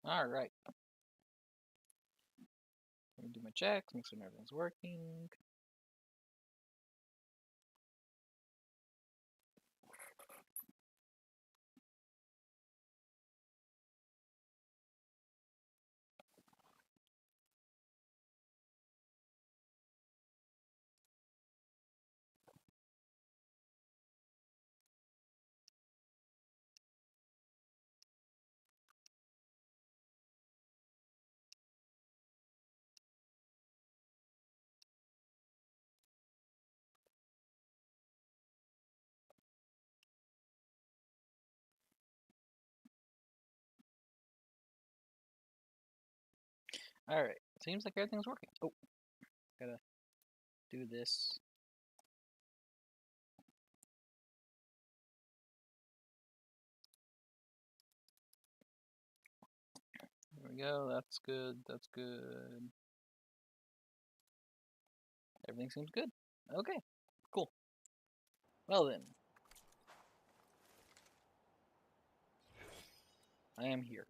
Alright. Let me do my checks, make sure everything's working. Alright, seems like everything's working. Oh, gotta do this. There we go, that's good, that's good. Everything seems good. Okay, cool. Well then. I am here.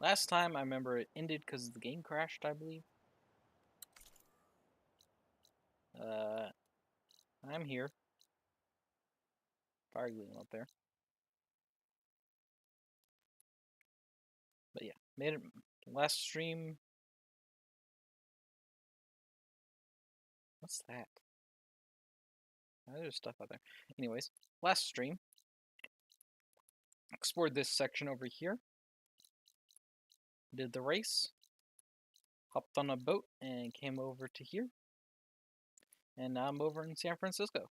Last time I remember it ended because the game crashed, I believe. I'm here. Fire gleam up there. But yeah, made it last stream. What's that? There's stuff out there. Anyways, last stream. Explored this section over here. Did the race. Hopped on a boat and came over to here. And now I'm over in San Francisco.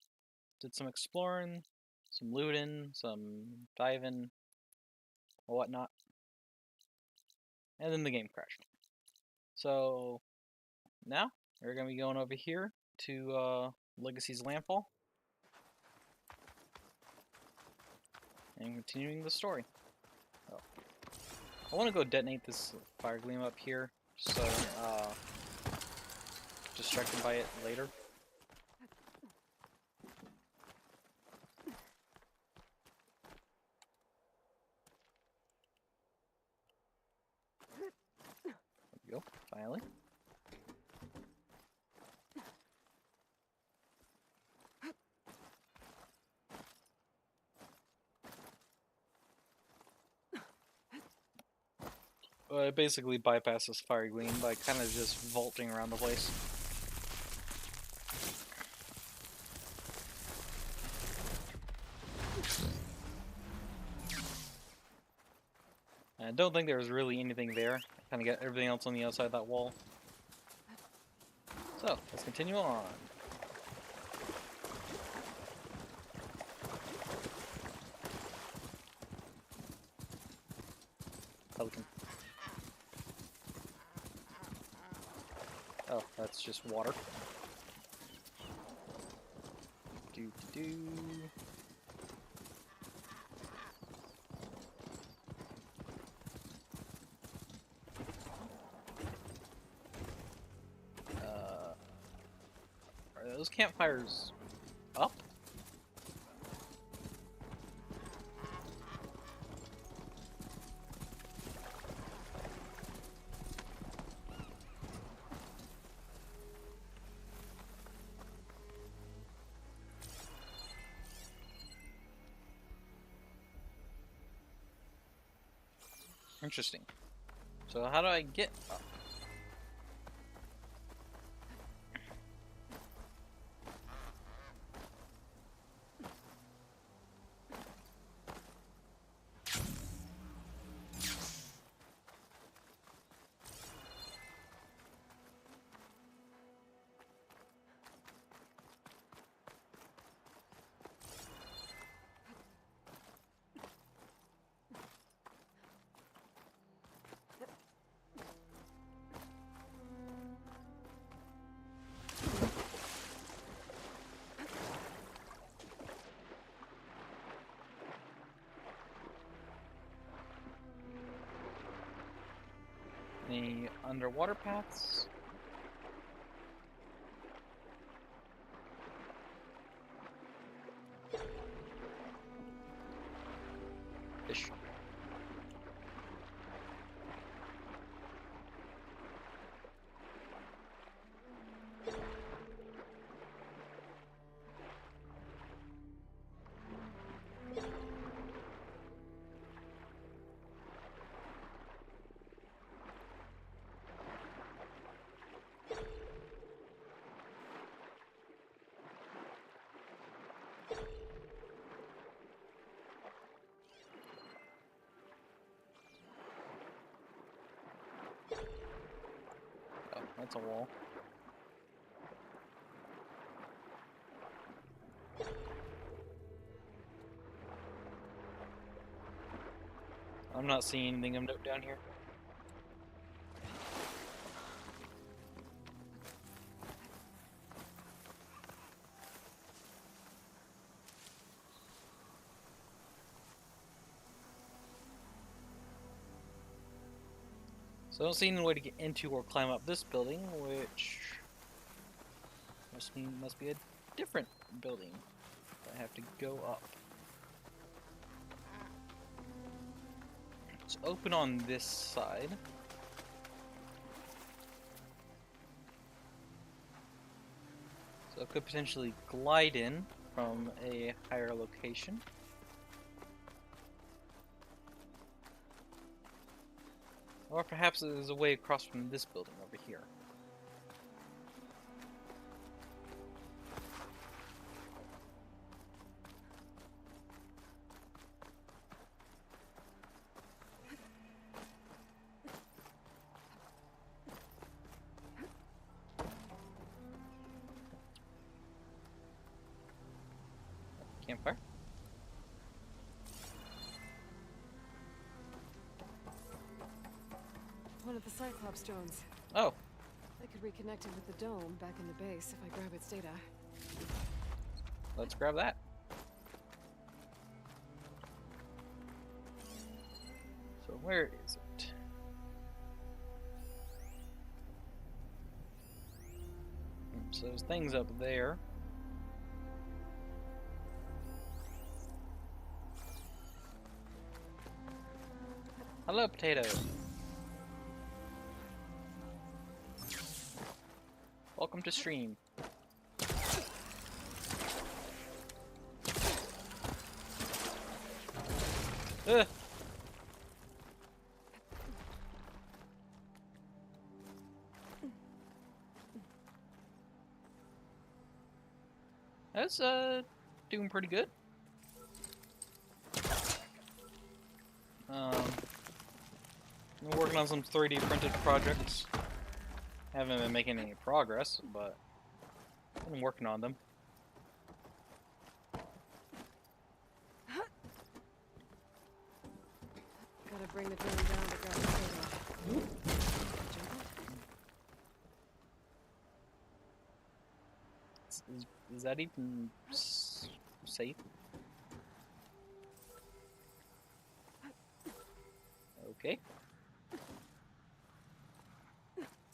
Did some exploring, some looting, some diving, whatnot. And then the game crashed. So now we're gonna be going over here to Legacy's Landfall and continuing the story. Oh. I want to go detonate this fire gleam up here, so distracted by it later. There we go, finally. It basically bypasses fire gleam by kind of just vaulting around the place. I don't think there was really anything there. Kind of got everything else on the outside of that wall. So, let's continue on. Pelican. Oh, that's just water. Do. Are those campfires up? Interesting. So how do I get up? Any underwater paths? Fish. That's a wall. I'm not seeing anything of note down here. So I don't see any way to get into or climb up this building, which must be a different building. I have to go up. It's open on this side. So it could potentially glide in from a higher location. Or perhaps there's a way across from this building over here. Campfire. One of the Cyclops drones. Oh, I could reconnect it with the dome back in the base if I grab its data. let's grab that. So where is it? So there's things up there. Hello, potato. Welcome to stream. Ugh. That's doing pretty good. I'm working on some 3D printed projects. Haven't been making any progress, but I've been working on them. Gotta bring the drone down to grab its data. Jump it? Is that even safe? Okay.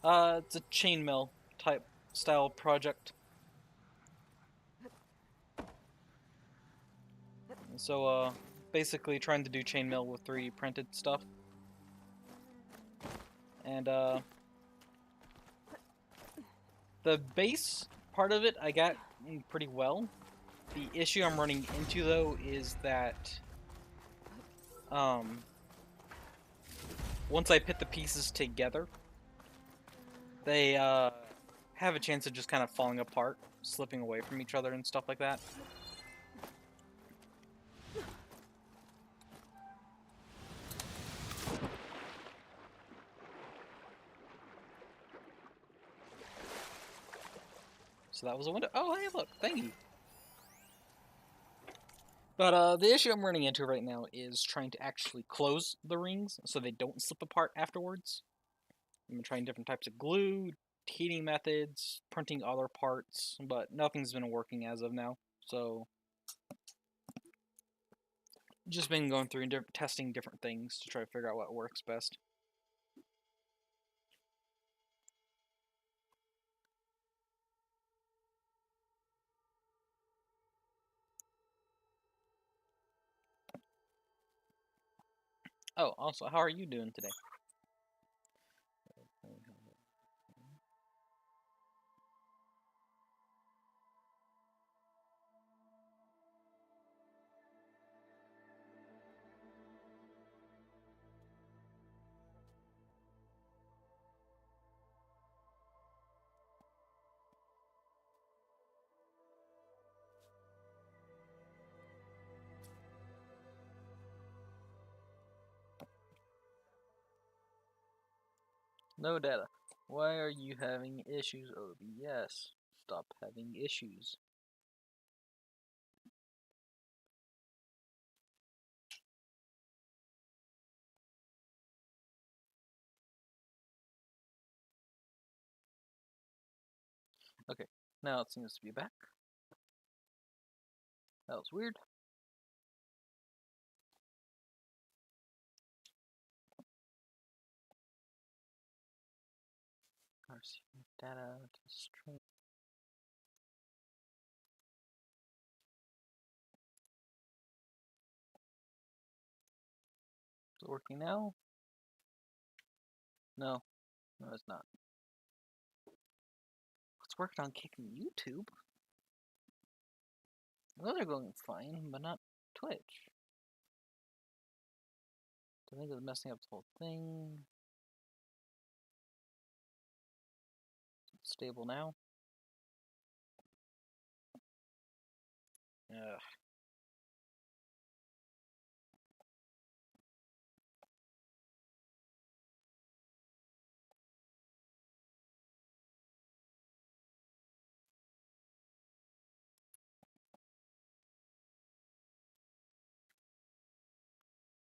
It's a chainmail type style project. So, basically trying to do chainmail with 3D printed stuff. And, the base part of it I got pretty well. The issue I'm running into, though, is that, once I put the pieces together, they, have a chance of just kind of falling apart, slipping away from each other and stuff like that. So that was a window. Oh, hey, look, thank you. But the issue I'm running into right now is trying to actually close the rings so they don't slip apart afterwards. I'm trying different types of glue, heating methods, printing other parts, but nothing's been working as of now. So just been going through and testing different things to try to figure out what works best. Oh, also, how are you doing today? No data. Why are you having issues, OBS? Stop having issues. Okay, now it seems to be back. That was weird. RC data to stream. Is it working now? No, no, it's not. It's working on kicking YouTube. Those are going fine, but not Twitch. I think it's messing up the whole thing. It's stable now. Ugh.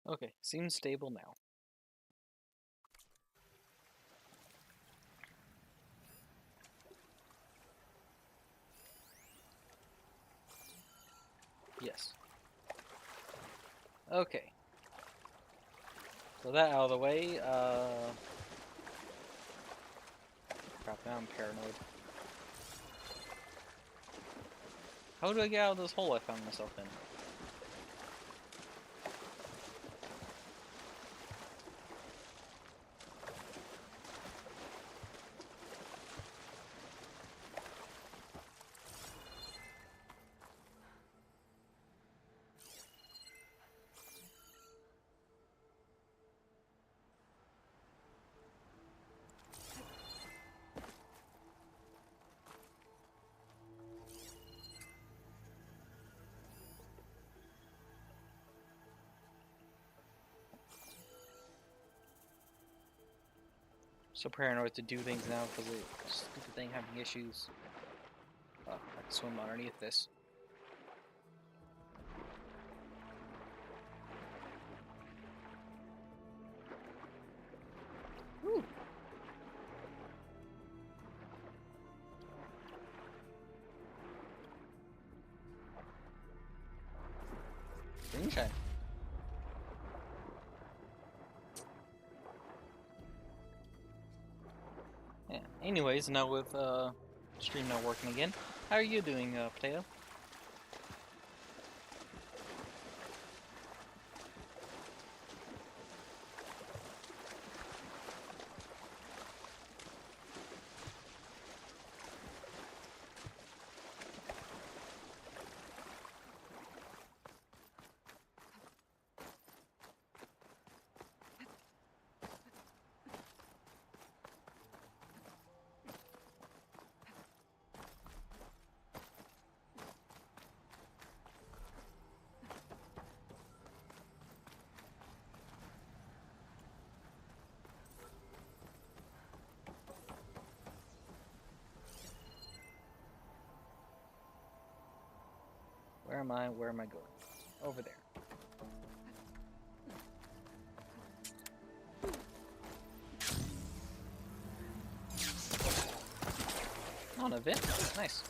Okay, seems stable now. Yes. Okay. So that out of the way, crap, now I'm paranoid. How do I get out of this hole I found myself in? So paranoid to do things now because of the stupid thing having issues. Oh, I can swim underneath this. Woo! Moonshine. Yeah. Anyways, now with stream not working again, how are you doing, Potato? Where am I? Where am I going? Over there. On a vent? Nice.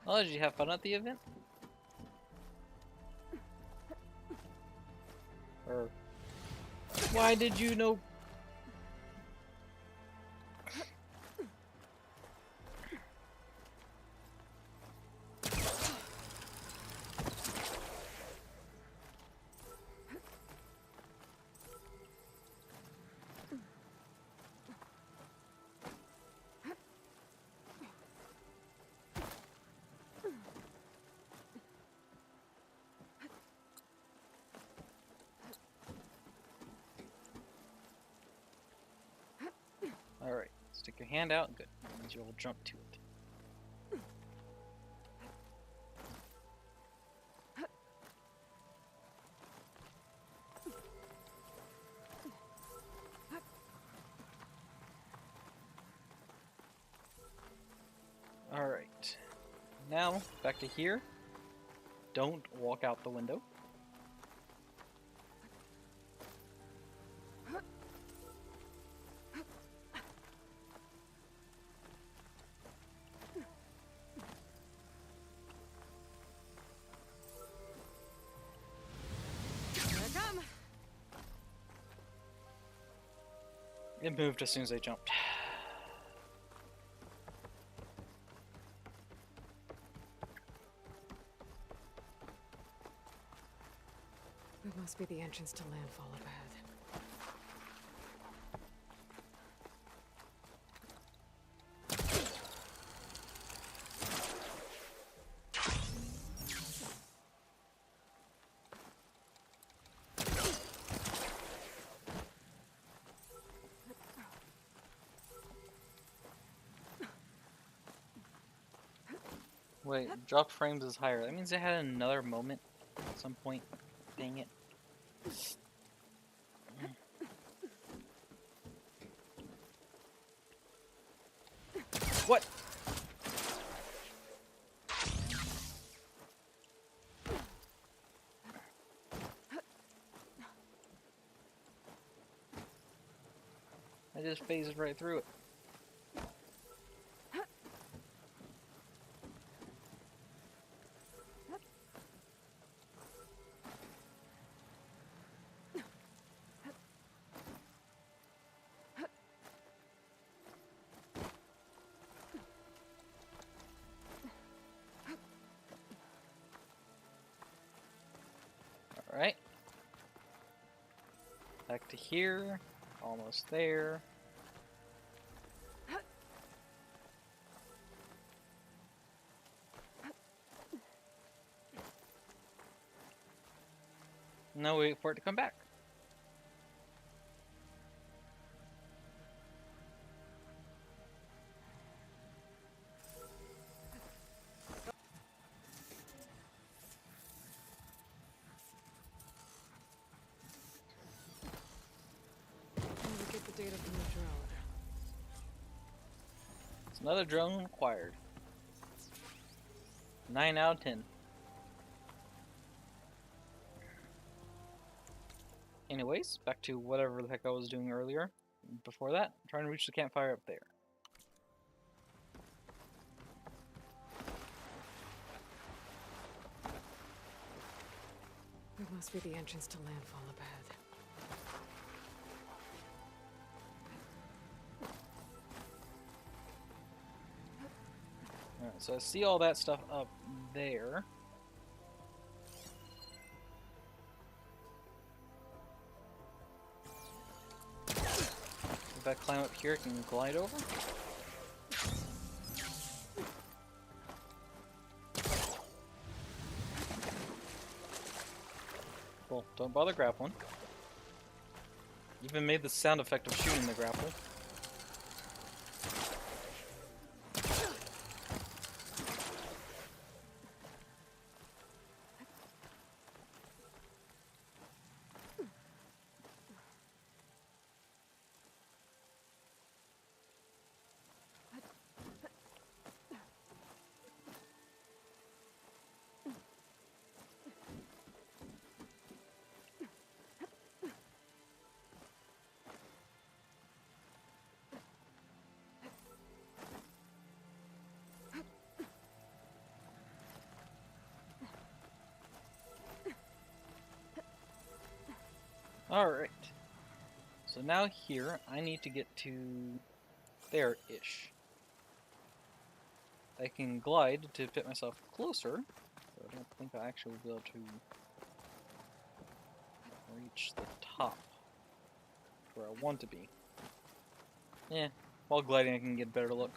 Oh, did you have fun at the event? Or why did you know? Stick your hand out. Good. That means you'll jump to it. Alright. Now, back to here. Don't walk out the window. Here I come. It moved as soon as I jumped. That must be the entrance to landfall up ahead. Wait, drop frames is higher. That means I had another moment at some point. Dang it. What? I just phased right through it. Alright. Back to here. Almost there. Now wait for it to come back. When we get the data from the drone. It's another drone acquired. 9 out of 10. Anyways, back to whatever the heck I was doing earlier. Before that, I'm trying to reach the campfire up there. That must be the entrance to landfall up ahead. Alright, so I see all that stuff up there. If I climb up here, I can glide over. Cool, don't bother grappling. Even made the sound effect of shooting the grapple. Alright. So now here, I need to get to there-ish. I can glide to fit myself closer, but I don't think I actually will be able to reach the top where I want to be. Yeah, while gliding I can get a better look.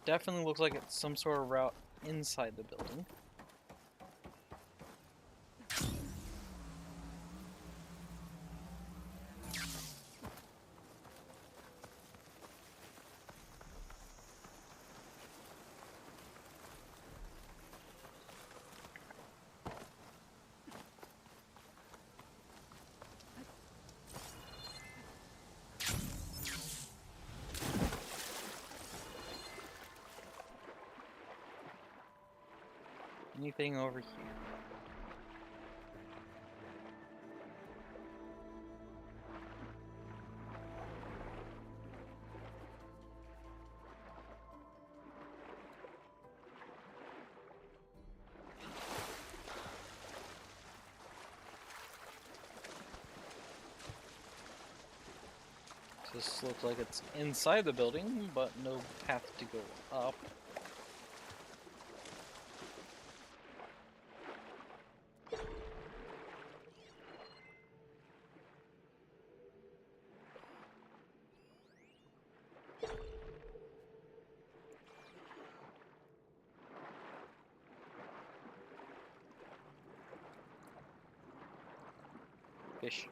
Definitely looks like it's some sort of route inside the building. Anything over here? This looks like it's inside the building, but no path to go up. Fish.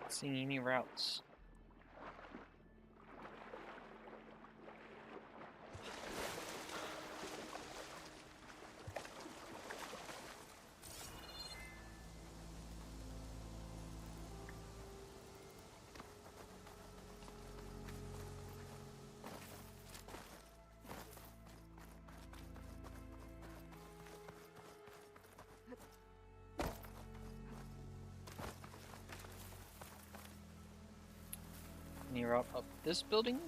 Not seeing any routes. Any route up this building?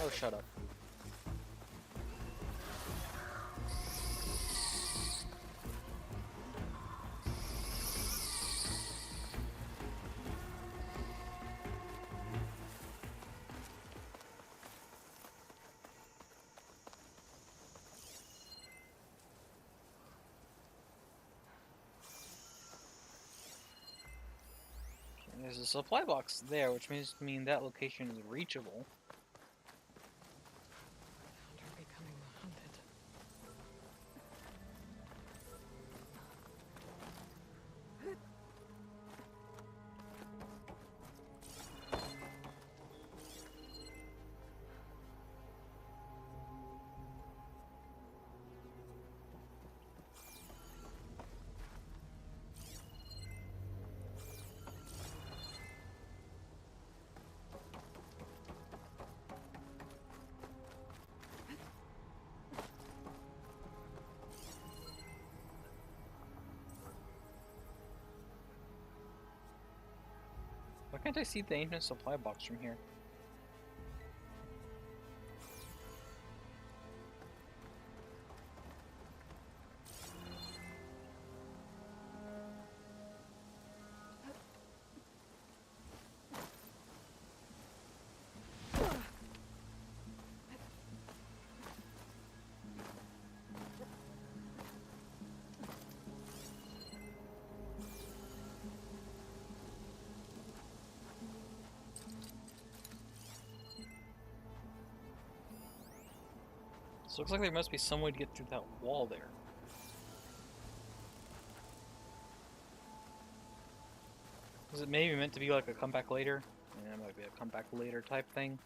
Oh, shut up. There's a supply box there, which mean that location is reachable. Hunter becoming the hunted. Why can't I see the ancient supply box from here? So it looks like there must be some way to get through that wall there. Is it maybe meant to be like a come back later? Yeah, it might be a come back later type thing.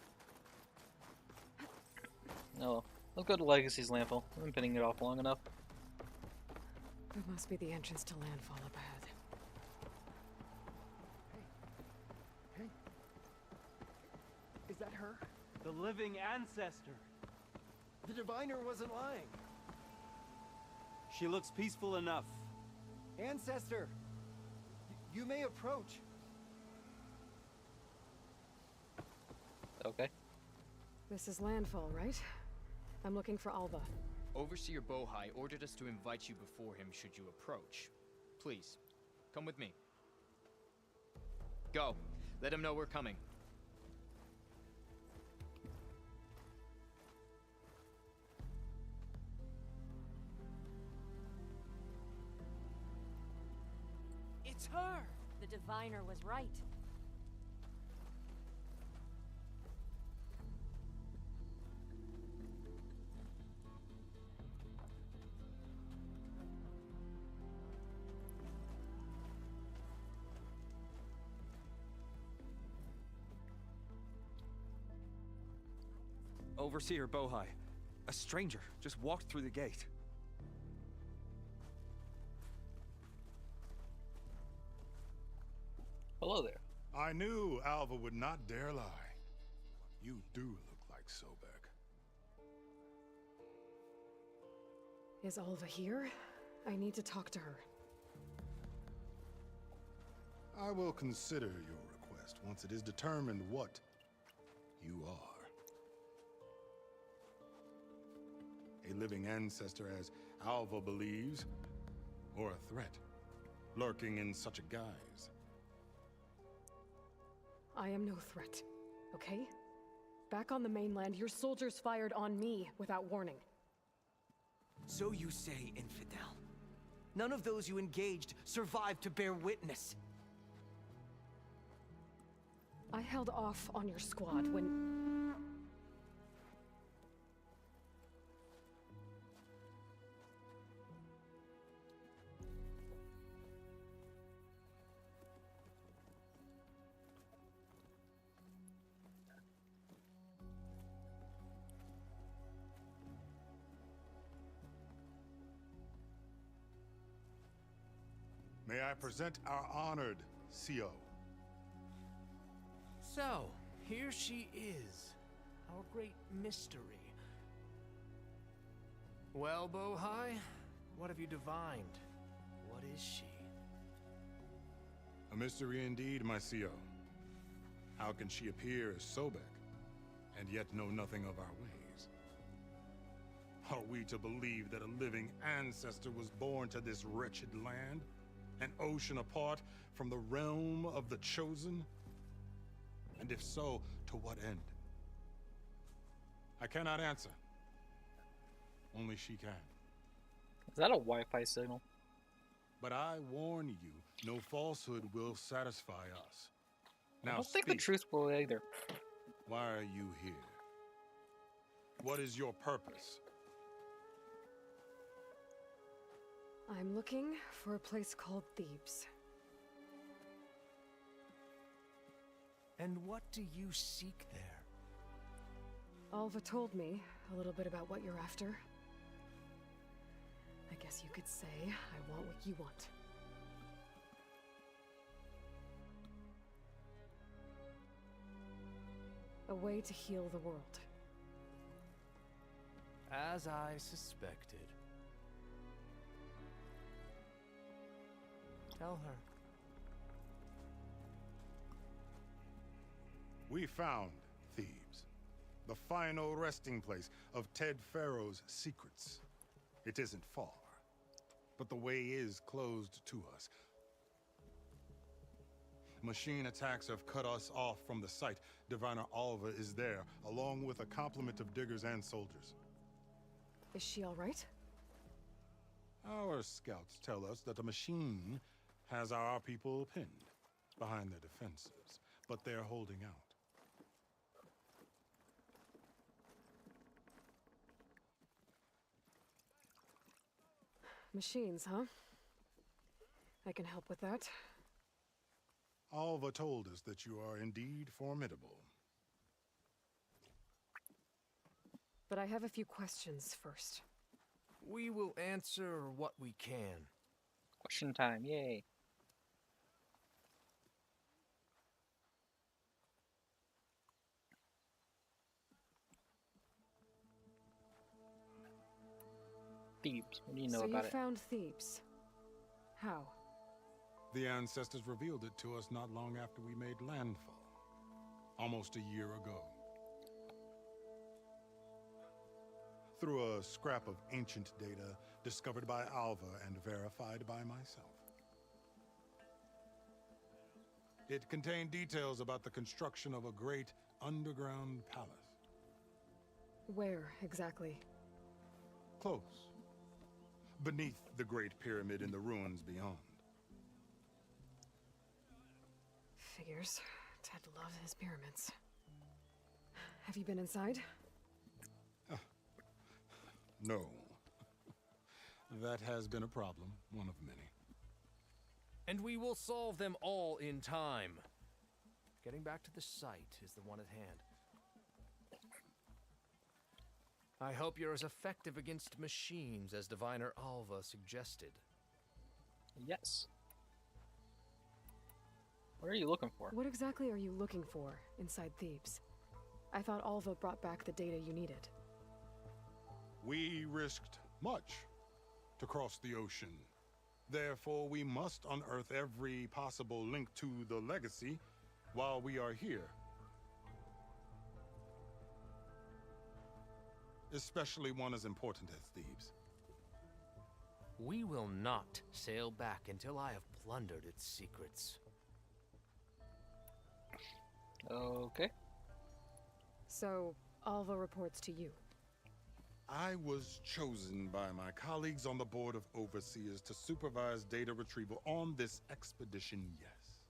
Oh, let's go to Legacy's landfill. I've been pinning it off long enough. That must be the entrance to landfall up ahead. Hey. Is that her? The living ancestor. The diviner wasn't lying. She looks peaceful enough. Ancestor! You may approach. Okay. This is landfall, right? I'm looking for Alva. Overseer Bohai ordered us to invite you before him should you approach. Please, come with me. Go. Let him know we're coming. It's her! The diviner was right. Overseer Bohai. A stranger just walked through the gate. Hello there. I knew Alva would not dare lie. You do look like Sobek. Is Alva here? I need to talk to her. I will consider your request once it is determined what you are. A living ancestor, as Alva believes, or a threat, lurking in such a guise. I am no threat, okay? Back on the mainland, your soldiers fired on me without warning. So you say, infidel. None of those you engaged survived to bear witness. I held off on your squad when... May I present our honored CO? So, here she is, our great mystery. Well, Bohai, what have you divined? What is she? A mystery indeed, my CO. How can she appear as Sobek, and yet know nothing of our ways? Are we to believe that a living ancestor was born to this wretched land? An ocean apart from the realm of the Chosen? And if so, to what end? I cannot answer. Only she can. Is that a Wi-Fi signal? But I warn you, no falsehood will satisfy us. Now I don't think the speak. truth will either. Why are you here? What is your purpose? I'm looking for a place called Thebes. And what do you seek there? Alva told me a little bit about what you're after. I guess you could say I want what you want. A way to heal the world. As I suspected. Tell her. We found Thebes, the final resting place of Ted Pharaoh's secrets. It isn't far, but the way is closed to us. Machine attacks have cut us off from the site. Diviner Alva is there, along with a complement of diggers and soldiers. Is she all right? Our scouts tell us that the machine has our people pinned behind their defenses, but they're holding out. Machines, huh? I can help with that. Alva told us that you are indeed formidable. But I have a few questions first. We will answer what we can. Question time, yay. Thebes. What do you know So about you it? found Thebes. How? The ancestors revealed it to us not long after we made landfall. Almost a year ago. Through a scrap of ancient data discovered by Alva and verified by myself. It contained details about the construction of a great underground palace. Where, exactly? Close. Beneath the Great Pyramid in the ruins beyond. Figures. Ted loves his pyramids. Have you been inside? No. That has been a problem, one of many. And we will solve them all in time. Getting back to the site is the one at hand. I hope you're as effective against machines as Diviner Alva suggested. Yes. What are you looking for? What exactly are you looking for inside Thebes? I thought Alva brought back the data you needed. We risked much to cross the ocean. Therefore, we must unearth every possible link to the legacy while we are here. Especially one as important as Thebes. We will not sail back until I have plundered its secrets. Okay. So, Alva reports to you. I was chosen by my colleagues on the Board of Overseers to supervise data retrieval on this expedition, yes.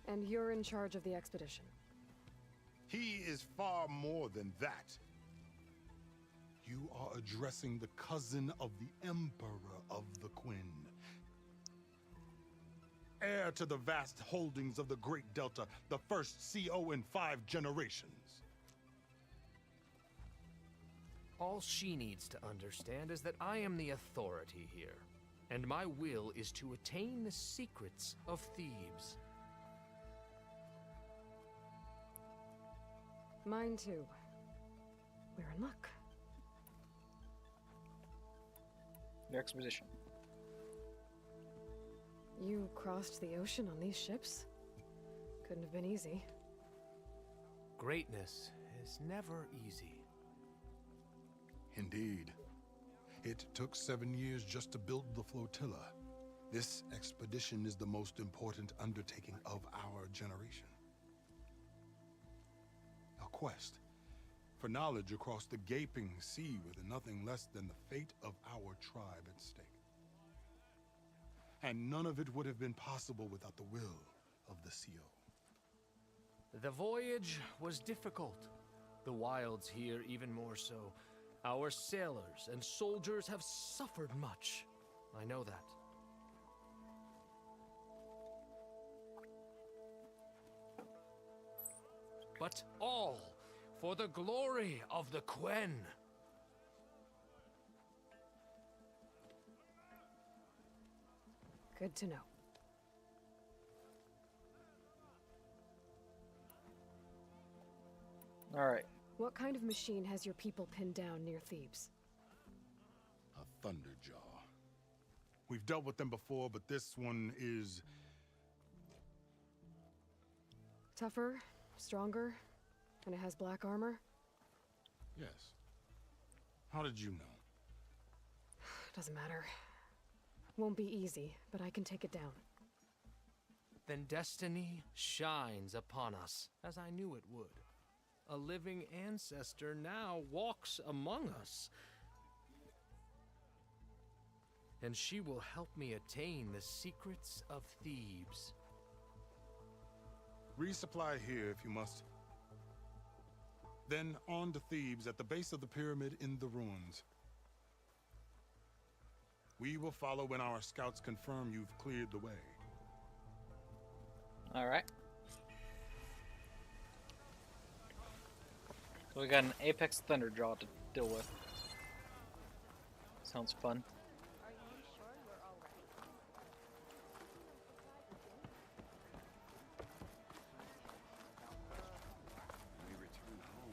And you're in charge of the expedition. He is far more than that. You are addressing the cousin of the Emperor of the Quinn. Heir to the vast holdings of the Great Delta, the first CO in 5 generations. All she needs to understand is that I am the authority here, and my will is to attain the secrets of Thebes. Mine too. We're in luck. Your exposition. You crossed the ocean on these ships? Couldn't have been easy. Greatness is never easy. Indeed. It took 7 years just to build the flotilla. This expedition is the most important undertaking of our generation. A quest for knowledge across the gaping sea with nothing less than the fate of our tribe at stake. And none of it would have been possible without the will of the CO. The voyage was difficult. The wilds here even more so. Our sailors and soldiers have suffered much. I know that. But all for the glory of the Quen. Good to know. All right. What kind of machine has your people pinned down near Thebes? A Thunderjaw. We've dealt with them before, but this one is... Tougher, stronger, and it has black armor? Yes. How did you know? Doesn't matter. Won't be easy, but I can take it down. Then destiny shines upon us, as I knew it would. A living ancestor now walks among us. And she will help me attain the secrets of Thebes. Resupply here if you must. Then on to Thebes at the base of the pyramid in the ruins. We will follow when our scouts confirm you've cleared the way. All right. So we got an Apex Thunderjaw to deal with. Sounds fun. Are you sure we're all right? We return home.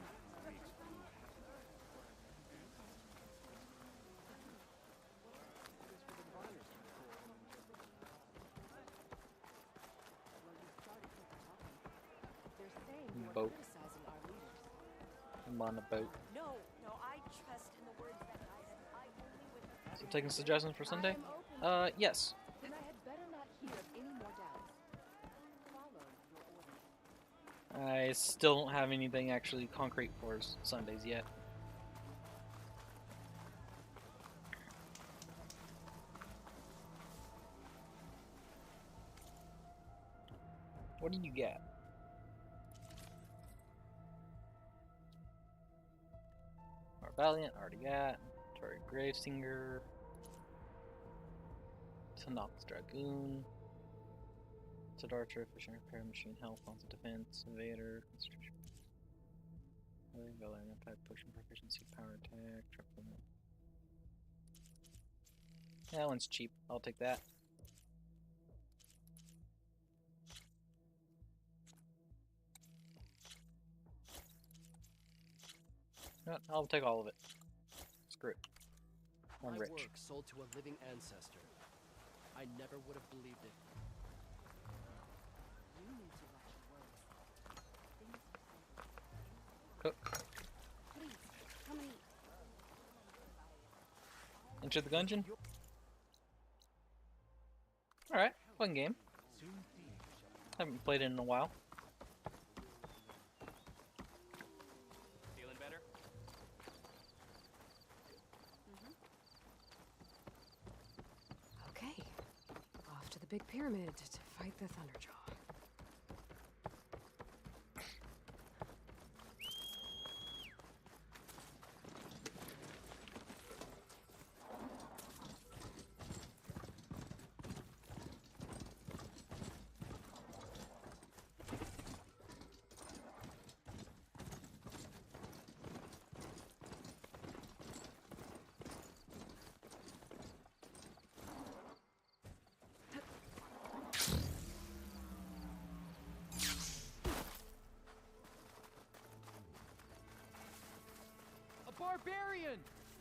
boat. Criticizing our leaders. I'm on a boat. No, I trust in the words that I said. I only witness. So taking suggestions for Sunday? I am open. Yes. Then I had better not hear of any more doubts. Follow your orders. I still don't have anything actually concrete for Sundays yet. What do you get? Our Valiant, already got. Tori Gravesinger. Tanox Dragoon. Sid Archer, Fishing Repair, Machine Health, Onset Defense, Evader, Constitution. Valor, Anti-Potion Proficiency, Power Attack, Trap Limit. That one's cheap. I'll take that. I'll take all of it. Screw it. I'm My rich. work sold to a living ancestor. I never would have believed it. You need to watch your words. Things Cook. Please, come and eat. Enter the dungeon. Alright, fun game. Haven't played it in a while. Feeling better? Okay. Off to the big pyramid to fight the Thunderjaw. A barbarian!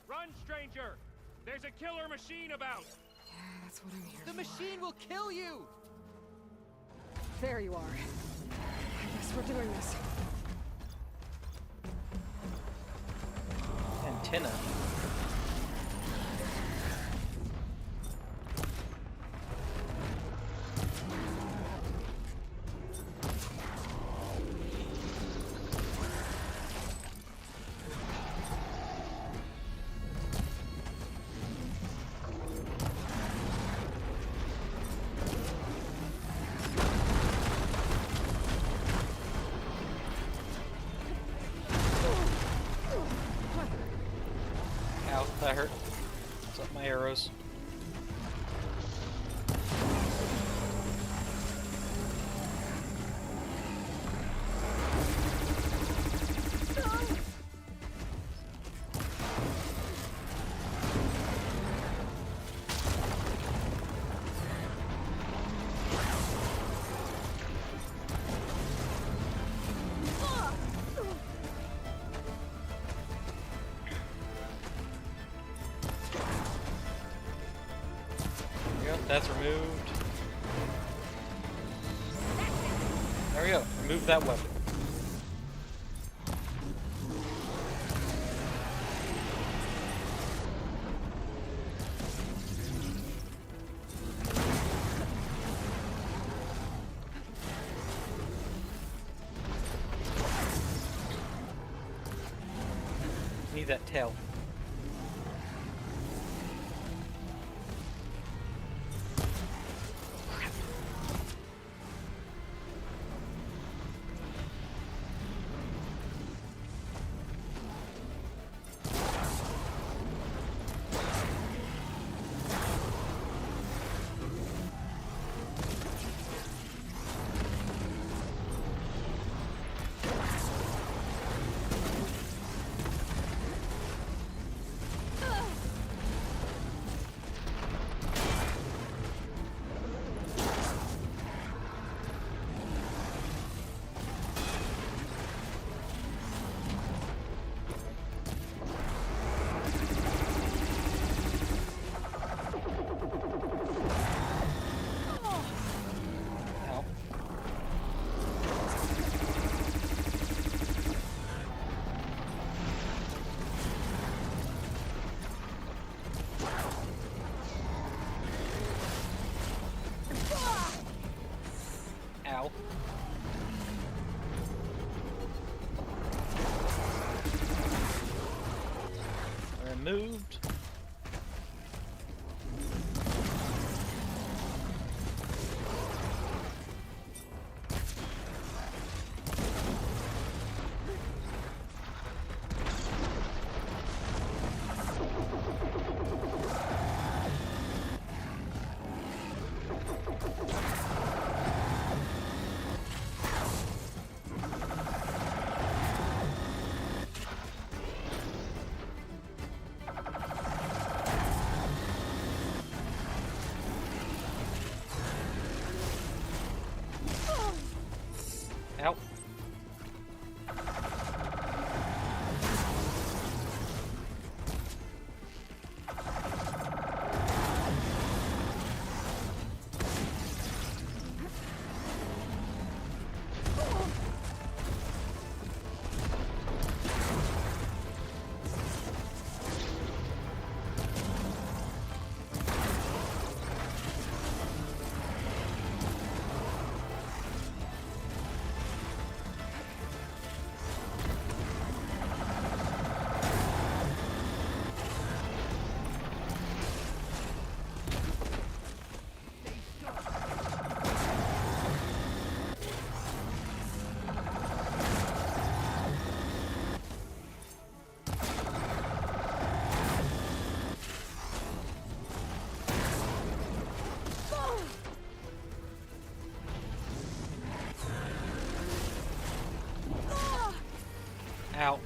Run, stranger! There's a killer machine about! Yeah, that's what I'm here The for. machine will kill you! There you are. I guess we're doing this. Antenna. Ow, that hurt. What's up, my arrows? There we go, that's removed. There we go, remove that weapon. Need that tail. removed. Ow. Ow.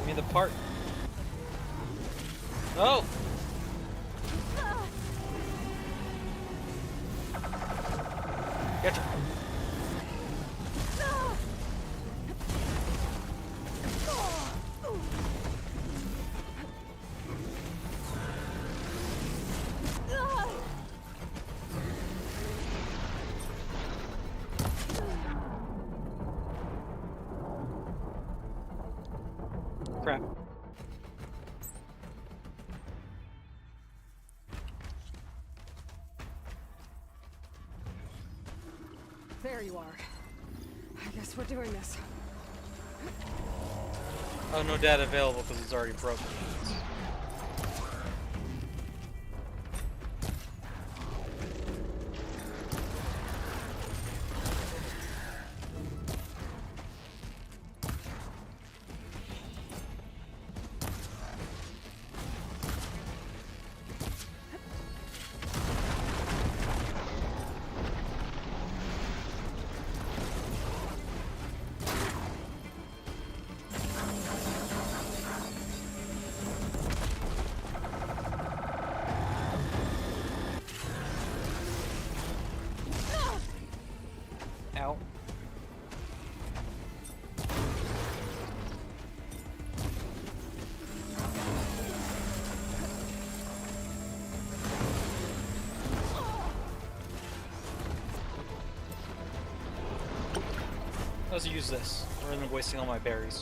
Give me the part. Oh! Gotcha. Crap. There you are. I guess we're doing this. Oh, no data available because it's already broken. Ow. Let's use this rather than wasting all my berries.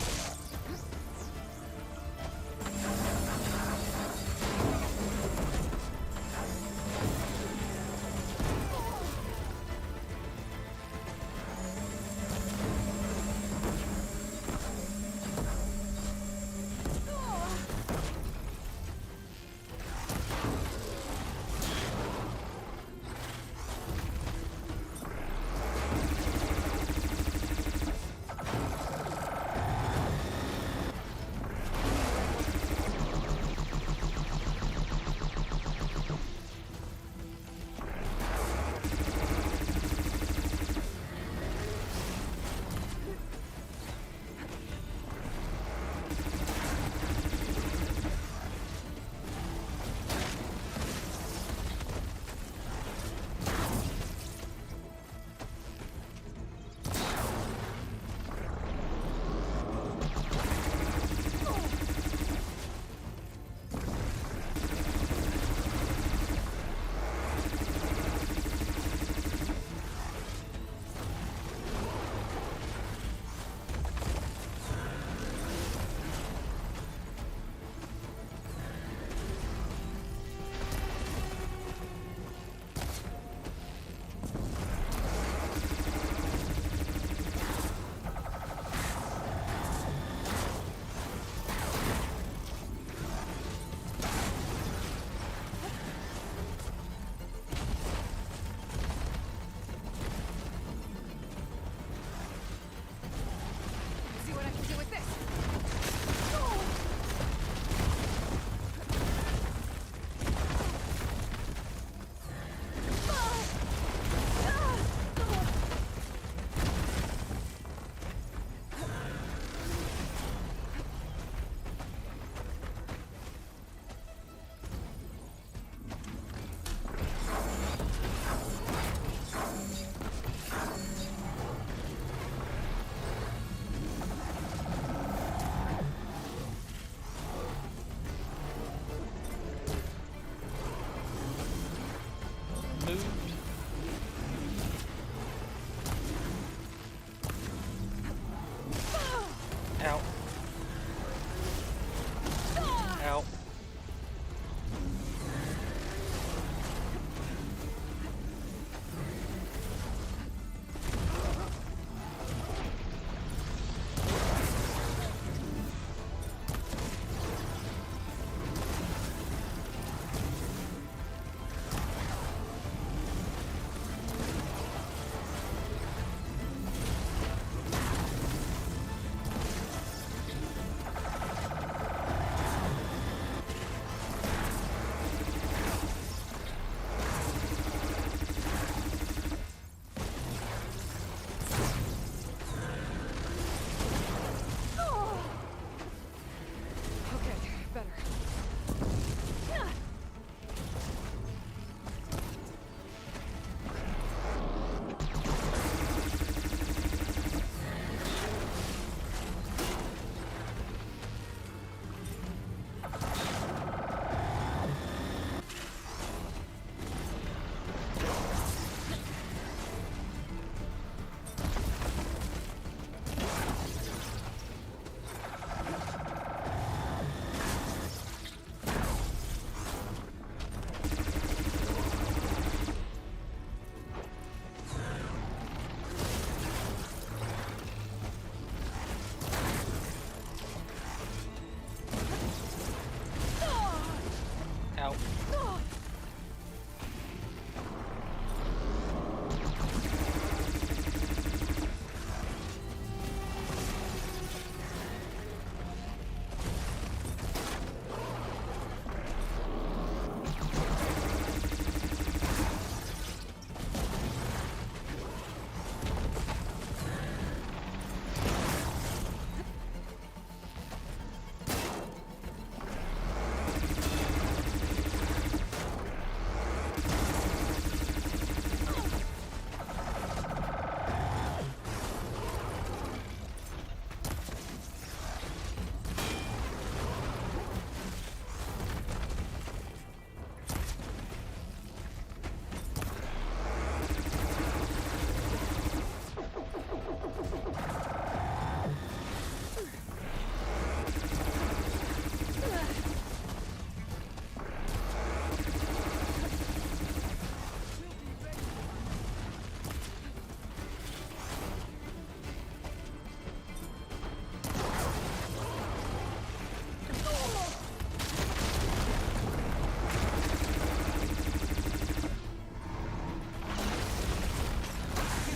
moved. Ow. Ow. Okay, better. Ow.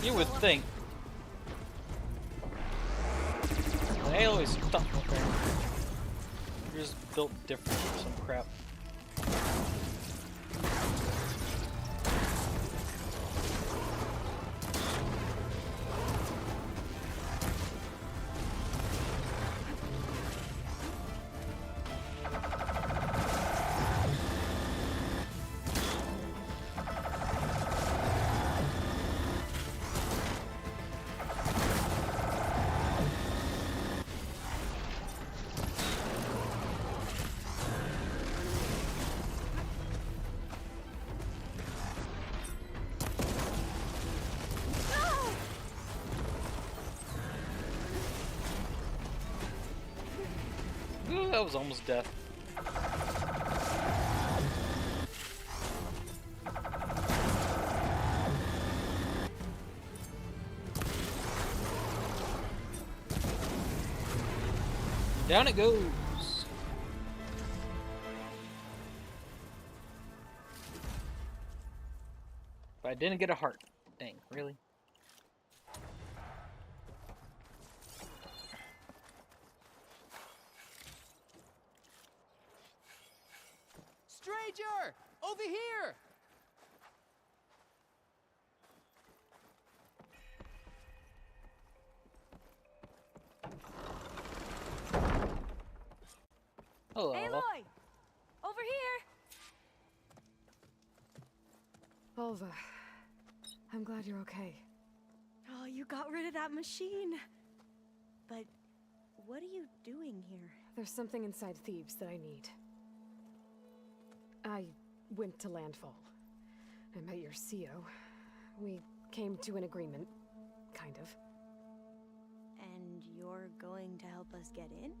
You would think. They always stuck with there. They're just built different or some crap. Ooh, that was almost death. Down it goes. But I didn't get a heart. Dang, really? Stranger! Over here! Hello. Aloy! Over here! Volva, I'm glad you're okay. Oh, you got rid of that machine. But what are you doing here? There's something inside Thebes that I need. I went to Landfall. I met your CO. We came to an agreement, kind of. And you're going to help us get in?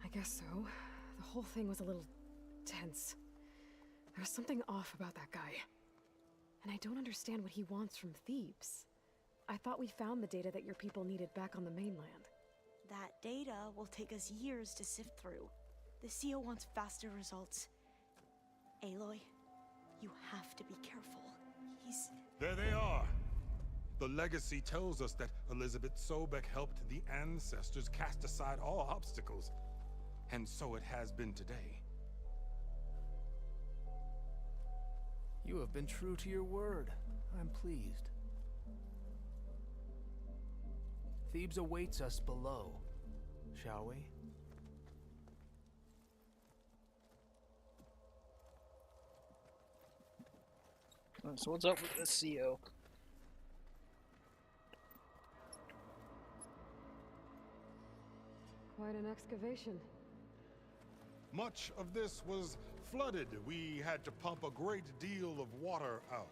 I guess so. The whole thing was a little tense. There was something off about that guy. And I don't understand what he wants from Thebes. I thought we found the data that your people needed back on the mainland. That data will take us years to sift through. The CO wants faster results. Aloy, you have to be careful. He's... There they are! The legacy tells us that Elizabeth Sobek helped the ancestors cast aside all obstacles. And so it has been today. You have been true to your word. I'm pleased. Thebes awaits us below, shall we? So what's up with this CO? Quite an excavation. Much of this was flooded. We had to pump a great deal of water out.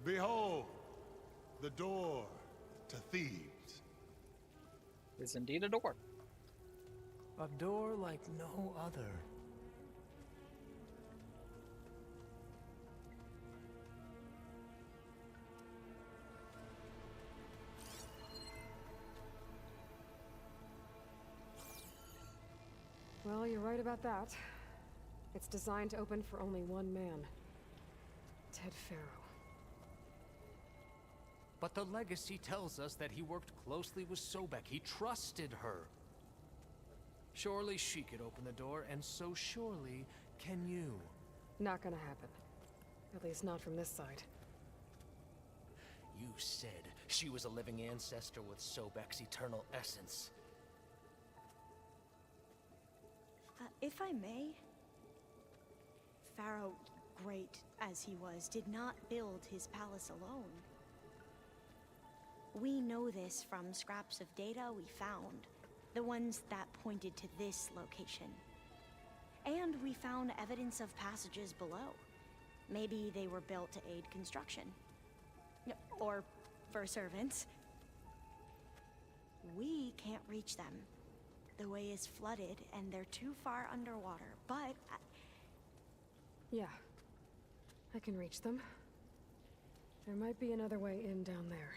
Behold, the door to Thebes. Is indeed a door. A door like no other. Well, you're right about that. It's designed to open for only one man. Ted Faro. But the legacy tells us that he worked closely with Sobek. He trusted her. Surely she could open the door, and so surely can you. Not gonna happen. At least not from this side. You said she was a living ancestor with Sobek's eternal essence. If I may, Pharaoh, great as he was, did not build his palace alone. We know this from scraps of data we found, the ones that pointed to this location. And we found evidence of passages below. Maybe they were built to aid construction. Or for servants. We can't reach them. The way is flooded, and they're too far underwater, but... Yeah. I can reach them. There might be another way in down there.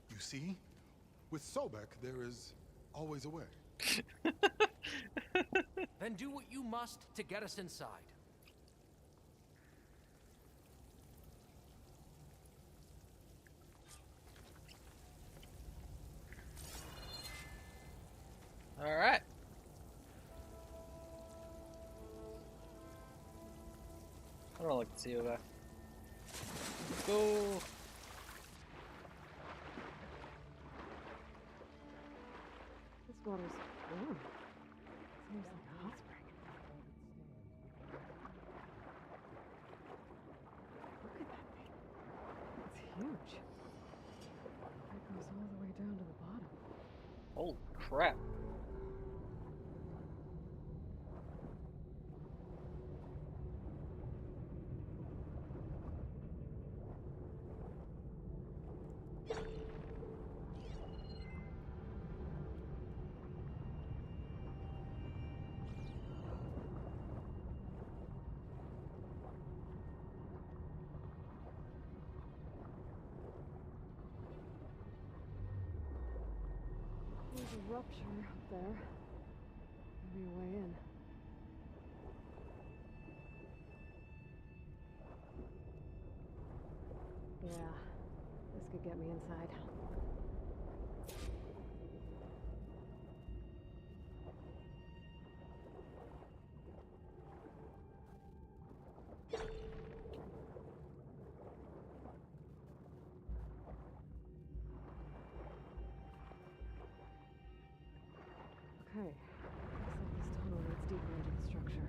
You see? With Sobek, there is always a way. Then do what you must to get us inside. All right. I don't like the CO guy. Let's go. This water's warm. Seems like a hot spring. Look at that thing. It's huge. It goes all the way down to the bottom. Holy crap. There's a rupture up there. Maybe a way in. Yeah, this could get me inside. Okay, looks like this tunnel leads deeper into the structure.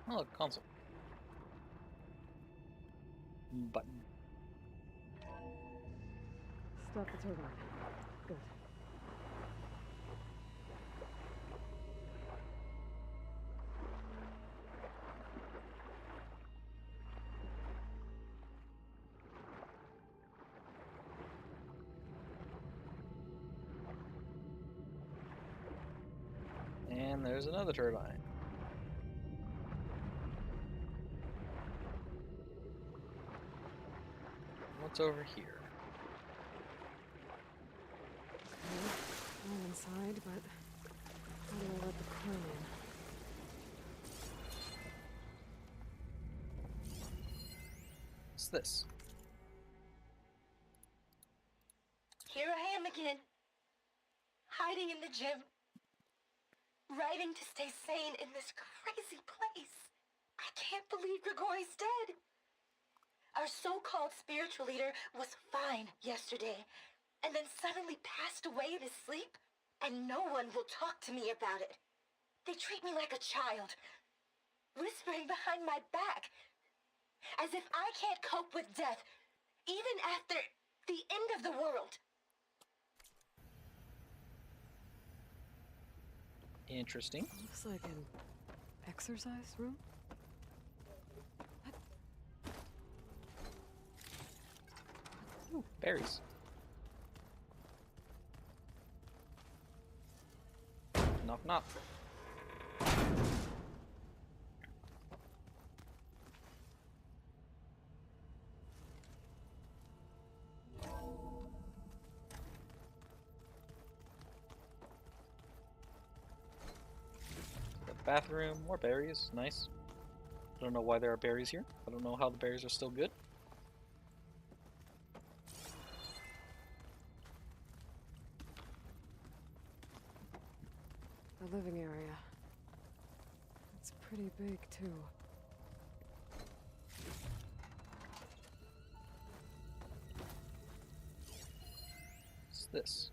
Oh, look, console. Button. Stop the turbine. Good. And there's another turbine. What's over here? Okay, I'm inside, but how do I let the crew in? What's this? Here I am again, hiding in the gym, writing to stay sane in this crazy place. I can't believe Grigori's dead. Our so-called spiritual leader was fine yesterday, and then suddenly passed away in his sleep, and no one will talk to me about it. They treat me like a child, whispering behind my back, as if I can't cope with death, even after the end of the world. Interesting. Looks like an exercise room. Ooh, berries. Knock knock. Bathroom, more berries, nice. I don't know why there are berries here. I don't know how the berries are still good. The living area. It's pretty big, too. What's this?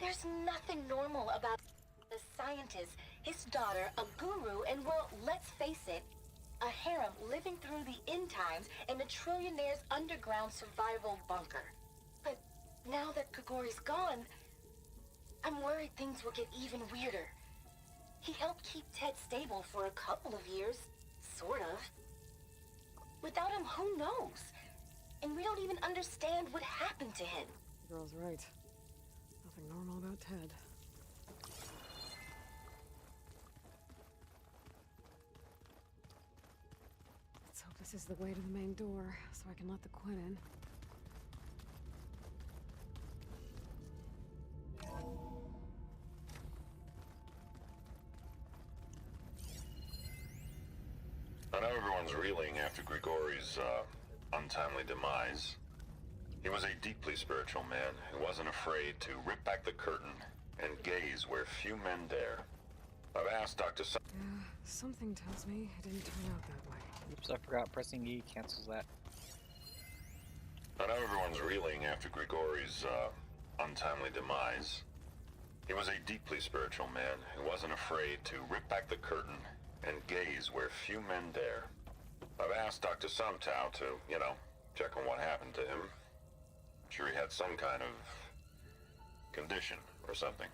There's nothing normal about the scientist, his daughter, a guru, and well, let's face it, a harem living through the end times in a trillionaire's underground survival bunker. But now that Grigori's gone, I'm worried things will get even weirder. He helped keep Ted stable for a couple of years, sort of. Without him, who knows? And we don't even understand what happened to him. The girl's right. Nothing normal about Ted. Let's hope this is the way to the main door, so I can let the Quinn in. I know everyone's reeling after Grigori's, untimely demise. He was a deeply spiritual man who wasn't afraid to rip back the curtain and gaze where few men dare. I've asked Dr. Yeah, something tells me it didn't turn out that way. Oops, I forgot pressing E cancels that. I know everyone's reeling after Grigori's, untimely demise. He was a deeply spiritual man who wasn't afraid to rip back the curtain and gaze where few men dare. I've asked Dr. Sumtow to, check on what happened to him. I'm sure he had some kind of condition or something.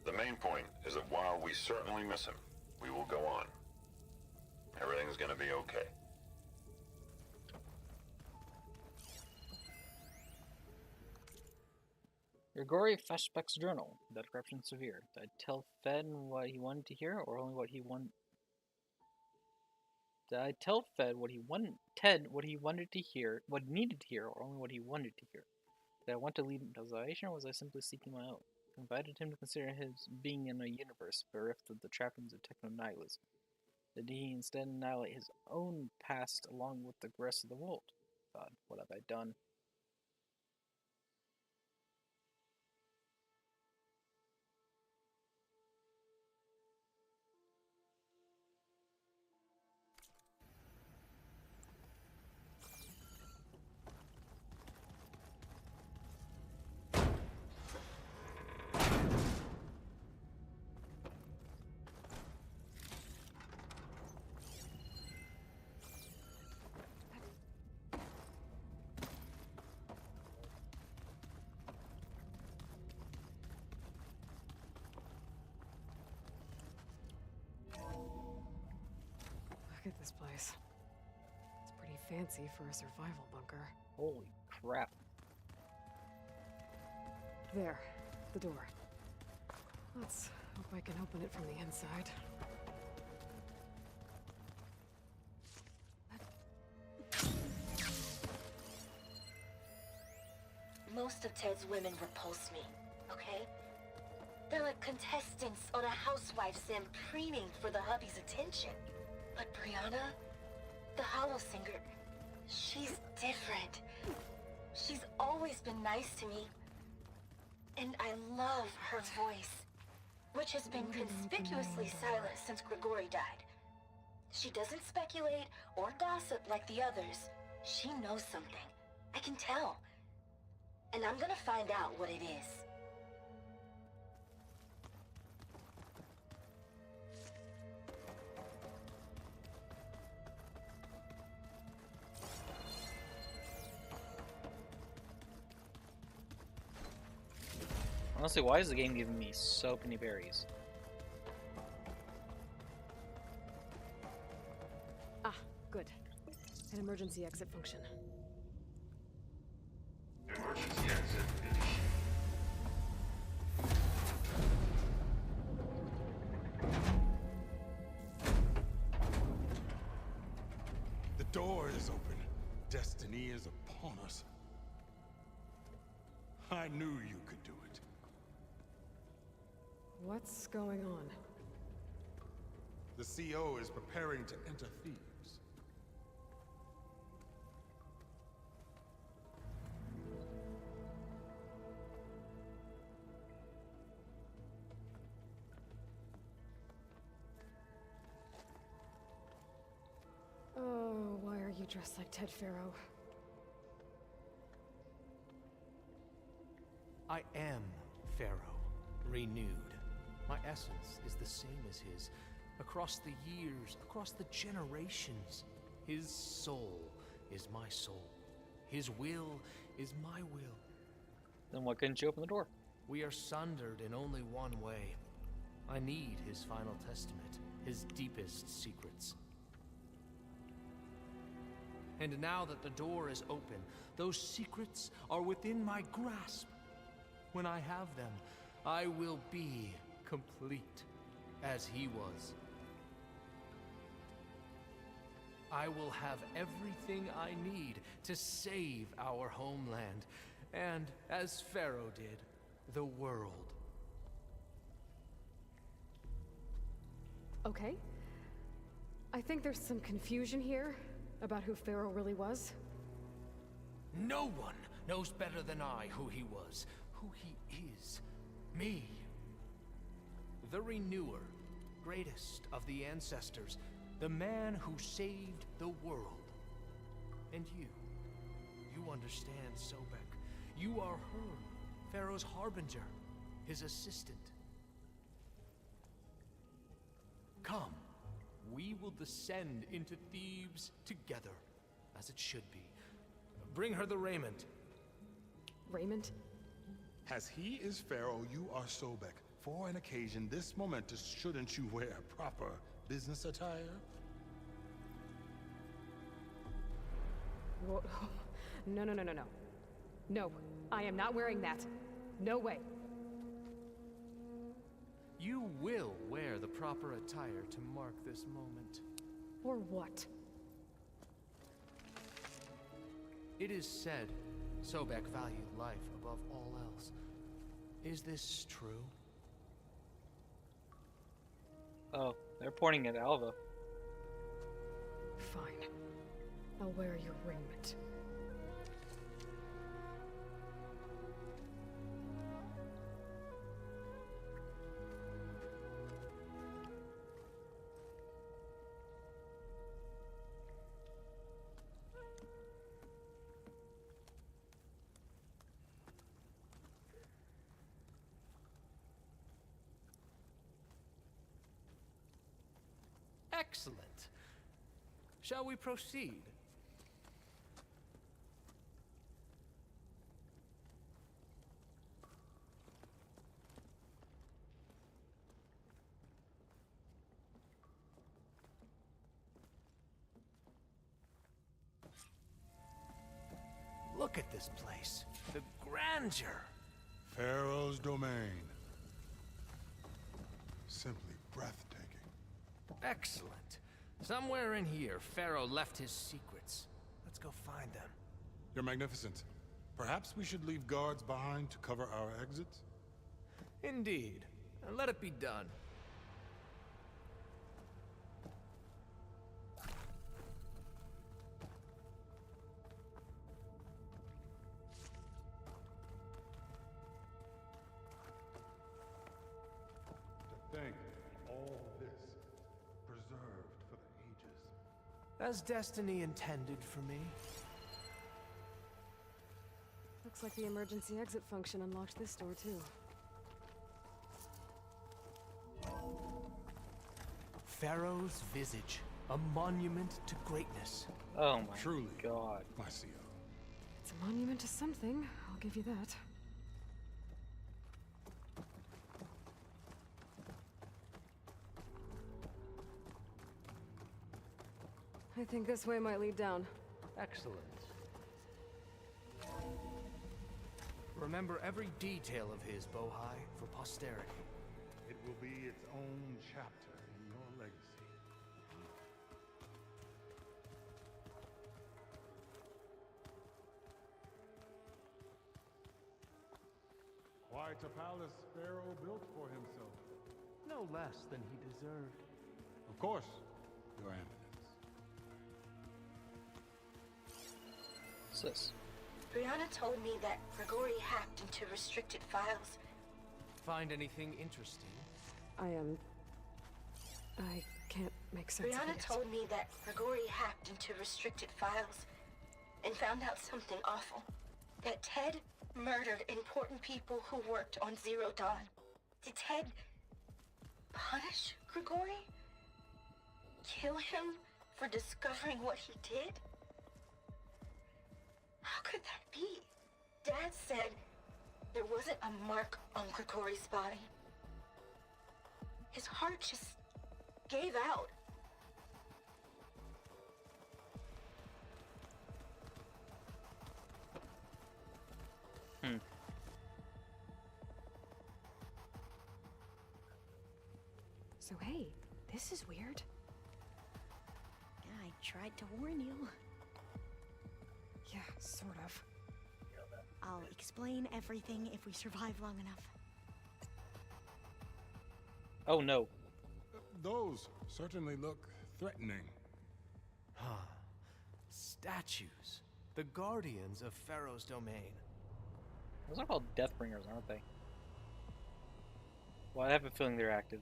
The main point is that while we certainly miss him, we will go on. Everything's gonna be okay. Grigori Flashback's journal. That corruption severe. Did I tell Fed what he wanted to hear, or only what he wanted? Did I tell Fed what he wanted? Ted what he wanted to hear, what he needed to hear, or only what he wanted to hear? Did I want to lead investigation, or was I simply seeking my own? I invited him to consider his being in a universe bereft of the trappings of techno-nihilism. Did he instead annihilate his own past along with the rest of the world? God, what have I done? at this place. It's pretty fancy for a survival bunker. Holy crap. There, the door. Let's hope I can open it from the inside. Most of Ted's women repulse me, okay? They're like contestants on a housewife sim preening for the hubby's attention. But Brianna, the Hollow Singer, she's different. She's always been nice to me. And I love her voice, which has been conspicuously silent since Grigori died. She doesn't speculate or gossip like the others. She knows something. I can tell. And I'm gonna find out what it is. Honestly, why is the game giving me so many berries? Ah, good. An emergency exit function. Emergency exit initiated. The door is open. Destiny is upon us. I knew you could do it. What's going on? The CO is preparing to enter Thebes. Oh, why are you dressed like Ted Faro? I am Pharaoh, renewed. My essence is the same as his. Across the years, across the generations, his soul is my soul. His will is my will. Then why couldn't you open the door? We are sundered in only one way. I need his final testament, his deepest secrets. And now that the door is open, those secrets are within my grasp. When I have them, I will be complete, as he was. I will have everything I need to save our homeland, and, as Pharaoh did, the world. Okay. I think there's some confusion here about who Pharaoh really was. No one knows better than I who he was, who he is. Me. The Renewer, greatest of the ancestors, the man who saved the world. And you understand, Sobek. You are her, Pharaoh's harbinger, his assistant. Come, we will descend into Thebes together, as it should be. Bring her the raiment. Raiment? As he is Pharaoh, you are Sobek. For an occasion this momentous, shouldn't you wear proper business attire? Whoa. No. No, I am not wearing that. No way. You will wear the proper attire to mark this moment. Or what? It is said Sobek valued life above all else. Is this true? Oh, they're pointing at Alva. Fine. I'll wear your raiment. Excellent. Shall we proceed? Look at this place. The grandeur. Pharaoh's domain. Simply breathtaking. Excellent. Somewhere in here, Pharaoh left his secrets. Let's go find them. Your Magnificence, perhaps we should leave guards behind to cover our exits? Indeed. And let it be done. To think all this preserved for the ages. As destiny intended for me. Looks like the emergency exit function unlocked this door, too. Pharaoh's visage, a monument to greatness. Oh my Truly, god. Mycio. It's a monument to something, I'll give you that. I think this way might lead down. Excellent. Remember every detail of his, Bohai, for posterity. It will be its own chapter in your legacy. Quite a palace Pharaoh built for himself. No less than he deserved. Of course, Your Eminence. What's this? Brianna told me that Grigori hacked into restricted files. Find anything interesting? I can't make sense of Brianna it. told me that Grigori hacked into restricted files and found out something awful. That Ted murdered important people who worked on Zero Dawn. Did Ted punish Grigori? Kill him for discovering what he did? How could that be? Dad said there wasn't a mark on Grigori's body. His heart just gave out. So hey, this is weird. I tried to warn you. Yeah, sort of. I'll explain everything if we survive long enough. Oh no. Those certainly look threatening. Huh. Statues. The guardians of Pharaoh's domain. Those are called Deathbringers, aren't they? Well, I have a feeling they're active.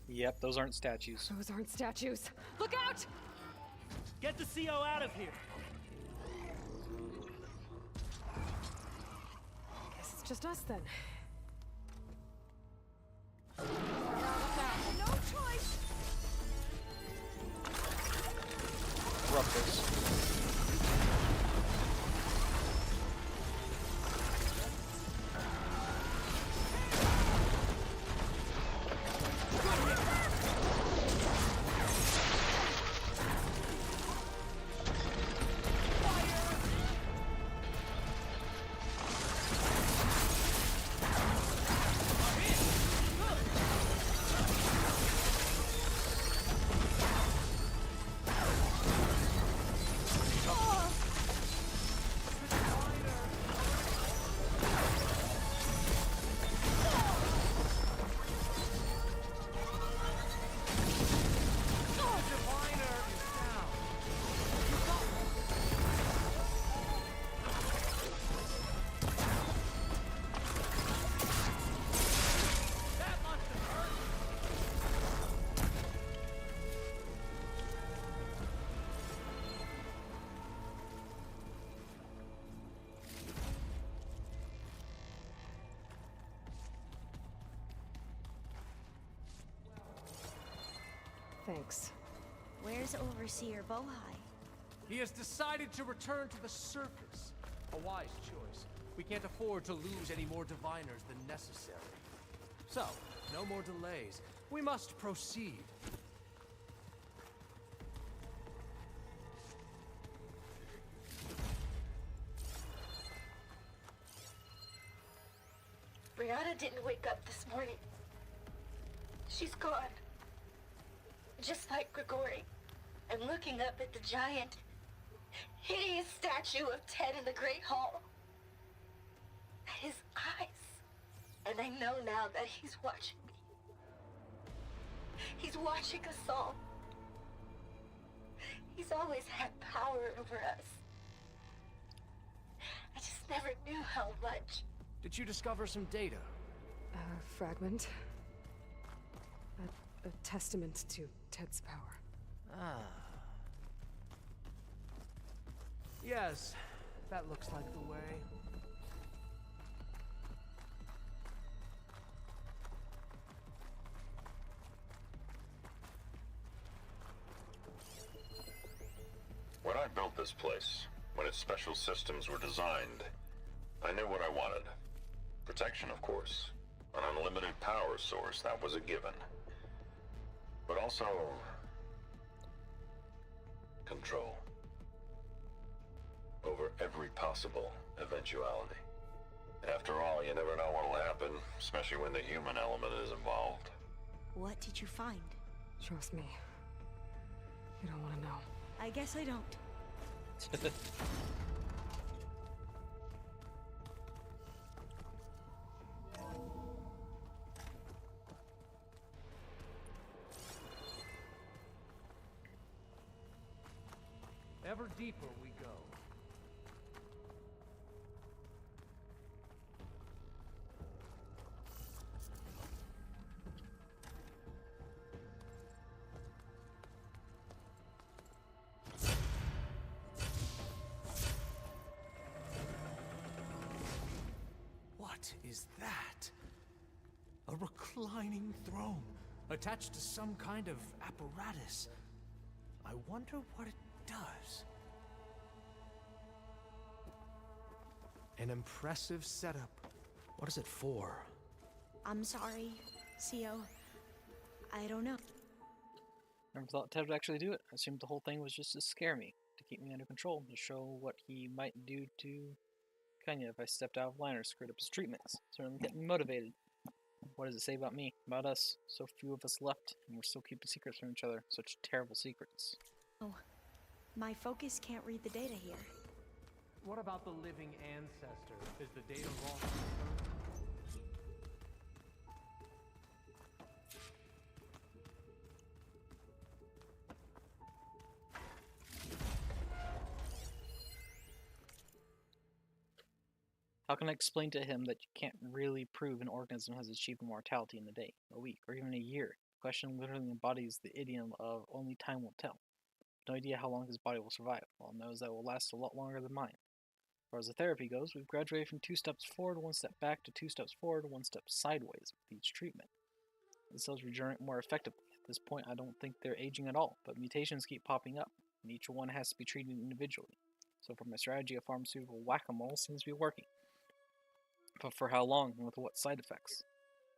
Yep, those aren't statues. Those aren't statues. Look out! Get the CO out of here! Guess it's just us then. No choice! Disrupt this. Thanks. Where's Overseer Bohai? He has decided to return to the surface. A wise choice. We can't afford to lose any more diviners than necessary. So, no more delays. We must proceed. Brianna didn't wake up this morning. She's gone. Just like Grigori. I'm looking up at the giant, hideous statue of Ted in the Great Hall. At his eyes. And I know now that he's watching me. He's watching us all. He's always had power over us. I just never knew how much. Did you discover some data? A fragment. A testament to Ted's power. Ah. Yes, that looks like the way. When I built this place, when its special systems were designed, I knew what I wanted. Protection, of course. An unlimited power source, that was a given. But also... control. Over every possible eventuality. After all, you never know what'll happen, especially when the human element is involved. What did you find? Trust me. You don't want to know. I guess I don't. Ever deeper we go. What is that? A reclining throne, attached to some kind of apparatus. I wonder what it does. An impressive setup. What is it for? I'm sorry, CO. I don't know. Never thought Ted would actually do it. I assumed the whole thing was just to scare me, to keep me under control, to show what he might do to Kenya if I stepped out of line or screwed up his treatments. Certainly getting me motivated. What does it say about me, about us? So few of us left, and we're still keeping secrets from each other. Such terrible secrets. Oh, my focus can't read the data here. What about the living ancestor? Is the data wrong? How can I explain to him that you can't really prove an organism has achieved immortality in a day, a week, or even a year? The question literally embodies the idiom of only time will tell. No idea how long his body will survive. All it knows that it will last a lot longer than mine. As far as the therapy goes, we've graduated from 2 steps forward, 1 step back, to 2 steps forward, 1 step sideways with each treatment. The cells regenerate more effectively. At this point, I don't think they're aging at all, but mutations keep popping up, and each one has to be treated individually. So for my strategy of pharmaceutical whack-a-mole seems to be working. But for how long, and with what side effects?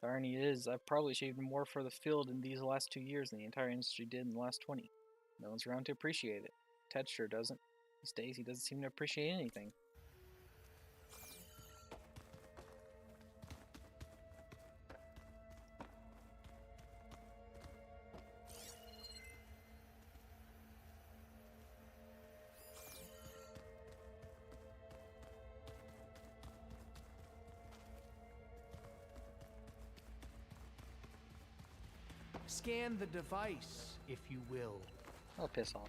The irony is, I've probably achieved more for the field in these last 2 years than the entire industry did in the last 20. No one's around to appreciate it. Ted sure doesn't. These days, he doesn't seem to appreciate anything. Scan the device, if you will. I'll piss off.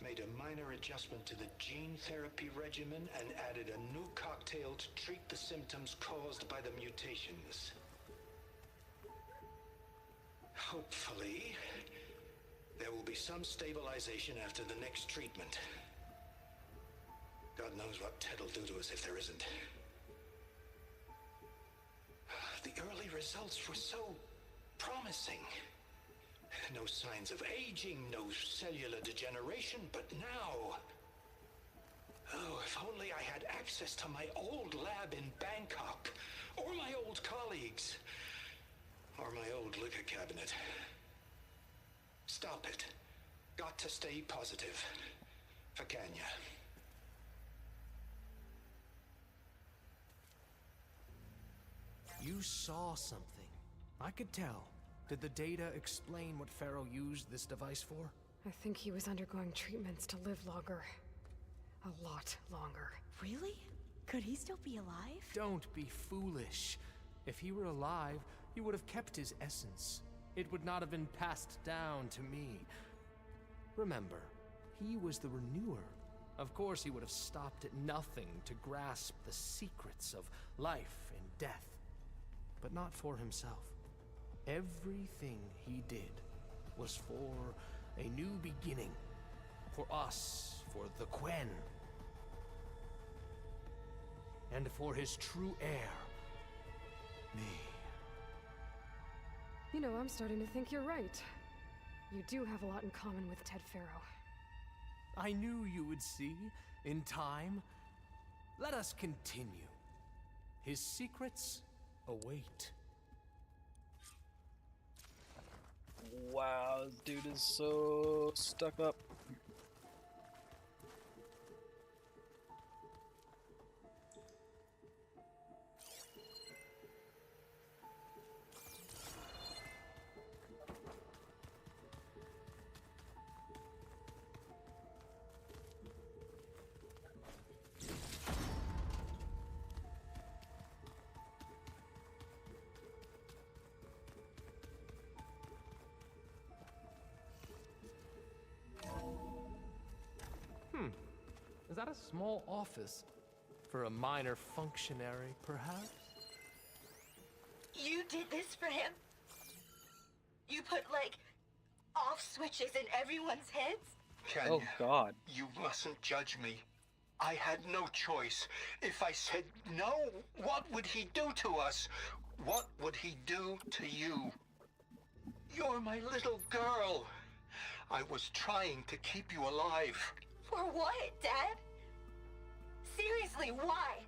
Made a minor adjustment to the gene therapy regimen and added a new cocktail to treat the symptoms caused by the mutations. Hopefully, there will be some stabilization after the next treatment. God knows what Ted will do to us if there isn't. The early results were so promising. No signs of aging, no cellular degeneration, but now... Oh, if only I had access to my old lab in Bangkok, or my old colleagues. Or my old liquor cabinet. Stop it. Got to stay positive. For Kenya. You saw something. I could tell. Did the data explain what Pharaoh used this device for? I think he was undergoing treatments to live longer. A lot longer. Really? Could he still be alive? Don't be foolish. If he were alive, he would have kept his essence. It would not have been passed down to me. Remember, he was the renewer. Of course he would have stopped at nothing to grasp the secrets of life and death. But not for himself. Everything he did was for a new beginning. For us, for the Quen. And for his true heir, me. You know, I'm starting to think you're right. You do have a lot in common with Ted Pharaoh. I knew you would see, in time. Let us continue. His secrets await. Wow, this dude is so stuck up. Is that a small office? For a minor functionary, perhaps? You did this for him? You put, like, off switches in everyone's heads? Kenya, Oh God. You mustn't judge me. I had no choice. If I said no, what would he do to us? What would he do to you? You're my little girl. I was trying to keep you alive. For what, Dad? Seriously, why?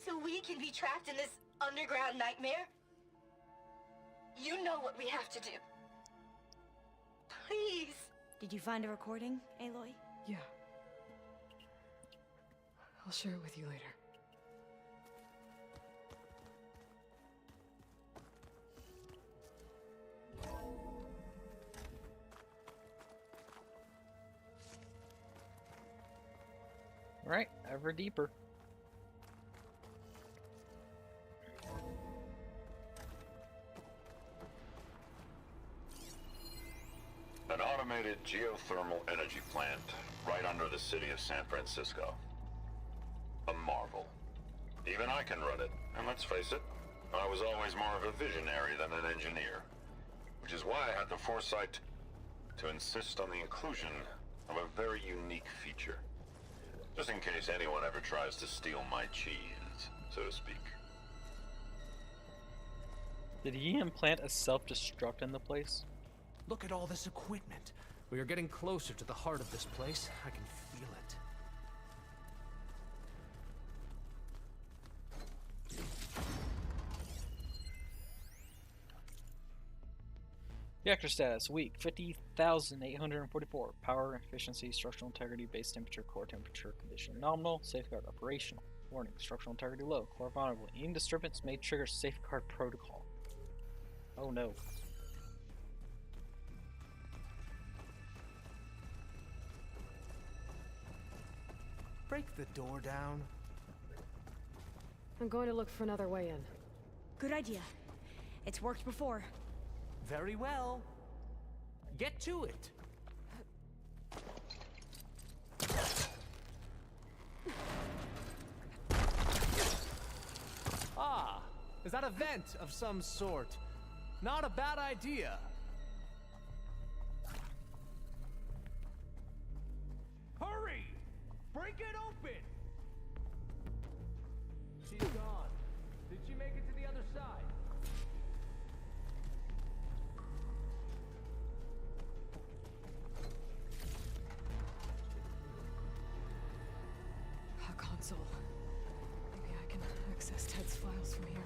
So we can be trapped in this underground nightmare? You know what we have to do. Please. Did you find a recording, Aloy? Yeah. I'll share it with you later. Right, ever deeper. An automated geothermal energy plant right under the city of San Francisco. A marvel. Even I can run it, and let's face it, I was always more of a visionary than an engineer. Which is why I had the foresight to insist on the inclusion of a very unique feature. Just in case anyone ever tries to steal my cheese, so to speak. Did he implant a self-destruct in the place? Look at all this equipment. We are getting closer to the heart of this place. I can feel it. Reactor status, weak, 50,844. Power, efficiency, structural integrity, base temperature, core temperature, condition nominal, safeguard operational. Warning, structural integrity low, core vulnerable. Any disturbance may trigger safeguard protocol. Oh no. Break the door down. I'm going to look for another way in. Good idea. It's worked before. Very well. Get to it. Ah, is that a vent of some sort? Not a bad idea. Hurry! Break it open! She's gone. Did she make it to the other side? A console. Maybe I can access Ted's files from here.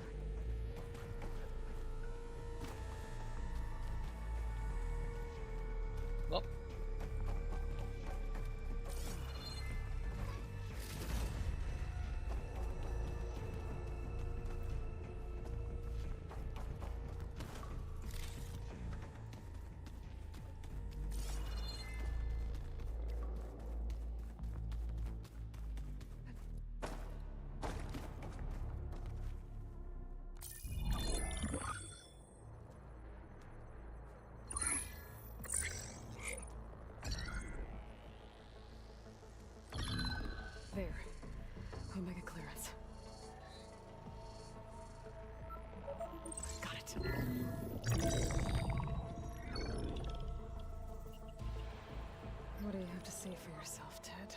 to say for yourself, Ted.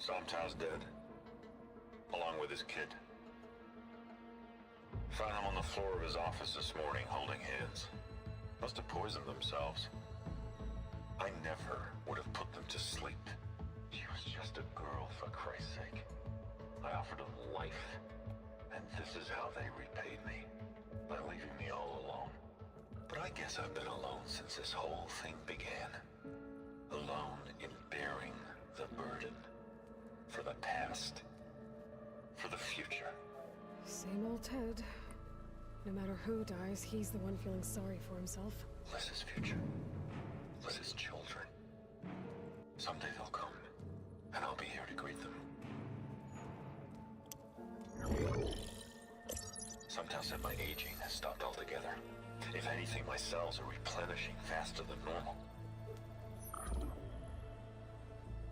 Somtow's dead, along with his kid. Found him on the floor of his office this morning, holding hands. Must have poisoned themselves. I never would have put them to sleep. She was just a girl, for Christ's sake. I offered them life, and this is how they repaid me, by leaving me all alone. But I guess I've been alone since this whole thing began. Alone in bearing the burden. For the past. For the future. Same old Ted. No matter who dies, he's the one feeling sorry for himself. Liz's future. Liz's children. Someday they'll come, and I'll be here to greet them. Somtow said my aging has stopped altogether. If anything, my cells are replenishing faster than normal.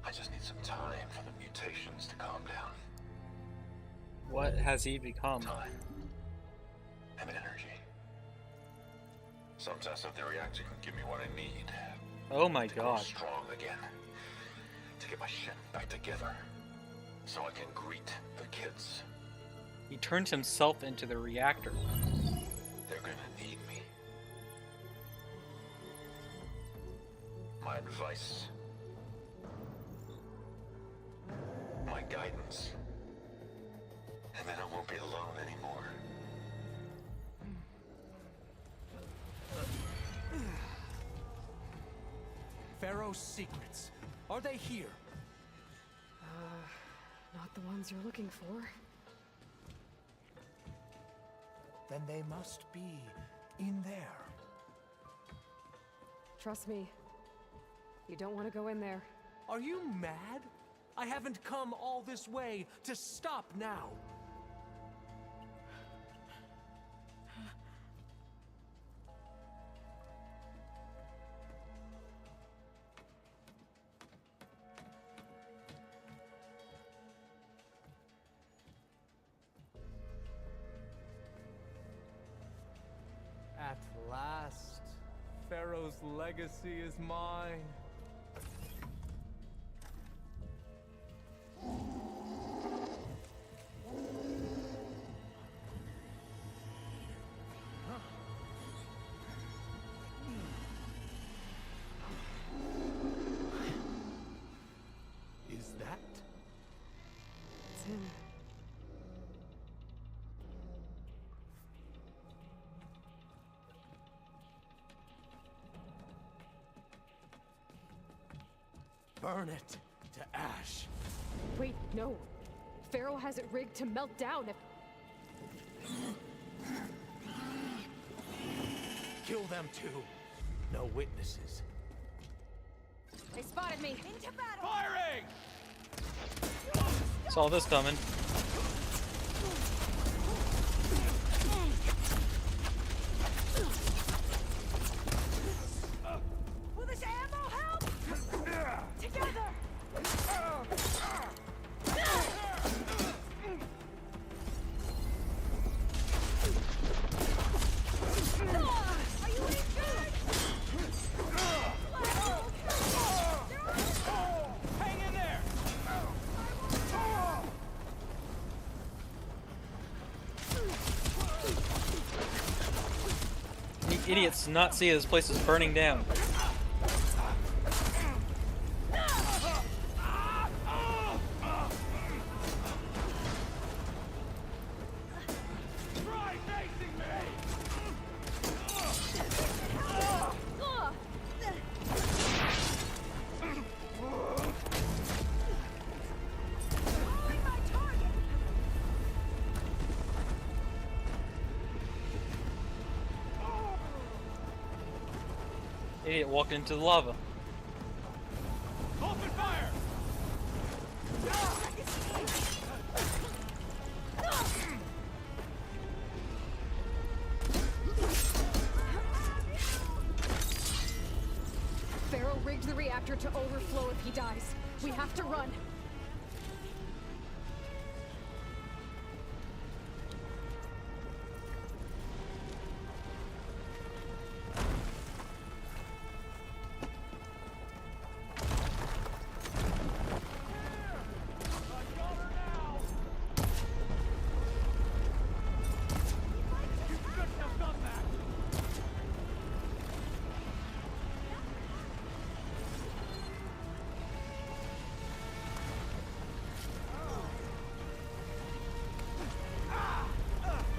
I just need some time for the mutations to calm down. What has he become? Time. And energy. Somtow said the reactor can give me what I need. Oh my to god. Grow strong again. To get my shit back together. So I can greet the kids. He turned himself into the reactor. They're gonna need me. My advice. My guidance. And then I won't be alone anymore. Pharaoh's secrets. Are they here? Not the ones you're looking for. Then they must be in there. Trust me. You don't want to go in there. Are you mad? I haven't come all this way to stop now. At last, Pharaoh's legacy is mine. Is that? It's him. Burn it to ash. Wait, no. Pharaoh has it rigged to melt down if... Kill them too. No witnesses. They spotted me. Into battle! Firing! Saw this coming. Will this ammo help? Together! Are you injured? Hang in there! The idiots do not see this place is burning down. Try facing me! Idiot walked into the lava. Open fire! Pharaoh rigged the reactor to overflow if he dies. We have to run.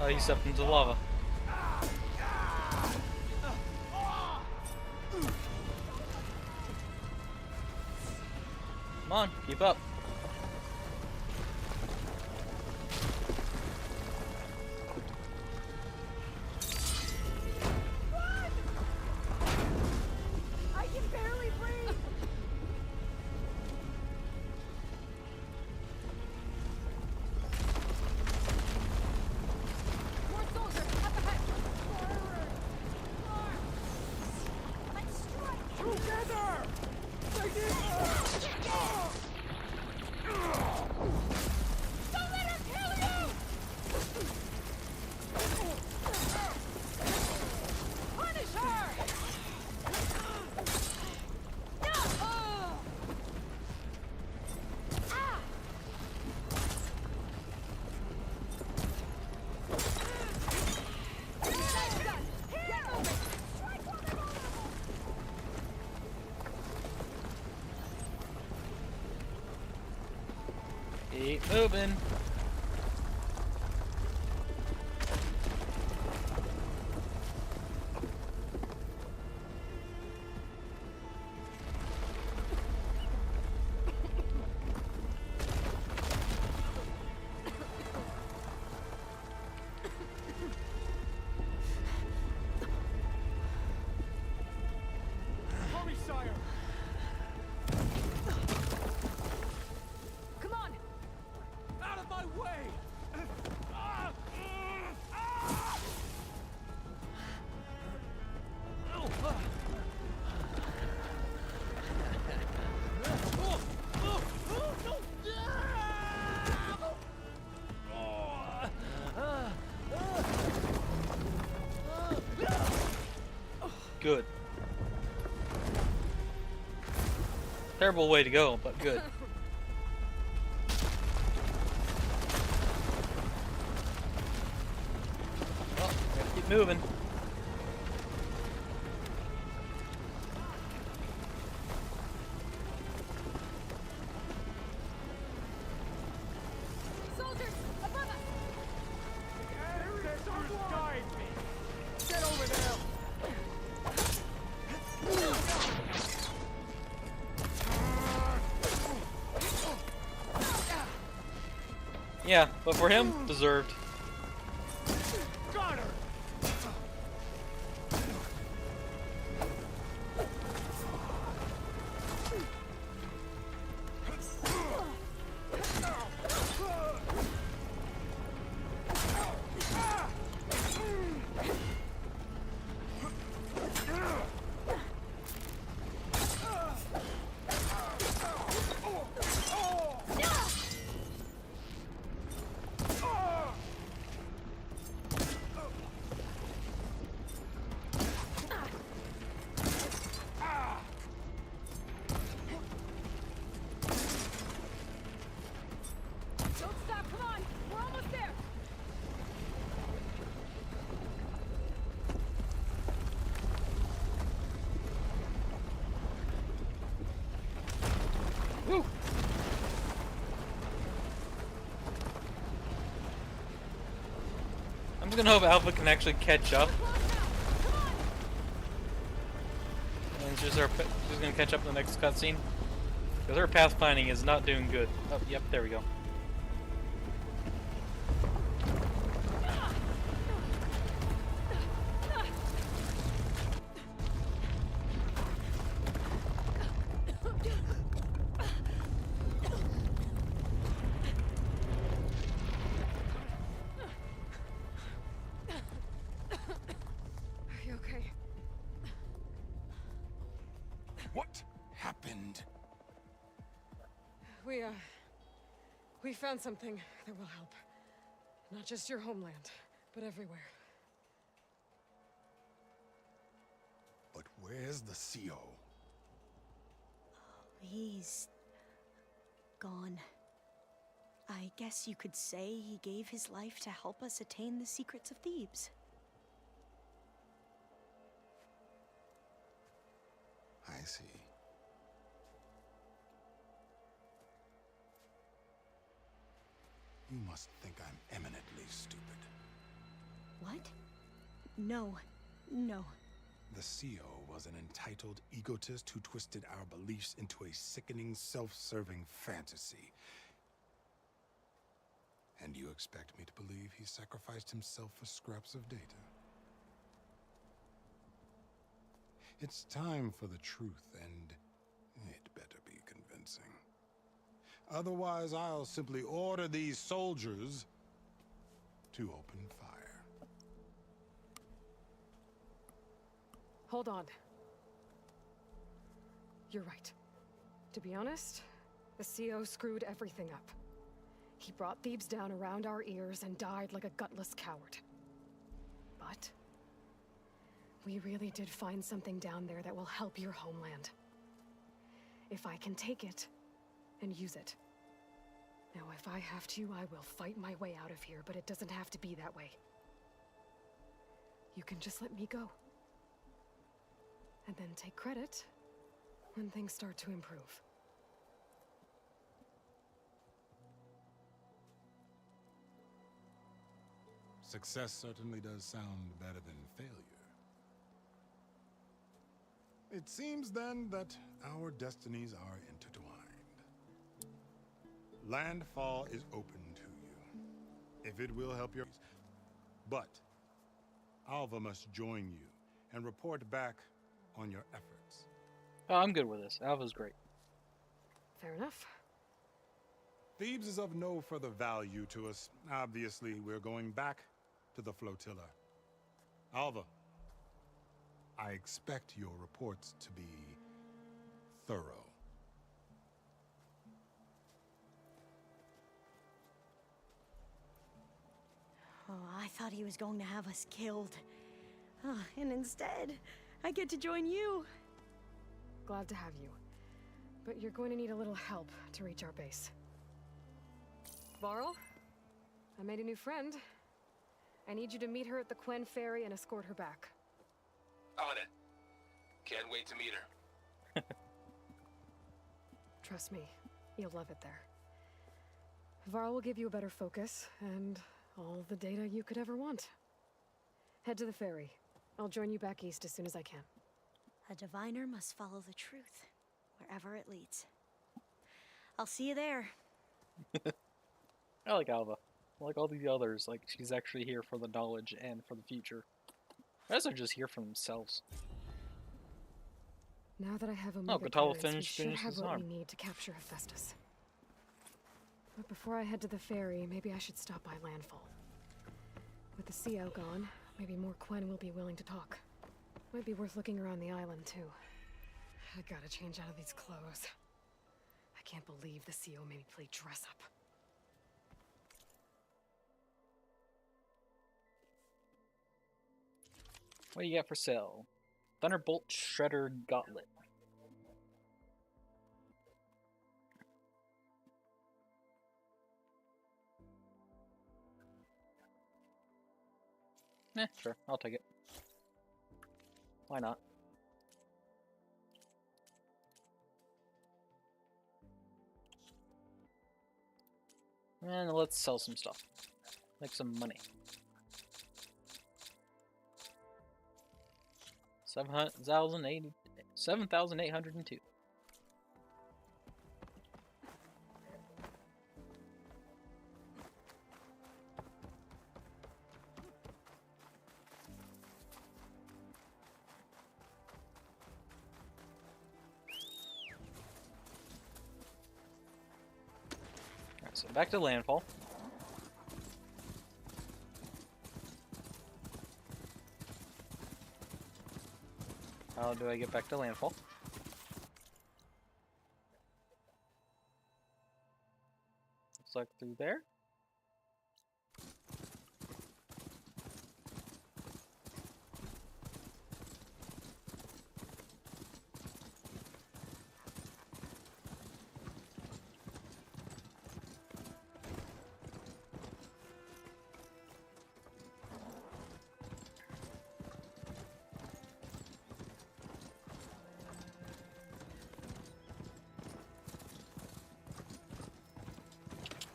Oh, he stepped into lava. Come on, keep up. I can barely breathe. More soldiers up ahead. Forward. More. Let's strike. Together. Don't let her kill you. Punish her. Keep moving. Hurry, sire! Come on. Out of my way! Good. Terrible way to go, but good. Well, gotta keep moving. Soldiers above us. Ancestors guide me! Get over there! Yeah, but for him, deserved. Got her! Don't stop. Come on. We're almost there. Woo! I'm just gonna hope Alpha can actually catch up. And she's gonna catch up in the next cutscene. Because her pathfinding is not doing good. Oh, yep, there we go. Are you okay? What happened? We found something that will help. Not just your homeland, but everywhere. But where's the CO? He's gone. I guess you could say he gave his life to help us attain the secrets of Thebes. I see. You must think I'm eminently stupid. What? No. No. The CO was an entitled egotist who twisted our beliefs into a sickening, self-serving fantasy. And you expect me to believe he sacrificed himself for scraps of data? It's time for the truth, and it better be convincing. Otherwise, I'll simply order these soldiers to open fire. Hold on. You're right. To be honest, the CO screwed everything up. He brought Thebes down around our ears and died like a gutless coward. But we really did find something down there that will help your homeland. If I can take it and use it. Now, if I have to, I will fight my way out of here, but it doesn't have to be that way. You can just let me go. And then take credit when things start to improve. Success certainly does sound better than failure. It seems then that our destinies are intertwined. Landfall is open to you, if it will help your... But Alva must join you and report back on your efforts. Oh, I'm good with this. Alva's great. Fair enough. Thebes is of no further value to us. Obviously, we're going back to the flotilla. Alva, I expect your reports to be thorough. Oh, I thought he was going to have us killed. Oh, and instead, I get to join you. Glad to have you. But you're going to need a little help to reach our base. Varl, I made a new friend. I need you to meet her at the Quen Ferry and escort her back. On it. Can't wait to meet her. Trust me, you'll love it there. Varl will give you a better focus, and all the data you could ever want. Head to the ferry. I'll join you back east as soon as I can. A diviner must follow the truth, wherever it leads. I'll see you there. I like Alva. Like all the others, like she's actually here for the knowledge and for the future. The rest are just here for themselves. Now that I have a Oh, Kotallo we should finished have his what arm. we need to capture Hephaestus. But before I head to the ferry, maybe I should stop by Landfall. With the CO gone, maybe more Quen will be willing to talk. Might be worth looking around the island, too. I gotta change out of these clothes. I can't believe the CO made me play dress up. What do you got for sale? Thunderbolt Shredder Gauntlet. Sure, I'll take it. Why not? And let's sell some stuff. Make some money. 7,802. Alright, so back to Landfall. How do I get back to Landfall? Looks like through there.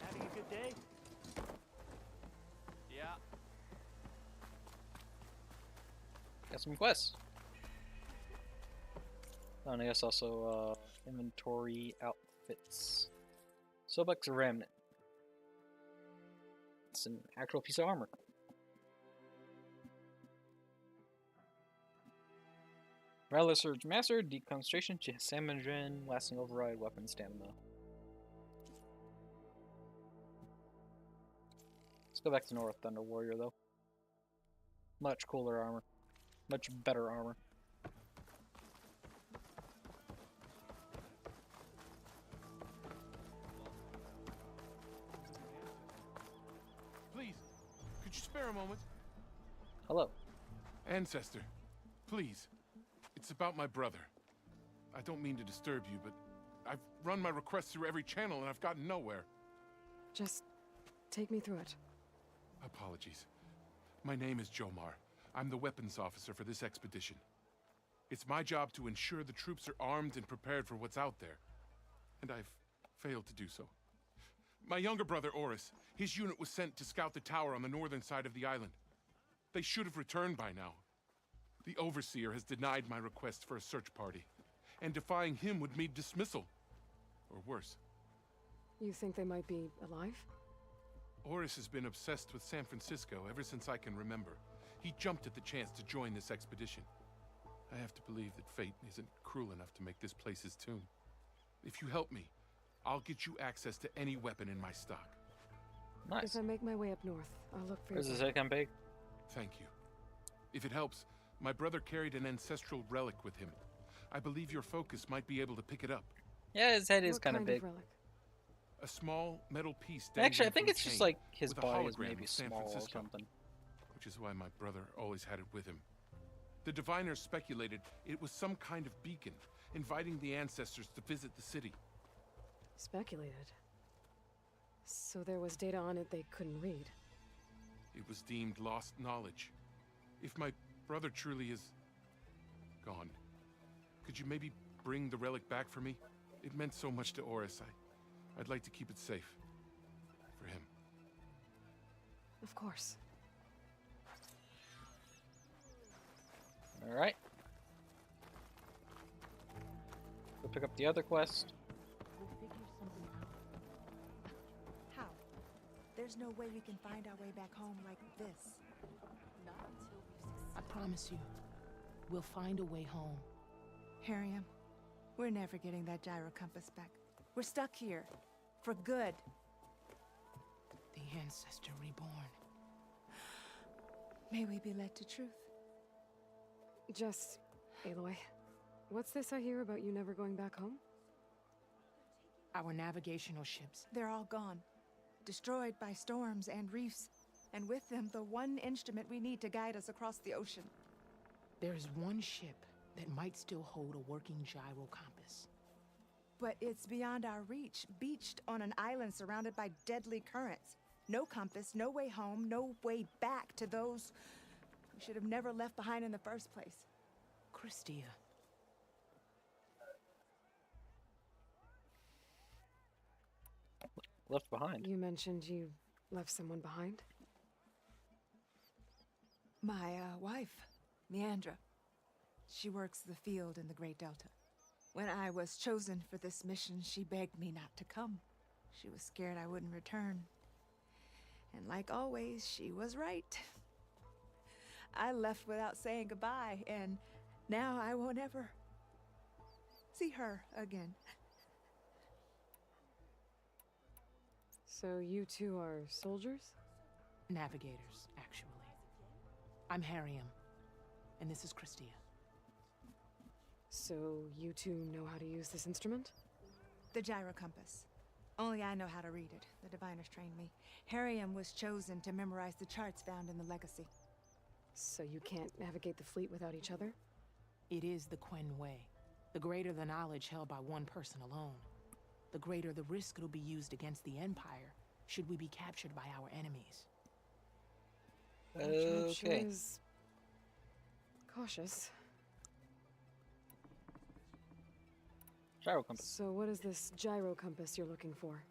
Having a good day? got some quests. Oh, and I guess also inventory outfits. Sobek's Remnant. It's an actual piece of armor. Rattler Surge Master, Deep Concentration, Salmon, Lasting Override, Weapon Stamina. Let's go back to North Thunder Warrior though. Much cooler armor. Much better armor. Please, could you spare a moment? Hello. Ancestor, please. It's about my brother. I don't mean to disturb you, but I've run my request through every channel and I've gotten nowhere. Just take me through it. Apologies. My name is Jomar. I'm the weapons officer for this expedition. It's my job to ensure the troops are armed and prepared for what's out there. And I've failed to do so. My younger brother, Oris, his unit was sent to scout the tower on the northern side of the island. They should have returned by now. The Overseer has denied my request for a search party, and defying him would mean dismissal. Or worse. You think they might be alive? Oris has been obsessed with San Francisco ever since I can remember. He jumped at the chance to join this expedition. I have to believe that fate isn't cruel enough to make this place his tomb. If you help me, I'll get you access to any weapon in my stock. Nice. If I make my way up north, I'll look for Where's you. the second big? Thank you. If it helps, my brother carried an ancestral relic with him. I believe your focus might be able to pick it up. Yeah, his head is What kind of big. relic? A small metal piece. Actually, I dangling think from it's a just chain like his with a body is hologram maybe of San small or Francisco, something. which is why my brother always had it with him. The diviners speculated it was some kind of beacon, inviting the ancestors to visit the city. Speculated. So there was data on it they couldn't read. It was deemed lost knowledge. If my brother truly is gone, could you maybe bring the relic back for me? It meant so much to Oris. I'd like to keep it safe. For him. Of course. Alright. Go pick up the other quest. We'll figure something out. How? There's no way we can find our way back home like this. Not until we I promise you, we'll find a way home. Harriam, we're never getting that gyro compass back. We're stuck here. For good. The Ancestor reborn. May we be led to truth. Just, Aloy, what's this I hear about you never going back home? Our navigational ships. They're all gone. Destroyed by storms and reefs. And with them, the one instrument we need to guide us across the ocean. There is one ship that might still hold a working gyro compass. But it's beyond our reach, beached on an island surrounded by deadly currents. No compass, no way home, no way back to those we should have never left behind in the first place. Christia. Left behind. You mentioned you left someone behind? My wife, Meandra. She works the field in the Great Delta. When I was chosen for this mission, she begged me not to come. She was scared I wouldn't return. And like always, she was right. I left without saying goodbye, and now I won't ever see her again. So you two are soldiers? Navigators, actually. I'm Harriam, and this is Christia. So you two know how to use this instrument? The gyro compass. Only I know how to read it. The diviners trained me. Harriam was chosen to memorize the charts found in the Legacy. So you can't navigate the fleet without each other? It is the Quen Way. The greater the knowledge held by one person alone, the greater the risk it'll be used against the Empire should we be captured by our enemies. Sure is cautious. Gyro compass. So what is this gyro compass you're looking for?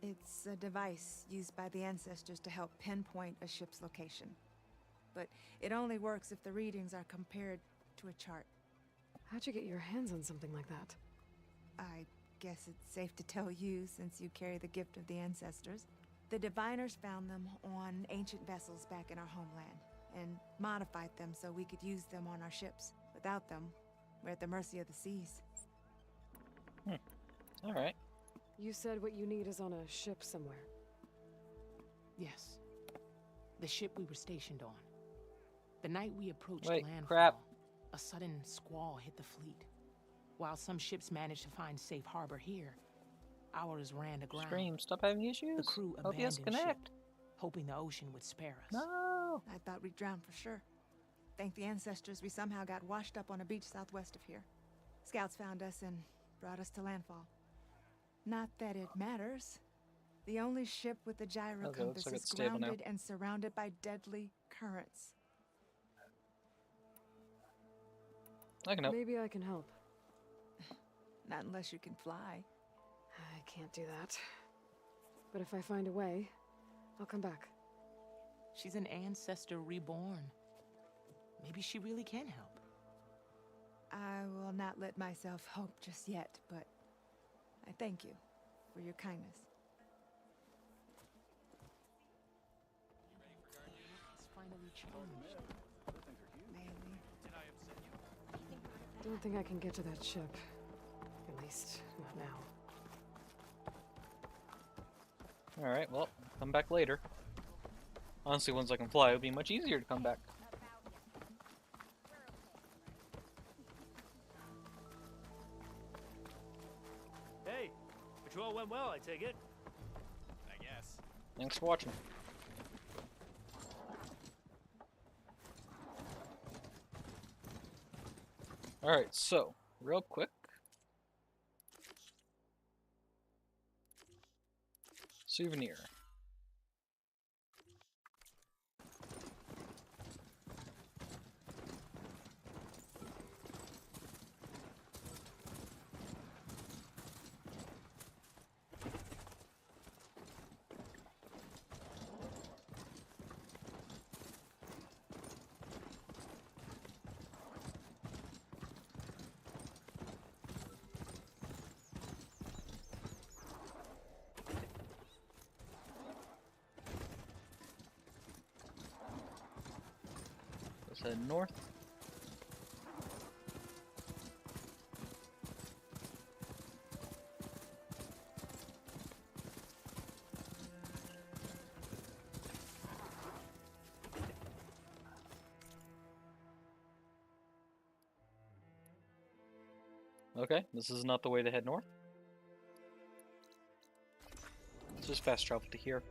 It's a device used by the ancestors to help pinpoint a ship's location. but it only works if the readings are compared to a chart. How'd you get your hands on something like that? I guess it's safe to tell you since you carry the gift of the ancestors. The diviners found them on ancient vessels back in our homeland and modified them so we could use them on our ships. Without them, we're at the mercy of the seas. Alright. You said what you need is on a ship somewhere. Yes. The ship we were stationed on. The night we approached Wait, landfall, crap. a sudden squall hit the fleet. While some ships managed to find safe harbor here, ours ran aground. Stream, stop having issues. The crew OBS abandoned connect. ship, hoping the ocean would spare us. No. I thought we'd drown for sure. Thank the ancestors we somehow got washed up on a beach southwest of here. Scouts found us and brought us to landfall. Not that it matters. The only ship with the gyro Okay, compass looks like is it's stable now. grounded and surrounded by deadly currents. I can help. Maybe I can help. Not unless you can fly. I can't do that. But if I find a way, I'll come back. She's an ancestor reborn. Maybe she really can help. I will not let myself hope just yet, but I thank you for your kindness. It's finally changed. Maybe. Don't think I can get to that ship. At least, not now. Alright, well, come back later. Honestly, once I can fly, it would be much easier to come back. Hey, patrol went well, I take it. I guess. Thanks for watching. Alright, so, real quick. Souvenir. Let's head north. Okay, this is not the way to head north. Let's just fast travel to here.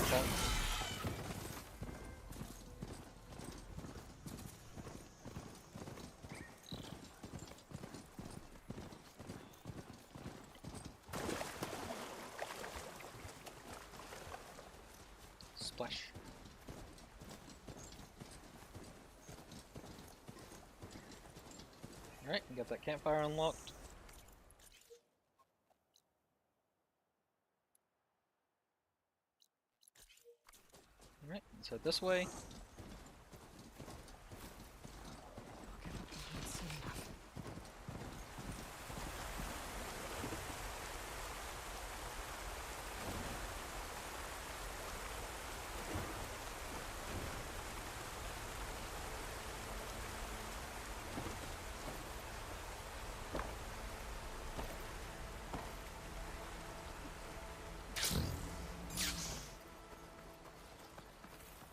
Okay. Splash. Alright, we got that campfire unlocked. Alright, let's head this way.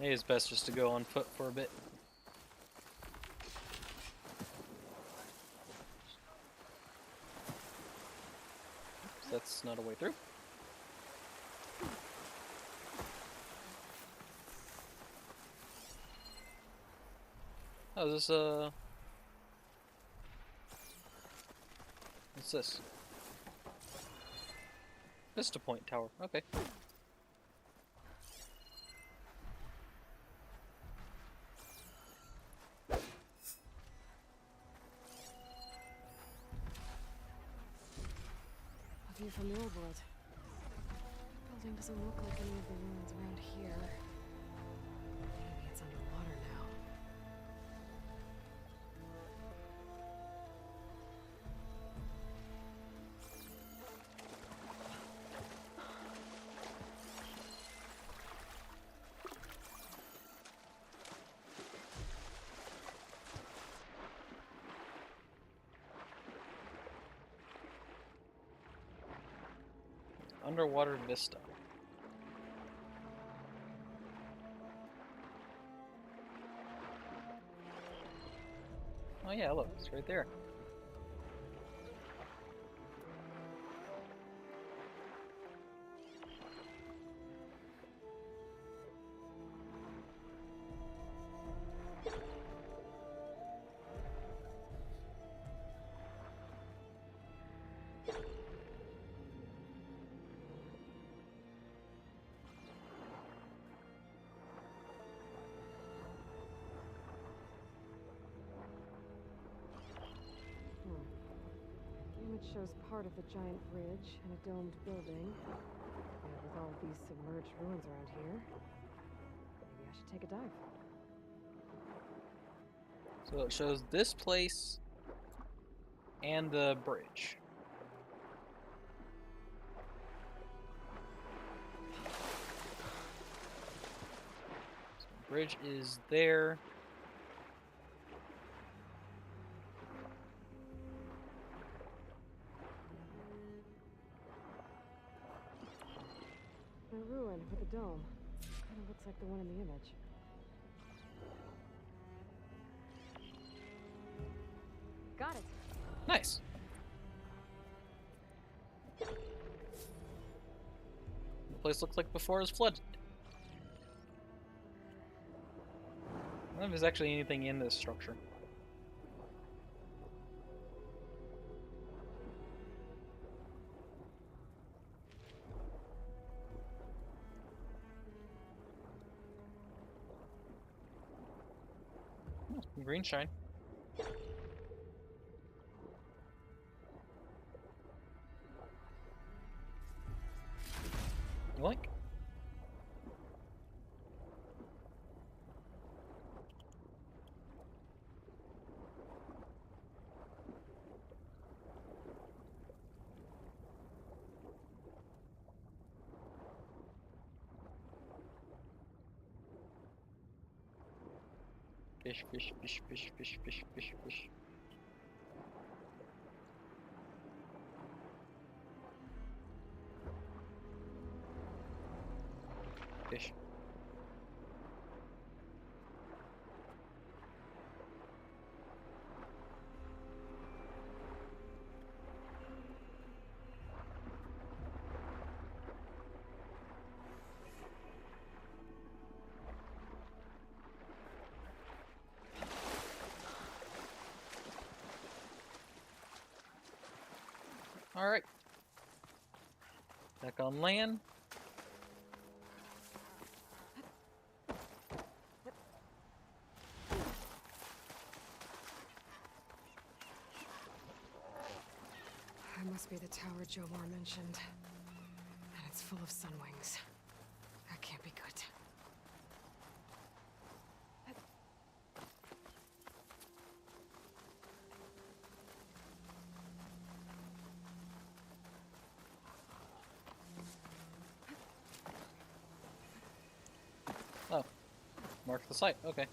Maybe it's best just to go on foot for a bit. Oops, that's not a way through. Oh, is this what's this? Vista Point Tower. Okay. A view from the old world. The building doesn't look like any of the ruins around here. Maybe it's underwater now. Underwater vista. Oh yeah, look, it's right there. Image shows part of the giant bridge and a domed building. And with all of these submerged ruins around here, maybe I should take a dive. So it shows this place and the bridge. So the bridge is there. A ruin with a dome. Kind of looks like the one in the image. Got it. Nice. The place looks like before it was flooded. I don't know if there's actually anything in this structure. Oh, some green shine. Yoink. Fish, fish, fish, fish, fish, fish, fish, fish. Fish. All right. Back on land. That must be the tower Jomar mentioned. And it's full of sun wings. That can't be good. Oh. Mark the site. Okay.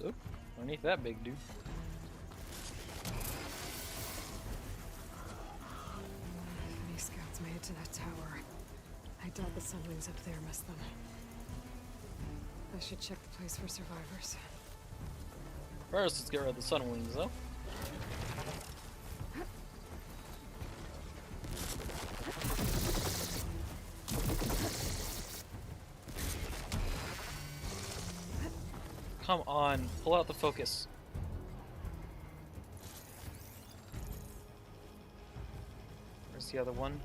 Oop, underneath that big dude. Any scouts made it to that tower. I doubt the Sunwings up there missed them. I should check the place for survivors. First, let's get rid of the Sunwings, though. Come on, pull out the focus. Where's the other one?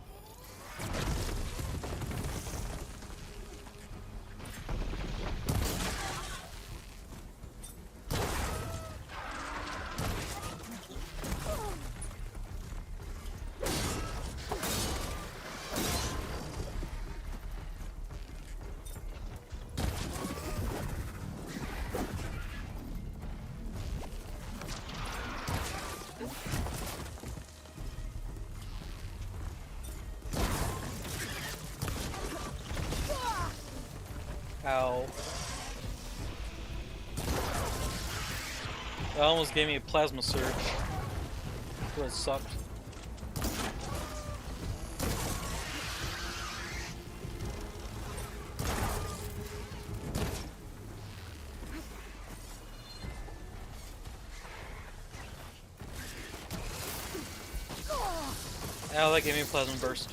Ow. That almost gave me a plasma surge. That would have sucked. Ow, that gave me a plasma burst.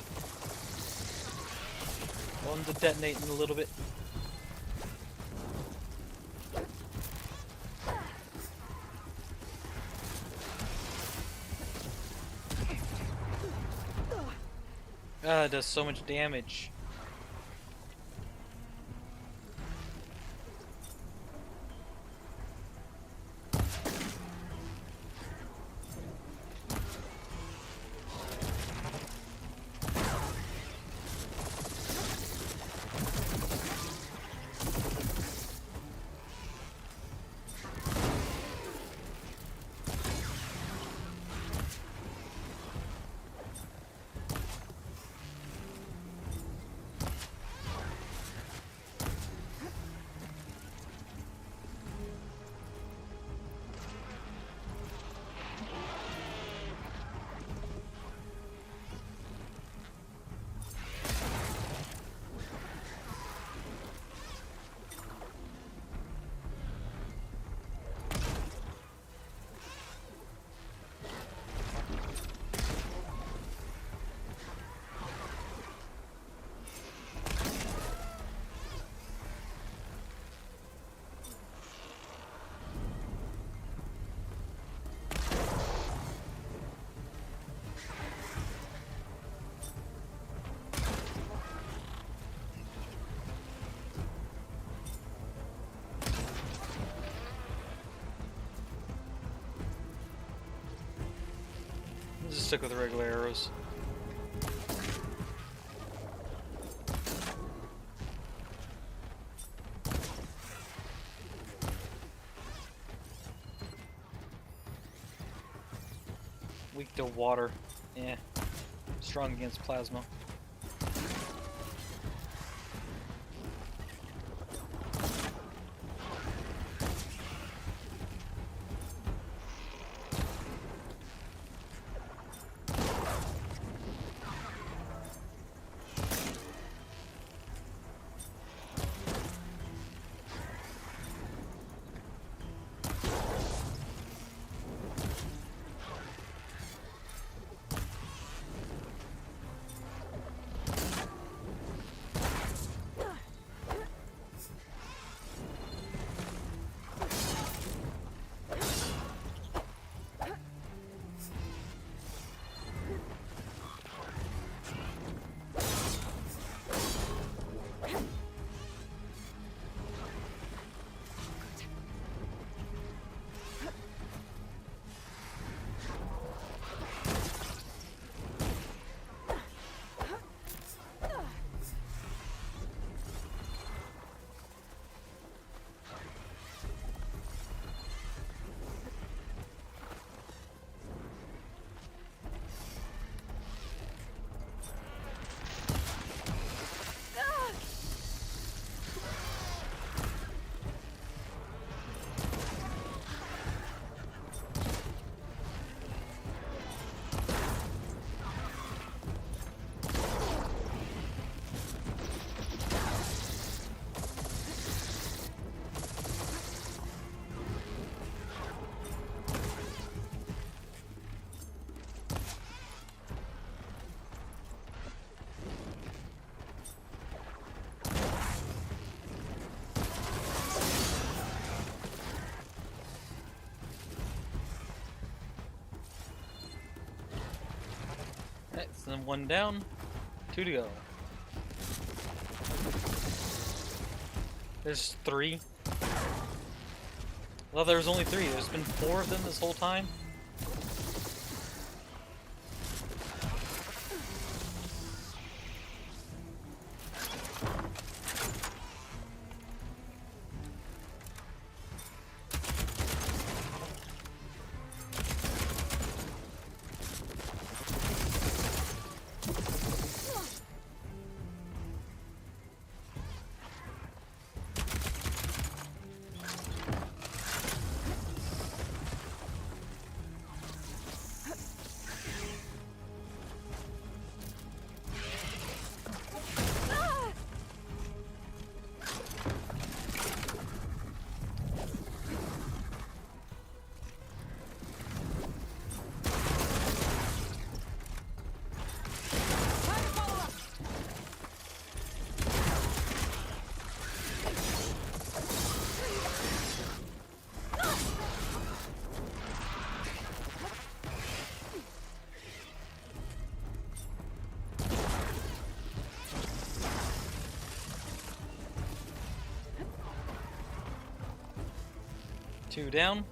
One to detonate in a little bit. Ah, it does so much damage. Just stick with the regular arrows. Weak to water. Yeah. Strong against plasma. Alright, so then 1 down, 2 to go. There's 3. I thought there was only 3. There's been 4 of them this whole time. Two down.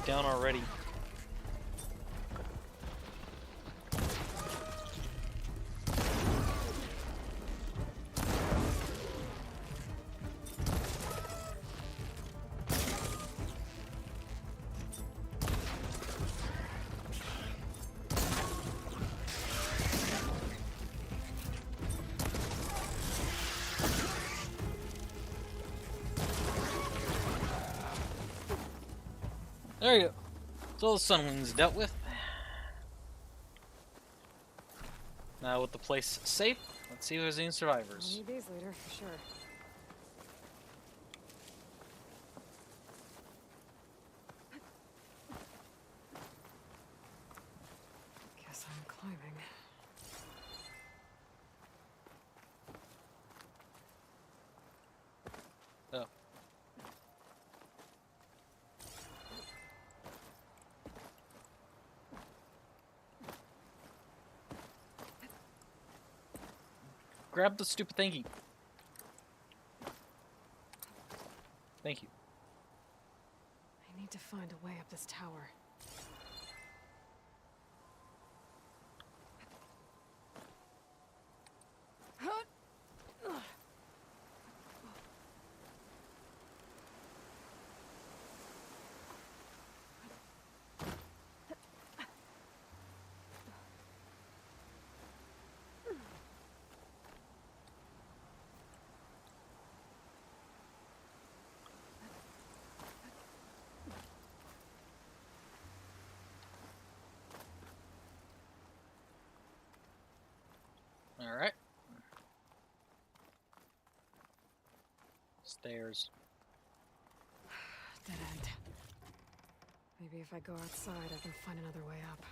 down already. There you go. So all the Sunwings dealt with. Now with the place safe, let's see if there's any survivors. I'll need these later for sure. Guess I'm climbing. Oh. Grab the stupid thingy. Thank you. I need to find a way up this tower. Alright. Stairs. Dead end. Maybe if I go outside, I can find another way up.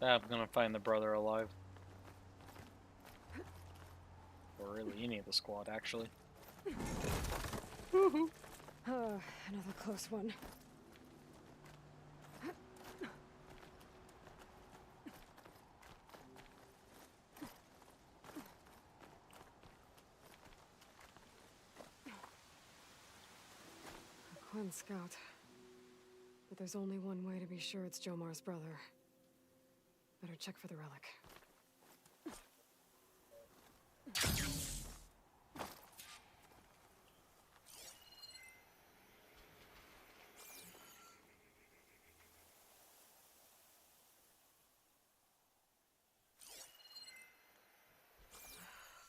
I'm gonna find the brother alive. Or really any of the squad, actually. Woohoo! Oh, another close one. A Quen scout. But there's only one way to be sure it's Jomar's brother. Better check for the relic.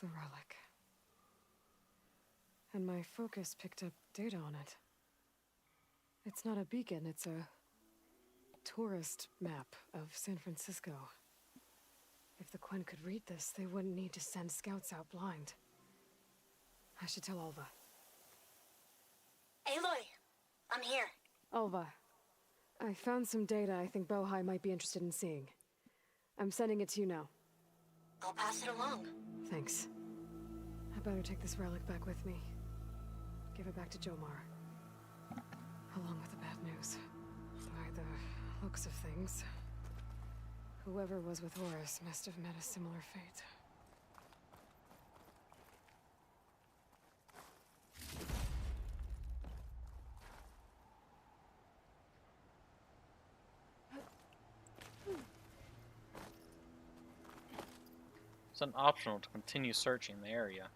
The relic. And my focus picked up data on it. It's not a beacon, it's a tourist map of San Francisco. If the Quen could read this, they wouldn't need to send scouts out blind. I should tell Alva. Aloy, I'm here. Alva, I found some data I think Bohai might be interested in seeing. I'm sending it to you now. I'll pass it along. Thanks. I better take this relic back with me. Give it back to Jomar. Along with the bad news. By the looks of things, whoever was with Horus must have met a similar fate. It's an optional to continue searching the area.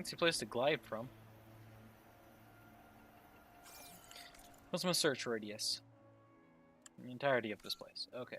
Fancy place to glide from. What's my search radius? The entirety of this place. Okay.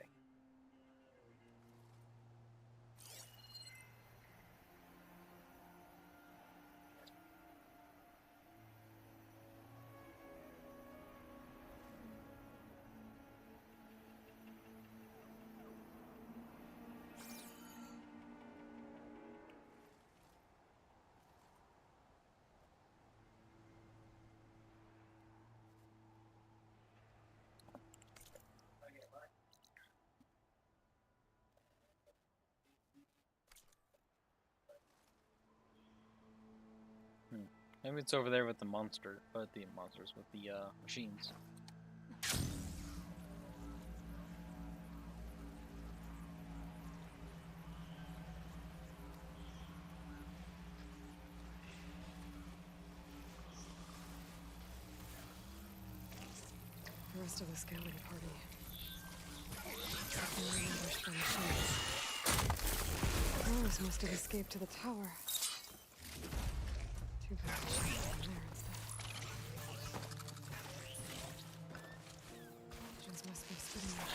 Maybe it's over there with the monsters, with the machines. The rest of the scouting party. Ambushed by machines. Those must have escaped to the tower. Too bad the machines were there instead. Legends must be sitting there.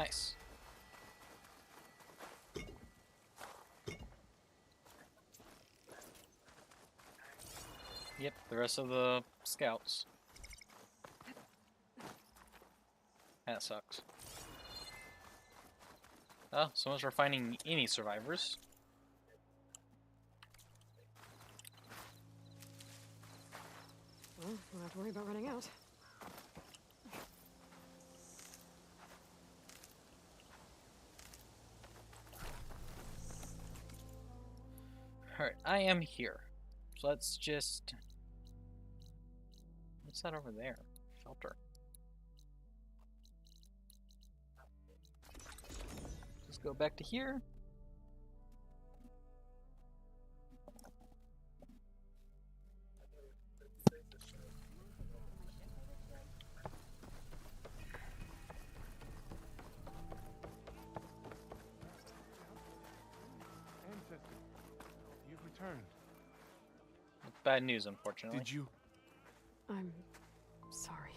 Nice. Yep, the rest of the scouts. That sucks. Oh, so much for finding any survivors. Well, we'll have to worry about running out. Alright, I am here. So let's just... What's that over there? Shelter. Just go back to here. Ancestor, you've returned. Bad news, unfortunately. Did you? I'm sorry.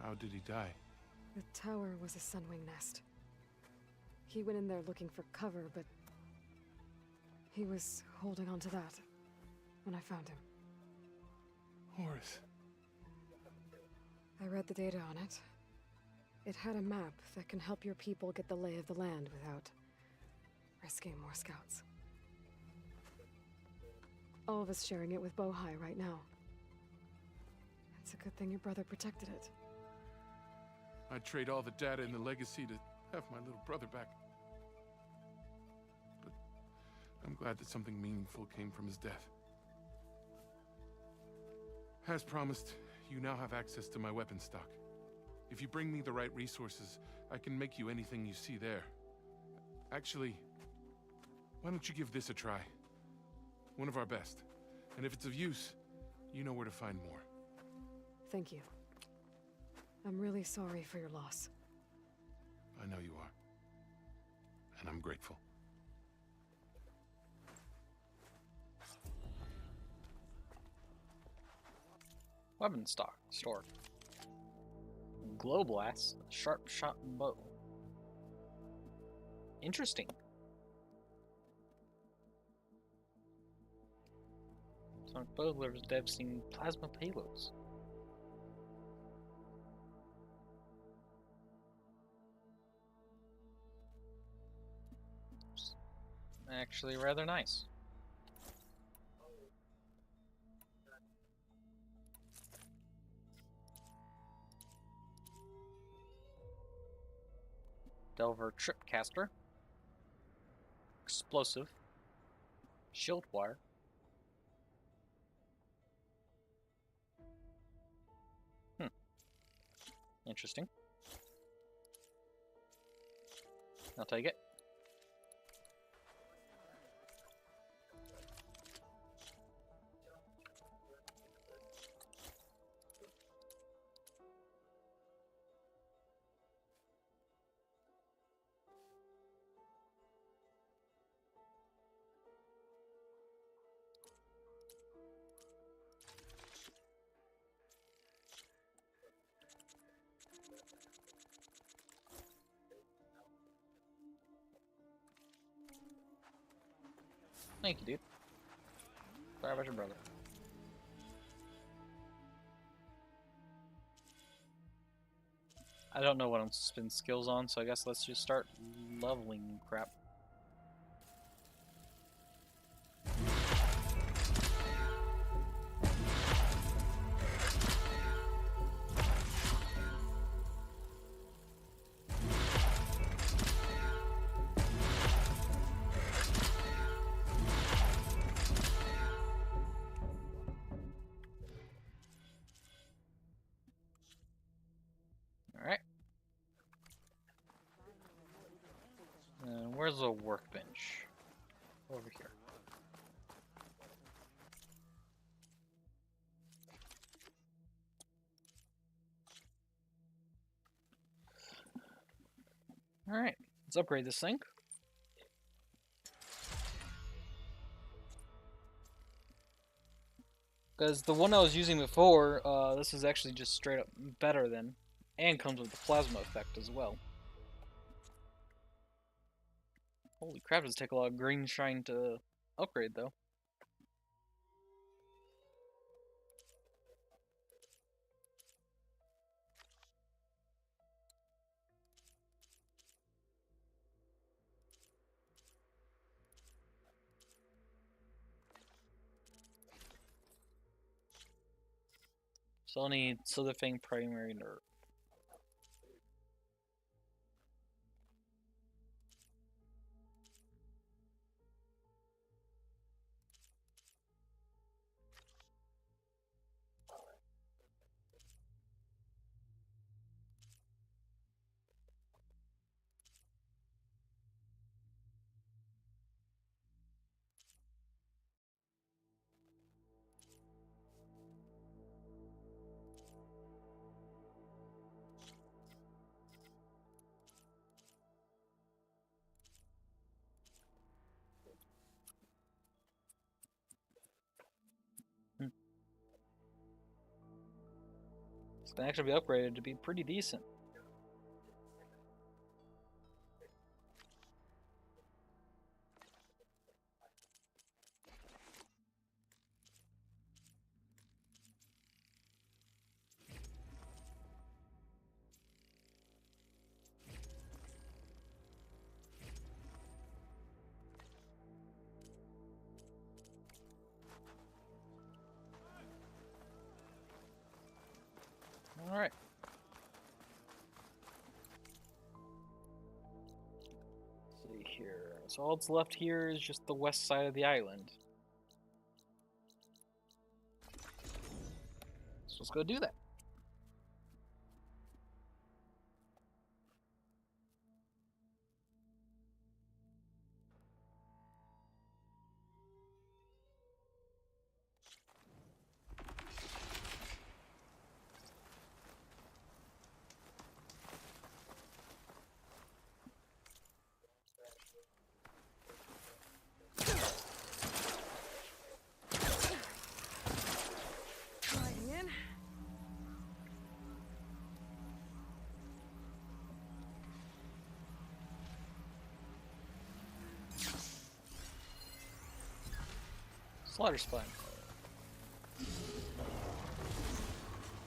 How did he die? The tower was a sunwing nest. He went in there looking for cover, but he was holding on to that when I found him. Horace. I read the data on it. It had a map that can help your people get the lay of the land without risking more scouts. All of us sharing it with Bohai right now. It's a good thing your brother protected it. I'd trade all the data and the legacy to have my little brother back. But I'm glad that something meaningful came from his death. As promised, you now have access to my weapon stock. If you bring me the right resources, I can make you anything you see there. Actually, why don't you give this a try? One of our best. And if it's of use, you know where to find more. Thank you. I'm really sorry for your loss. I know you are. And I'm grateful. Weapon stock stored. Glow blast, sharp shot bow. Interesting. Some bow delivers devastating plasma payloads. Actually, rather nice. Delver Tripcaster. Explosive. Shield wire. Interesting. I'll take it. Thank you, dude. Sorry about your brother. I don't know what I'm spend skills on, so I guess let's just start leveling crap. Where's the workbench? Over here. Alright, let's upgrade this thing. Because the one I was using before, this is actually just straight up better than And comes with the plasma effect as well. Holy crap, does it take a lot of green shine to upgrade though. So I'll need Slitherfang primary nerve. It's gonna actually be upgraded to be pretty decent. Alright. See here. So all that's left here is just the west side of the island. So let's go do that. Slaughter Spine.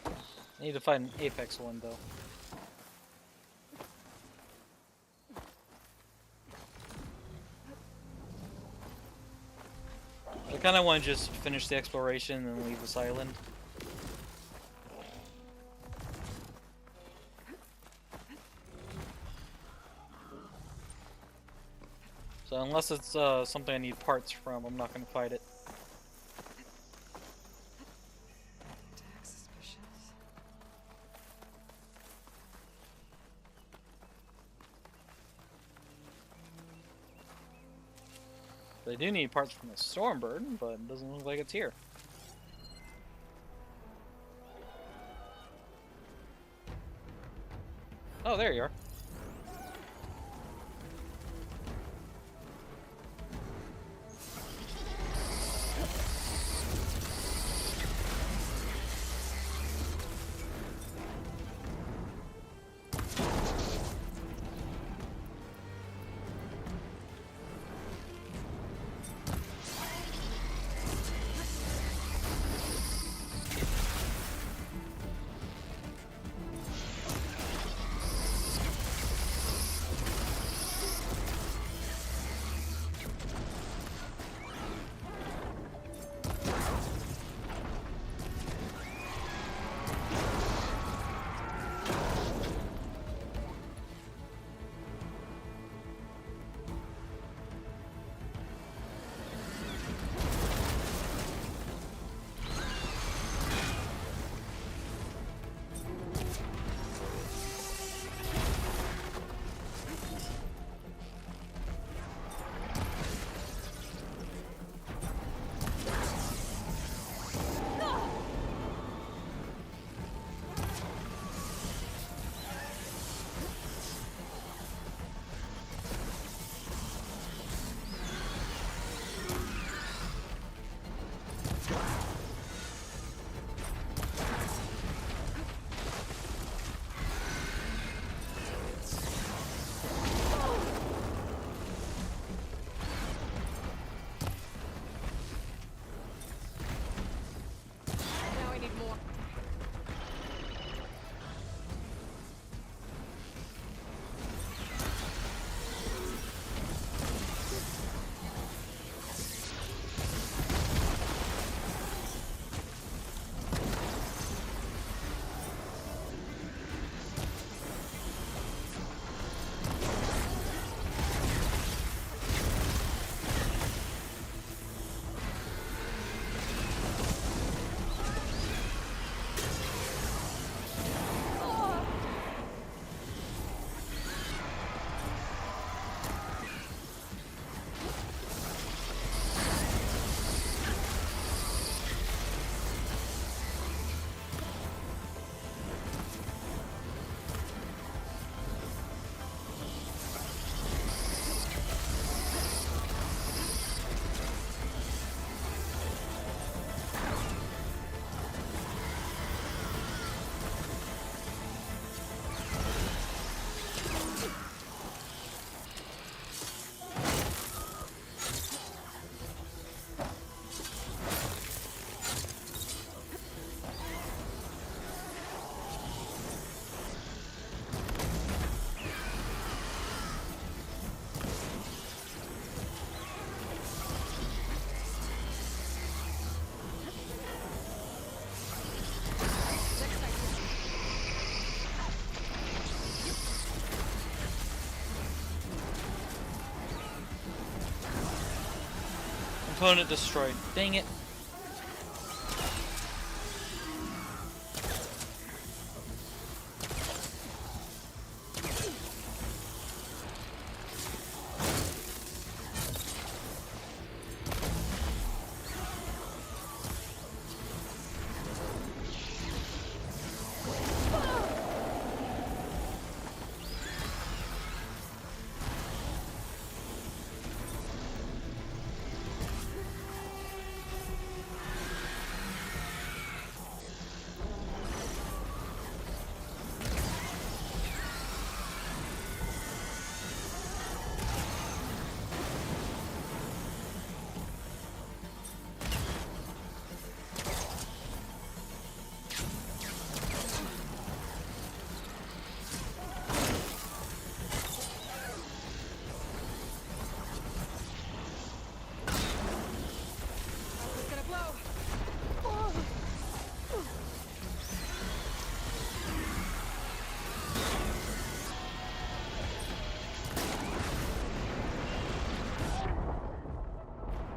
I need to find an Apex one though. I kinda wanna just finish the exploration and then leave this island. So unless it's something I need parts from, I'm not gonna fight it. They do need parts from the Stormbird, but it doesn't look like it's here. Oh, there you are. Opponent destroyed. Dang it.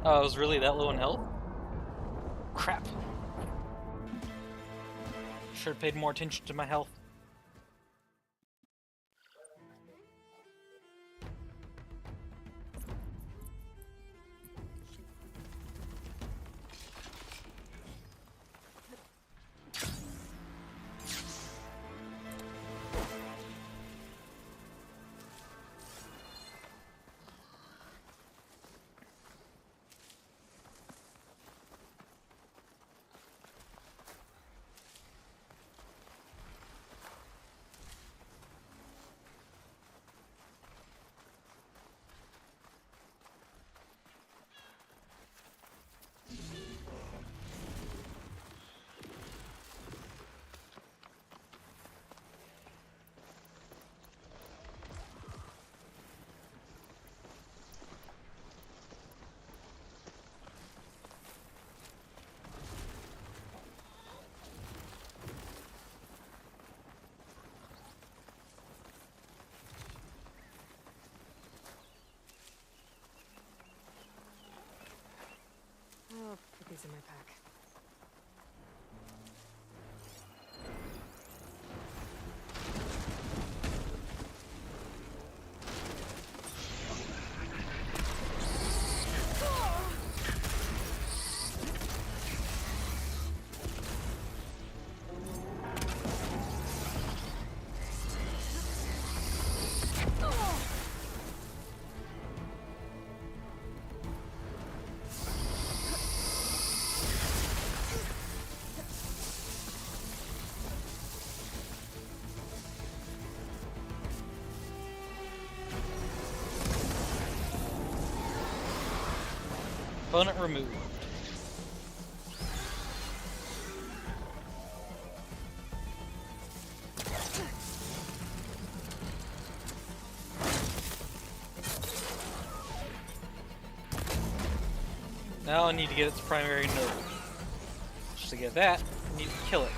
Oh, I was really that low in health? Crap. Should have paid more attention to my health. I'll put these in my pack. Opponent removed. Now I need to get its primary node. Just to get that, I need to kill it.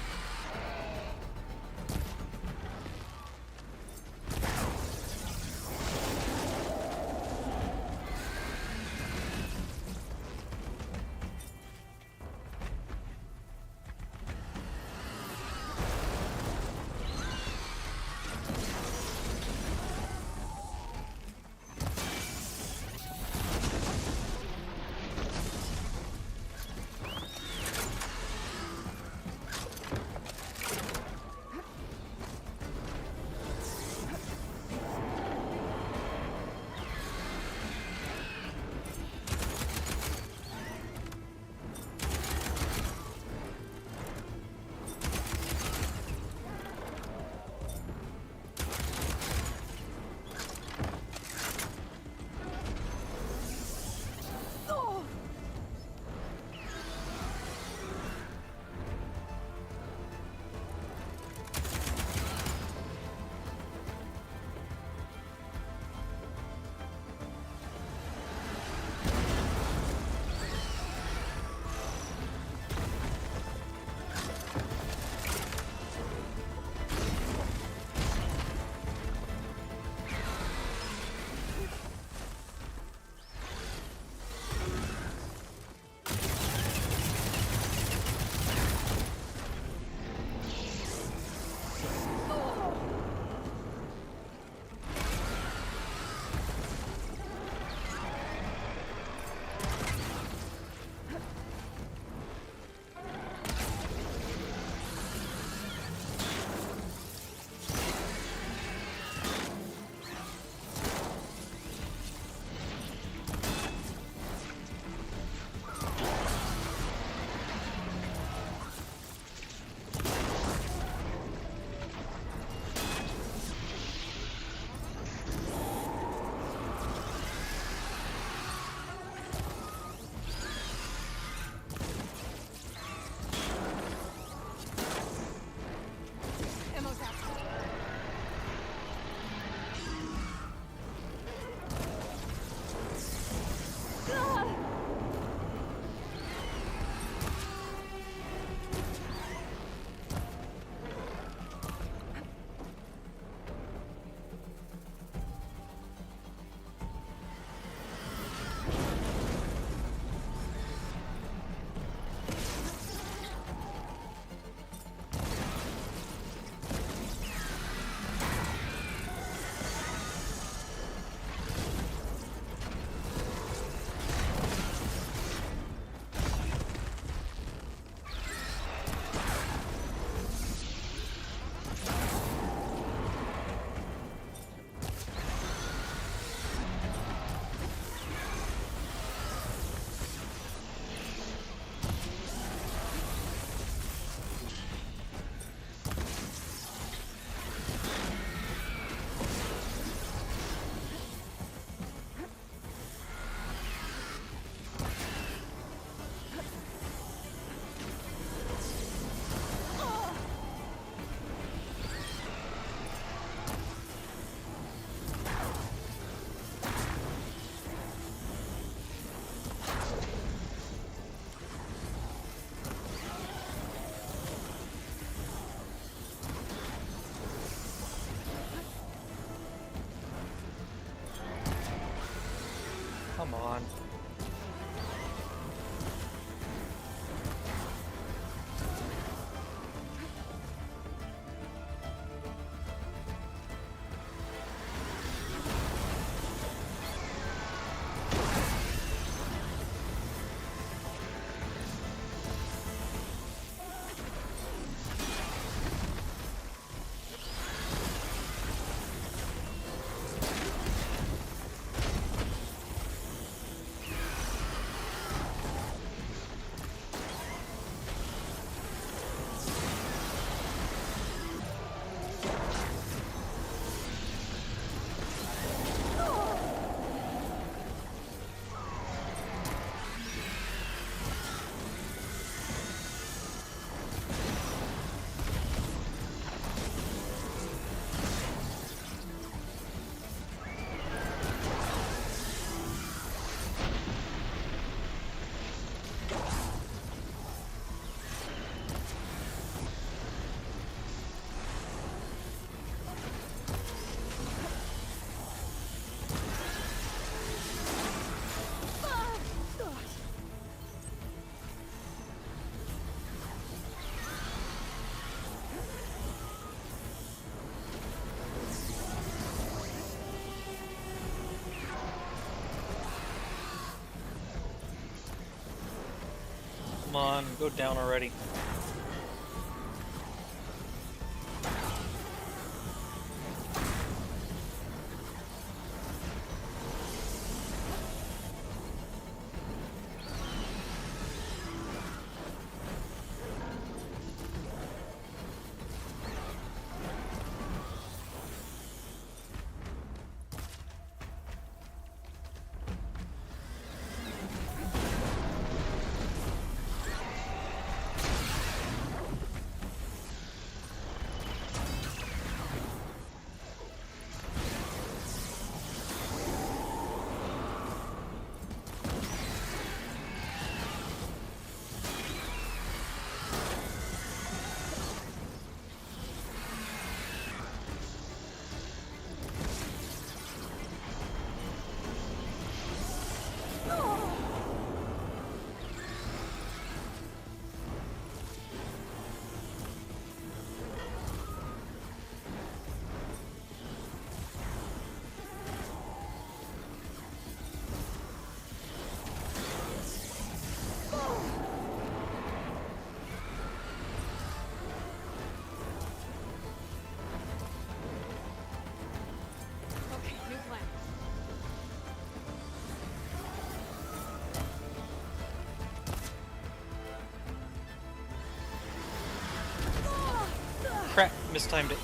Come on. Come on, go down already. Okay, new plan. Crap, mistimed it.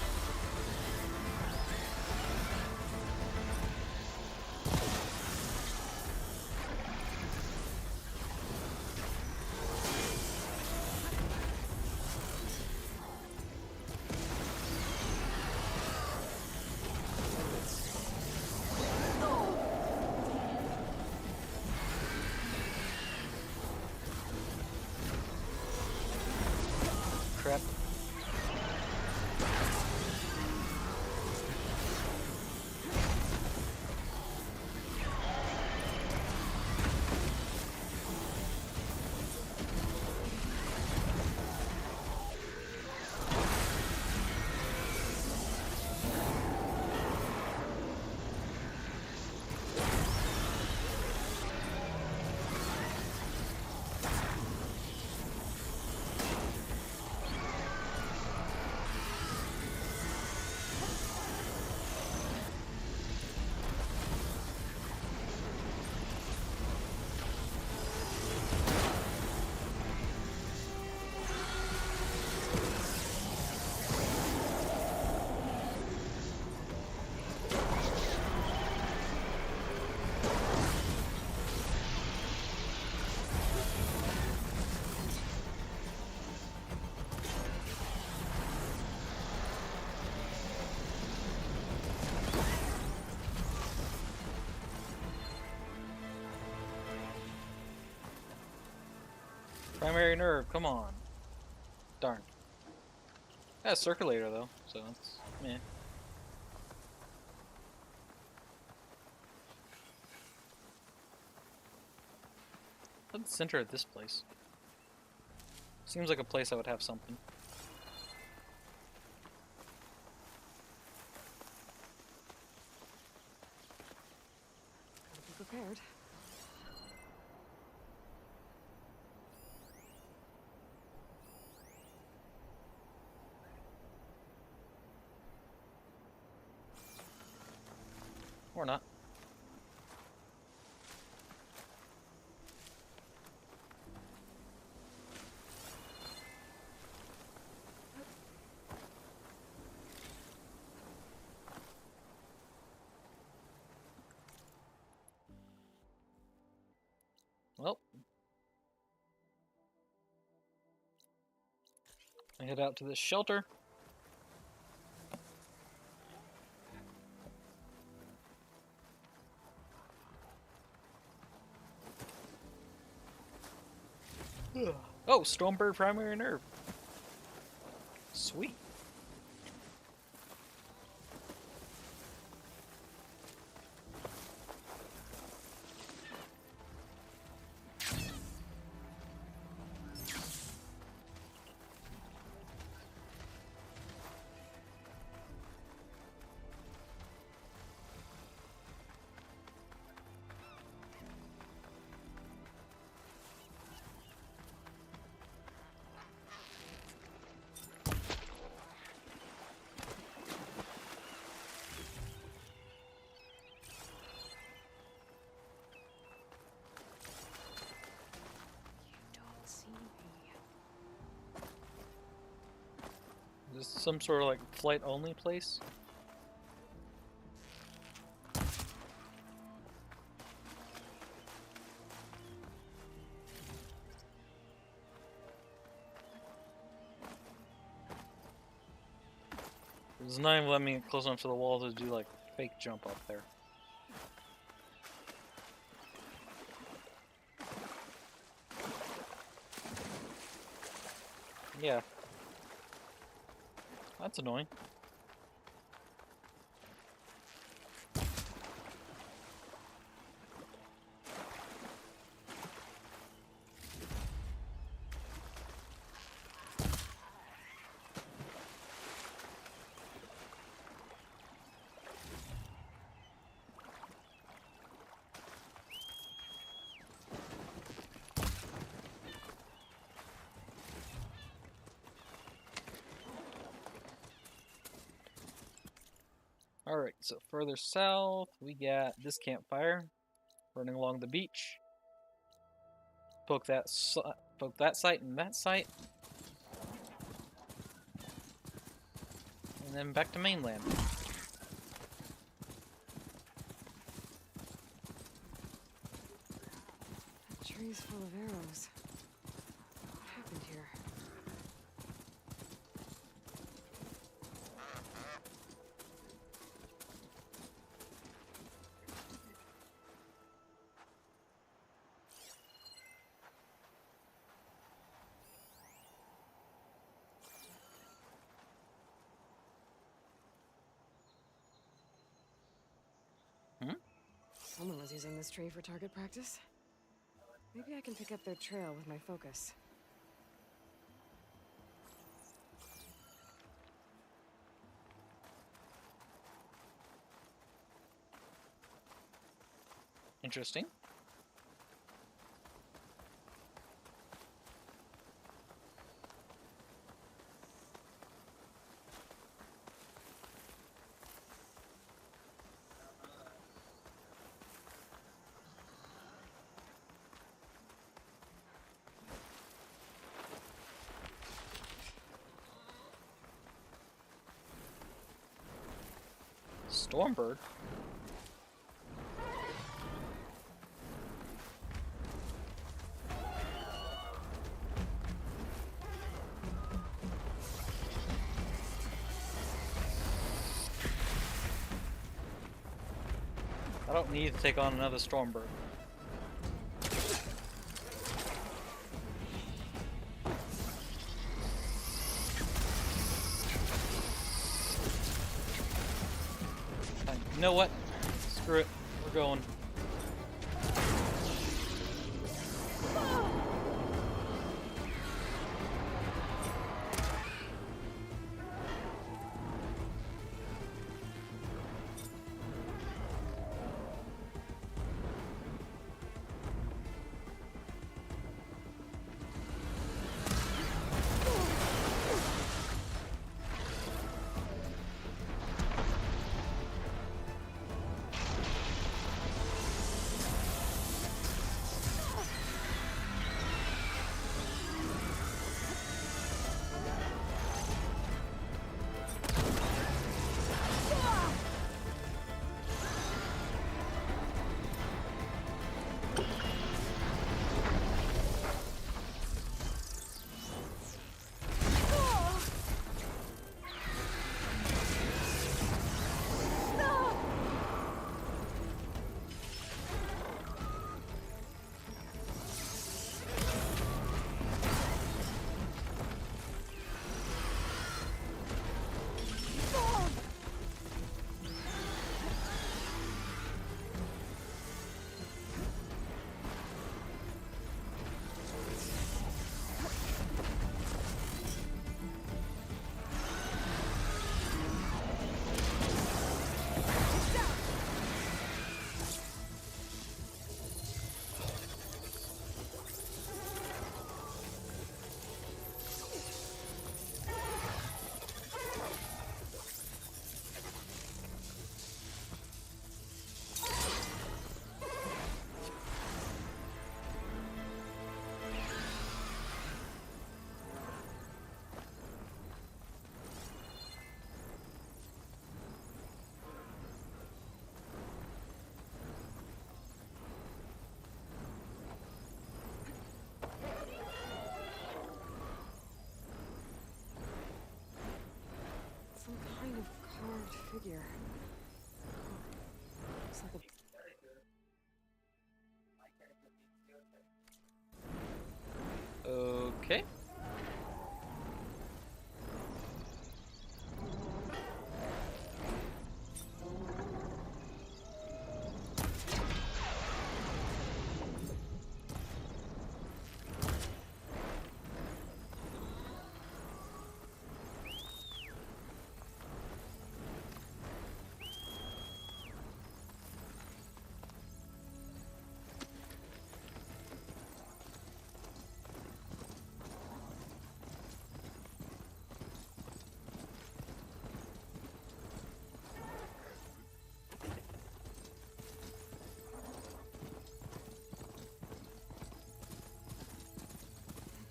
Crap. Primary nerve, come on. Darn. Yeah, circulator though, so it's meh. What's the center of this place? Seems like a place I would have something. Gotta be prepared. Or not. Well, I head out to this shelter. Oh, Stormbird primary nerve. Sweet. Is this some sort of like flight only place? It's not even letting me get close enough to the wall to do like fake jump up there. Yeah. That's annoying. Alright, so further south, we got this campfire running along the beach. Poke that site and that site. And then back to mainland. That tree's full of arrows. What happened here? Someone was using this tree for target practice. Maybe I can pick up their trail with my focus. Interesting. Stormbird? I don't need to take on another Stormbird. You know what? Screw it. We're going.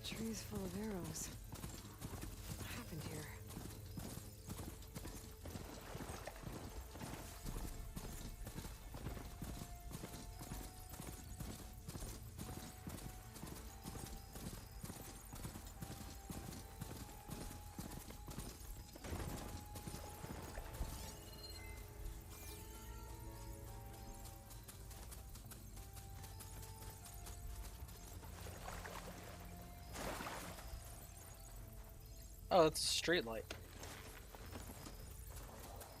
tree's full of arrows. What happened here? Oh, it's a street light.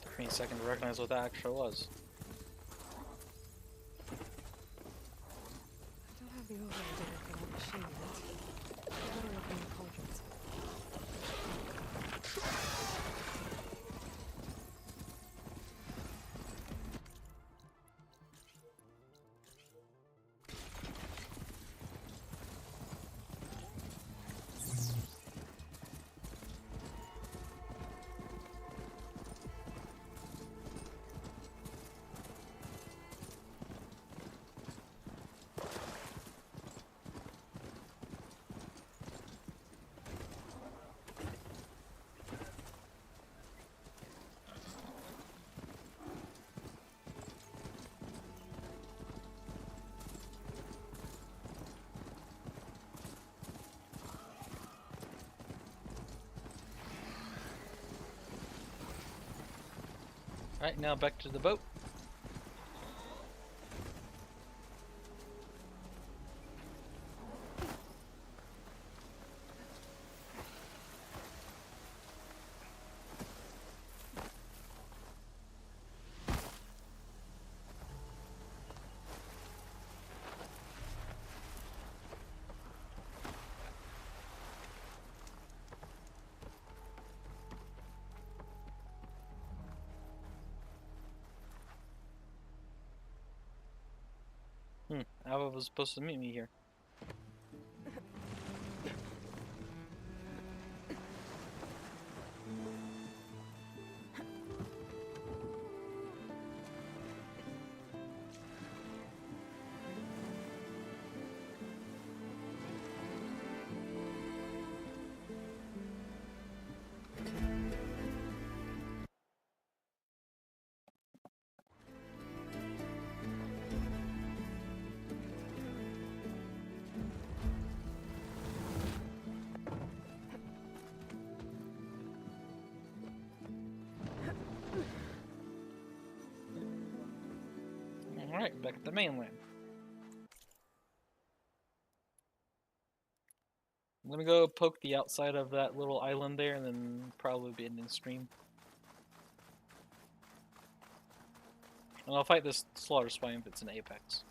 Took me a second to recognize what that actually was. I don't have the overlay data for that machine yet. I better look in the cauldrons. Alright, now back to the boat. Ava was supposed to meet me here. Alright, back at the mainland. I'm gonna go poke the outside of that little island there and then probably be ending stream. And I'll fight this slaughter spine if it's an apex.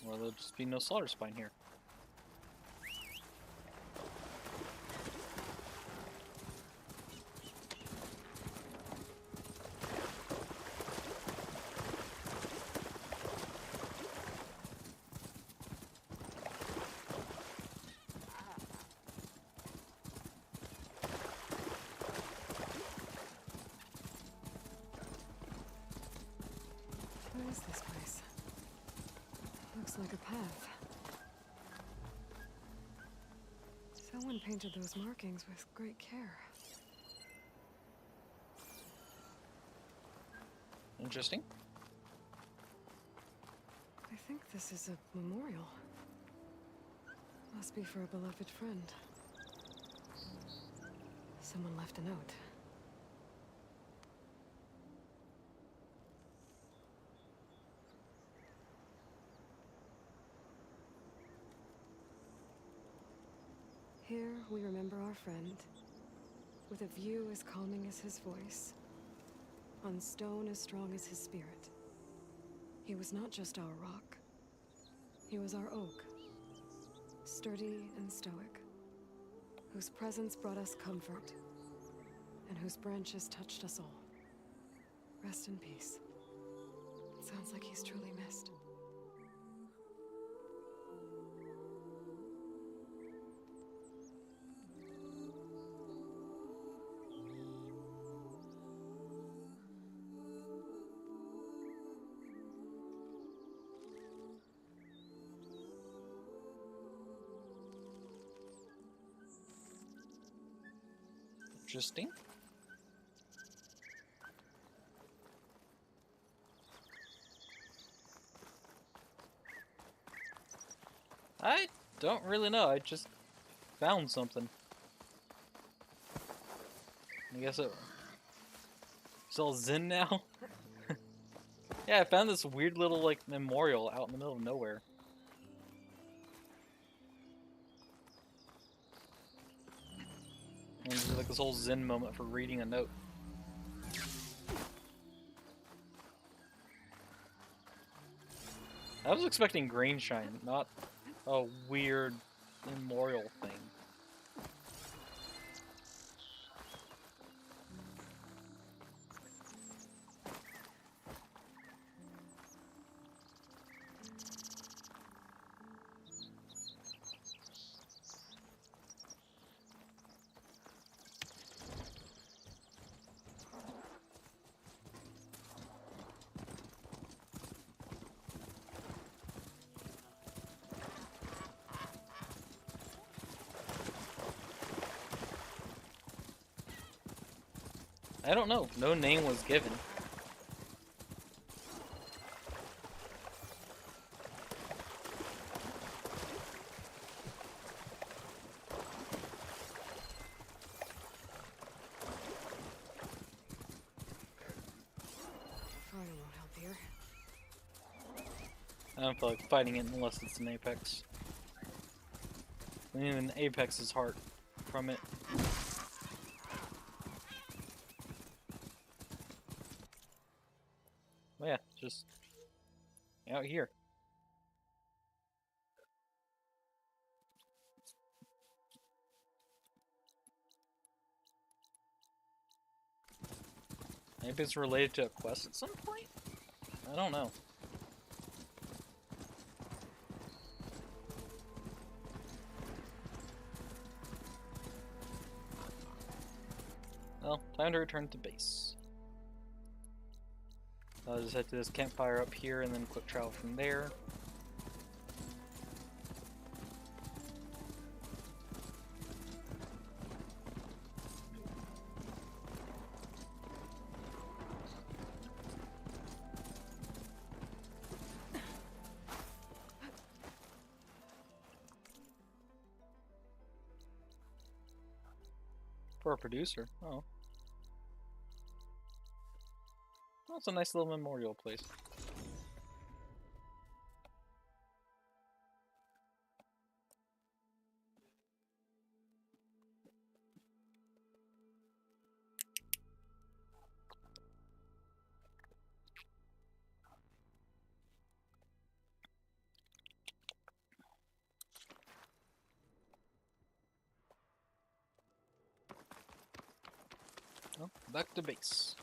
Or there'll just be no slaughter spine here. What is this place? Looks like a path. Someone painted those markings with great care. Interesting. I think this is a memorial. Must be for a beloved friend. Someone left a note. Here we remember our friend, with a view as calming as his voice, on stone as strong as his spirit. He was not just our rock, he was our oak, sturdy and stoic, whose presence brought us comfort, and whose branches touched us all. Rest in peace. It sounds like he's truly missed. Interesting. I don't really know. I just found something. I guess it's all Zen now. Yeah, I found this weird little like memorial out in the middle of nowhere. And there's like this whole Zen moment for reading a note. I was expecting grain shine, not a weird memorial thing. I don't know. No name was given. Fire won't help here. I don't feel like fighting it unless it's an Apex. And even Apex is hard from it. Well, yeah, just out here. Maybe it's related to a quest at some point? I don't know. Well, time to return to base. I'll just head to this campfire up here and then quick travel from there. For a producer, oh. That's a nice little memorial place. Well, back to base.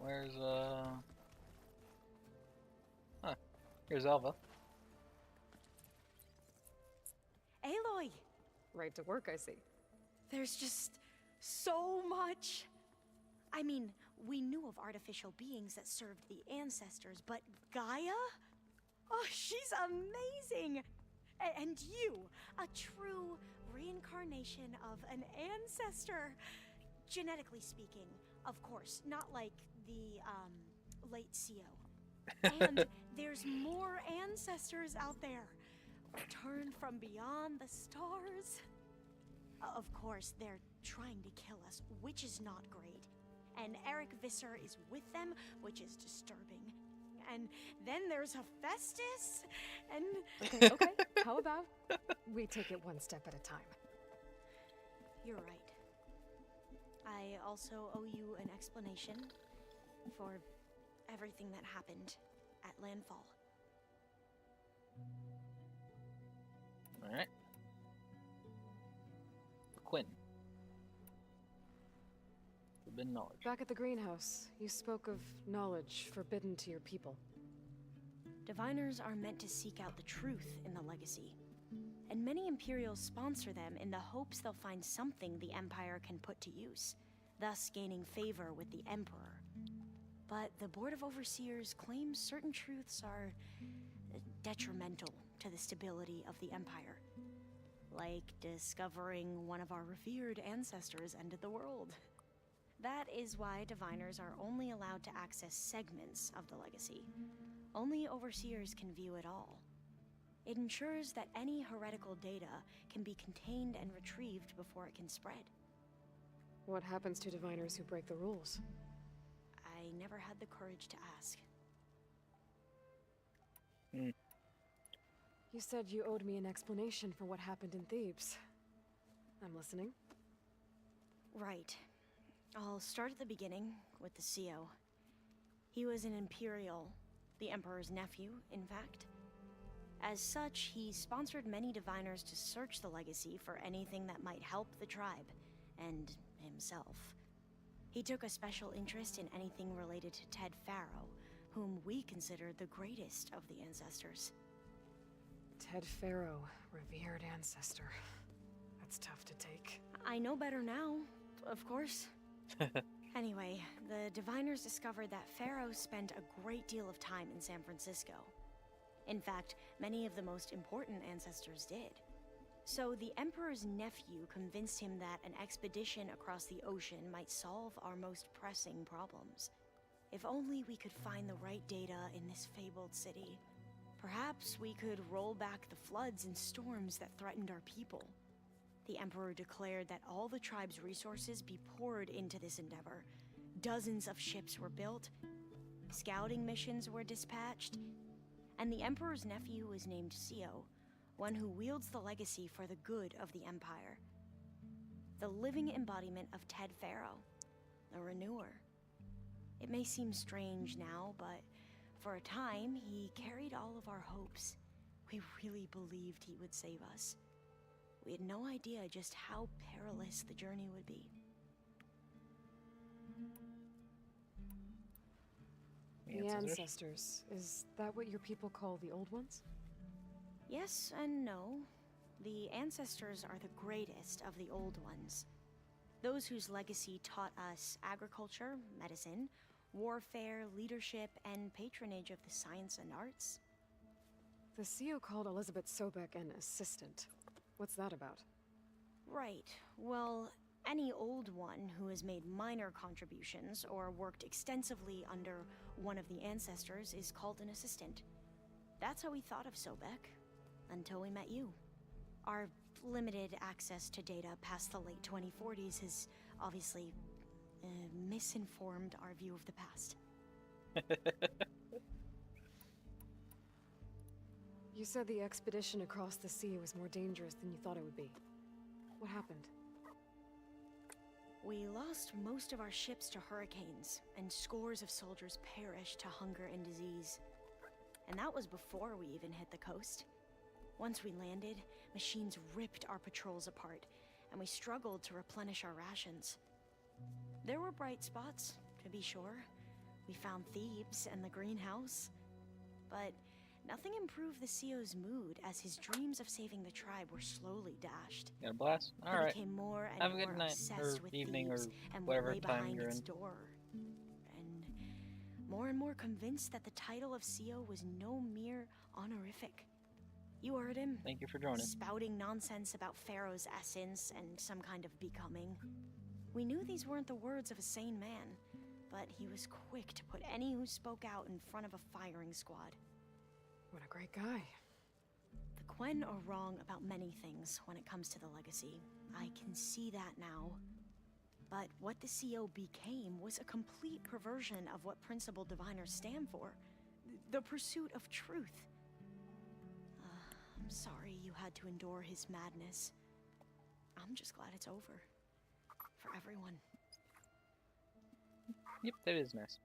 Where's, Huh, here's Alva. Aloy! Right to work, I see. There's just so much. I mean, we knew of artificial beings that served the ancestors, but Gaia? Oh, she's amazing! And you, a true reincarnation of an ancestor. Genetically speaking, of course, not like the, late CO. And there's more ancestors out there, returned from beyond the stars. Of course, they're trying to kill us, which is not great. And Eric Visser is with them, which is disturbing. And then there's Hephaestus, and... Okay, how about we take it one step at a time? You're right. I also owe you an explanation for everything that happened at Landfall. Alright. Quinn. Forbidden knowledge. Back at the greenhouse, you spoke of knowledge forbidden to your people. Diviners are meant to seek out the truth in the legacy, and many Imperials sponsor them in the hopes they'll find something the Empire can put to use, thus gaining favor with the Emperor. But the Board of Overseers claims certain truths are detrimental to the stability of the Empire. Like discovering one of our revered ancestors ended the world. That is why Diviners are only allowed to access segments of the legacy. Only Overseers can view it all. It ensures that any heretical data can be contained and retrieved before it can spread. What happens to Diviners who break the rules? I never had the courage to ask. You said you owed me an explanation for what happened in Thebes. I'm listening. Right. I'll start at the beginning with the CO. He was an Imperial, the Emperor's nephew, in fact. As such, he sponsored many Diviners to search the legacy for anything that might help the tribe, and himself. He took a special interest in anything related to Ted Faro, whom we consider the greatest of the ancestors. Ted Faro, revered ancestor. That's tough to take. I know better now, of course. Anyway, the Diviners discovered that Faro spent a great deal of time in San Francisco. In fact, many of the most important ancestors did. So the Emperor's nephew convinced him that an expedition across the ocean might solve our most pressing problems. If only we could find the right data in this fabled city. Perhaps we could roll back the floods and storms that threatened our people. The Emperor declared that all the tribe's resources be poured into this endeavor. Dozens of ships were built, scouting missions were dispatched, and the Emperor's nephew was named CO, one who wields the legacy for the good of the Empire. The living embodiment of Ted Faro, the Renewer. It may seem strange now, but for a time, he carried all of our hopes. We really believed he would save us. We had no idea just how perilous the journey would be. The Ancestors. Is that what your people call the Old Ones? Yes and no. The Ancestors are the greatest of the Old Ones. Those whose legacy taught us agriculture, medicine, warfare, leadership, and patronage of the science and arts. The CO called Elizabeth Sobek an assistant. What's that about? Right. Well, any Old One who has made minor contributions or worked extensively under one of the Ancestors is called an assistant. That's how we thought of Sobek, until we met you. Our limited access to data past the late 2040s has obviously misinformed our view of the past. You said the expedition across the sea was more dangerous than you thought it would be. What happened? We lost most of our ships to hurricanes, and scores of soldiers perished to hunger and disease. And that was before we even hit the coast. Once we landed, machines ripped our patrols apart, and we struggled to replenish our rations. There were bright spots, to be sure. We found Thebes and the greenhouse. But nothing improved the CO's mood as his dreams of saving the tribe were slowly dashed. Got a blast? He Alright. became more and Have a more good night, obsessed or with evening, or Thebes and whatever what lay time behind you're its in. door. And more convinced that the title of CO was no mere honorific. You heard him. Thank you for joining. Spouting nonsense about Pharaoh's essence and some kind of becoming. We knew these weren't the words of a sane man, but he was quick to put any who spoke out in front of a firing squad. What a great guy. The Quen are wrong about many things when it comes to the legacy. I can see that now. But what the CO became was a complete perversion of what Principal Diviners stand for. The pursuit of truth. I'm sorry you had to endure his madness. I'm just glad it's over. For everyone. Yep, that is nice.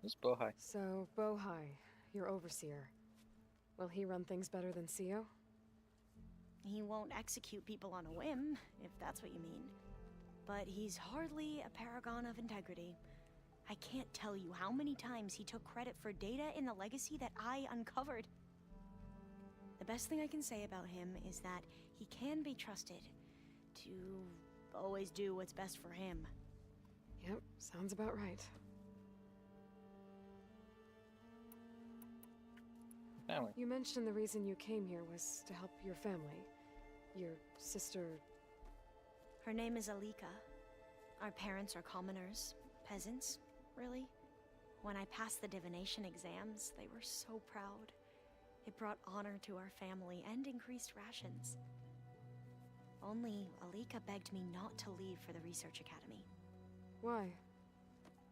This Bohai. So, Bohai, your overseer. Will he run things better than Sio? He won't execute people on a whim, if that's what you mean. But he's hardly a paragon of integrity. I can't tell you how many times he took credit for data in the legacy that I uncovered. The best thing I can say about him is that he can be trusted to always do what's best for him. Yep, sounds about right. Family. You mentioned the reason you came here was to help your family. Your sister... Her name is Alika. Our parents are commoners, peasants, really. When I passed the divination exams, they were so proud. It brought honor to our family and increased rations. Only Alika begged me not to leave for the Research Academy. Why?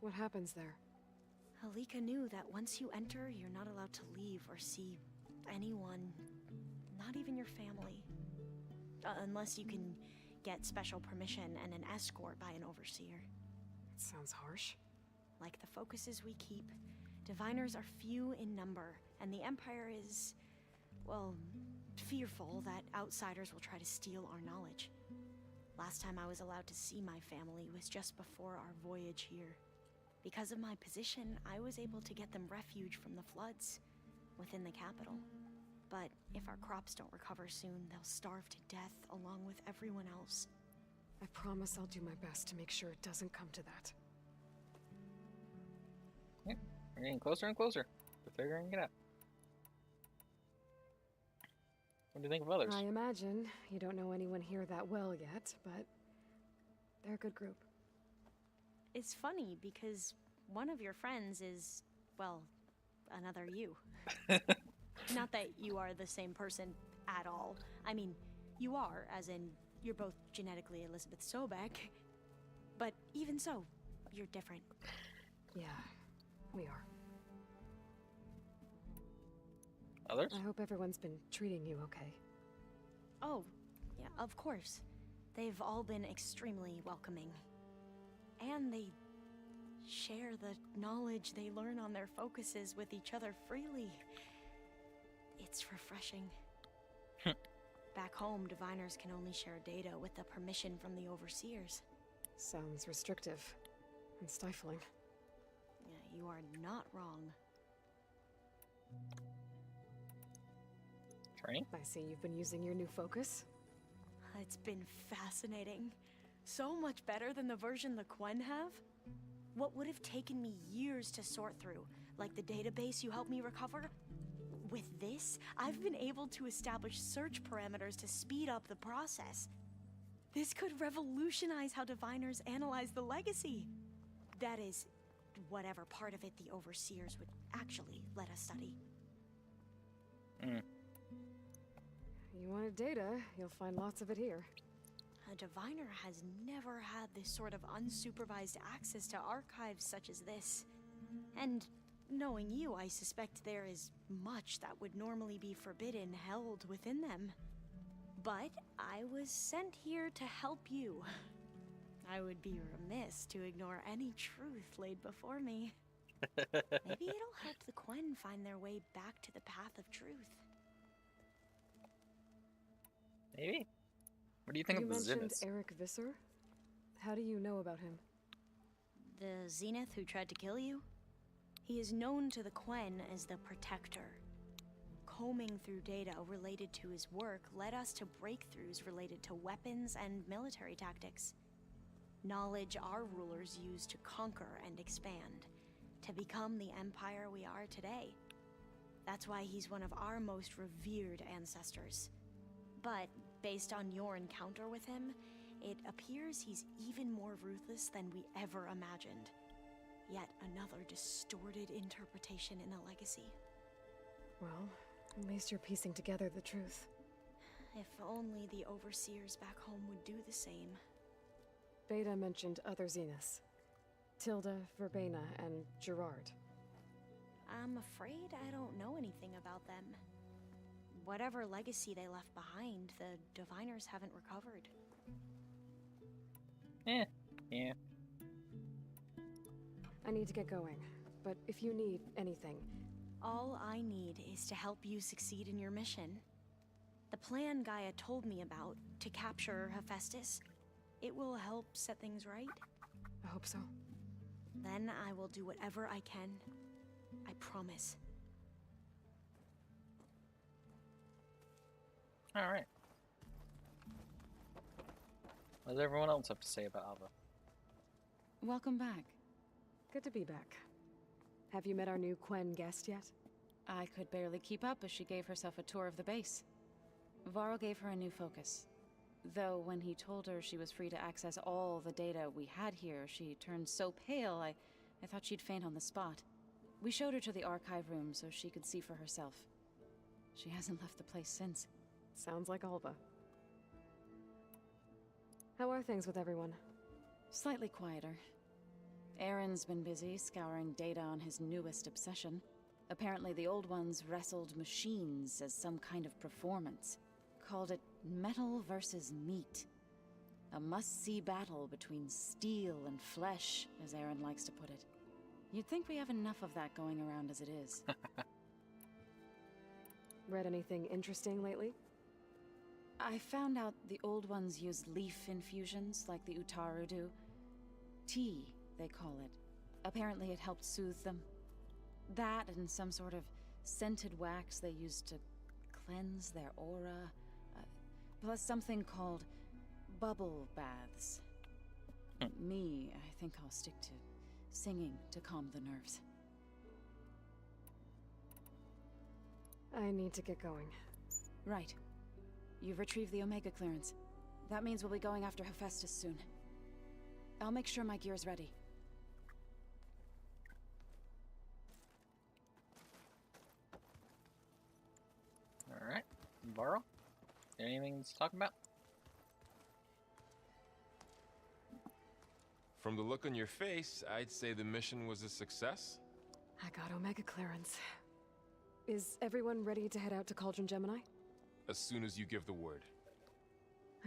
What happens there? Alika knew that once you enter, you're not allowed to leave or see anyone, not even your family. Unless you can get special permission and an escort by an overseer. It sounds harsh. Like the focuses we keep, diviners are few in number, and the Empire is, well, fearful that outsiders will try to steal our knowledge. Last time I was allowed to see my family was just before our voyage here. Because of my position, I was able to get them refuge from the floods within the capital. But if our crops don't recover soon, they'll starve to death along with everyone else. I promise I'll do my best to make sure it doesn't come to that. Yeah, we're getting closer and closer to figuring it out. What do you think of others? I imagine you don't know anyone here that well yet, but they're a good group. It's funny because one of your friends is, well, another you. Not that you are the same person at all. I mean, you are, as in, you're both genetically Elizabeth Sobek. But even so, you're different. Yeah, we are. Others? I hope everyone's been treating you okay. Oh, yeah, of course. They've all been extremely welcoming. And they share the knowledge they learn on their focuses with each other freely. It's refreshing. Back home, diviners can only share data with the permission from the overseers. Sounds restrictive and stifling. Yeah, you are not wrong. Training? I see you've been using your new focus. It's been fascinating. So much better than the version the Quen have. What would have taken me years to sort through, like the database you helped me recover? With this, I've been able to establish search parameters to speed up the process. This could revolutionize how diviners analyze the legacy. That is, whatever part of it the overseers would actually let us study. You wanted data, you'll find lots of it here. A diviner has never had this sort of unsupervised access to archives such as this. And knowing you, I suspect there is much that would normally be forbidden held within them. But I was sent here to help you. I would be remiss to ignore any truth laid before me. Maybe it'll help the Quen find their way back to the path of truth. Maybe. What do you think You of the mentioned Zeniths? Eric Visser? How do you know about him? The Zenith who tried to kill you? He is known to the Quen as the Protector. Combing through data related to his work led us to breakthroughs related to weapons and military tactics. Knowledge our rulers used to conquer and expand, to become the empire we are today. That's why he's one of our most revered ancestors. But based on your encounter with him, it appears he's even more ruthless than we ever imagined. Yet another distorted interpretation in the legacy. Well, at least you're piecing together the truth. If only the overseers back home would do the same. Beta mentioned other Zeniths. Tilda, Verbena, and Gerard. I'm afraid I don't know anything about them. Whatever legacy they left behind, the diviners haven't recovered. Yeah. I need to get going, but if you need anything... All I need is to help you succeed in your mission. The plan Gaia told me about, to capture Hephaestus, it will help set things right. I hope so. Then I will do whatever I can. I promise. Alright. What does everyone else have to say about Alva? Welcome back. Good to be back. Have you met our new Quen guest yet? I could barely keep up as she gave herself a tour of the base. Varl gave her a new focus. Though when he told her she was free to access all the data we had here, she turned so pale I thought she'd faint on the spot. We showed her to the archive room so she could see for herself. She hasn't left the place since. Sounds like Alva. How are things with everyone? Slightly quieter. Aaron's been busy scouring data on his newest obsession. Apparently the old ones wrestled machines as some kind of performance. Called it metal versus meat. A must-see battle between steel and flesh, as Aaron likes to put it. You'd think we have enough of that going around as it is. Read anything interesting lately? I found out the old ones use leaf infusions like the Utaru do. Tea, they call it. Apparently it helped soothe them. That and some sort of scented wax they used to cleanse their aura. Plus something called bubble baths. Me, I think I'll stick to singing to calm the nerves. I need to get going. Right. You've retrieved the Omega clearance. That means we'll be going after Hephaestus soon. I'll make sure my gear's ready. Alright. Varl? Anything to talk about? From the look on your face, I'd say the mission was a success. I got Omega clearance. Is everyone ready to head out to Cauldron Gemini? As soon as you give the word.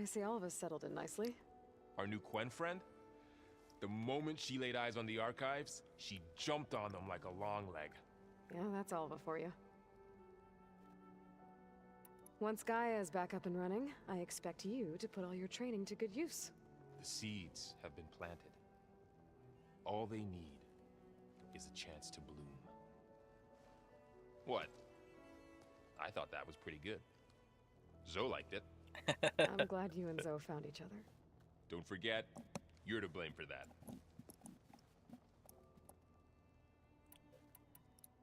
I see all of us settled in nicely. Our new Quen friend? The moment she laid eyes on the archives, she jumped on them like a long leg. Yeah, that's Alva for you. Once Gaia is back up and running, I expect you to put all your training to good use. The seeds have been planted. All they need is a chance to bloom. What? I thought that was pretty good. Zoe liked it. I'm glad you and Zoe found each other. Don't forget, you're to blame for that.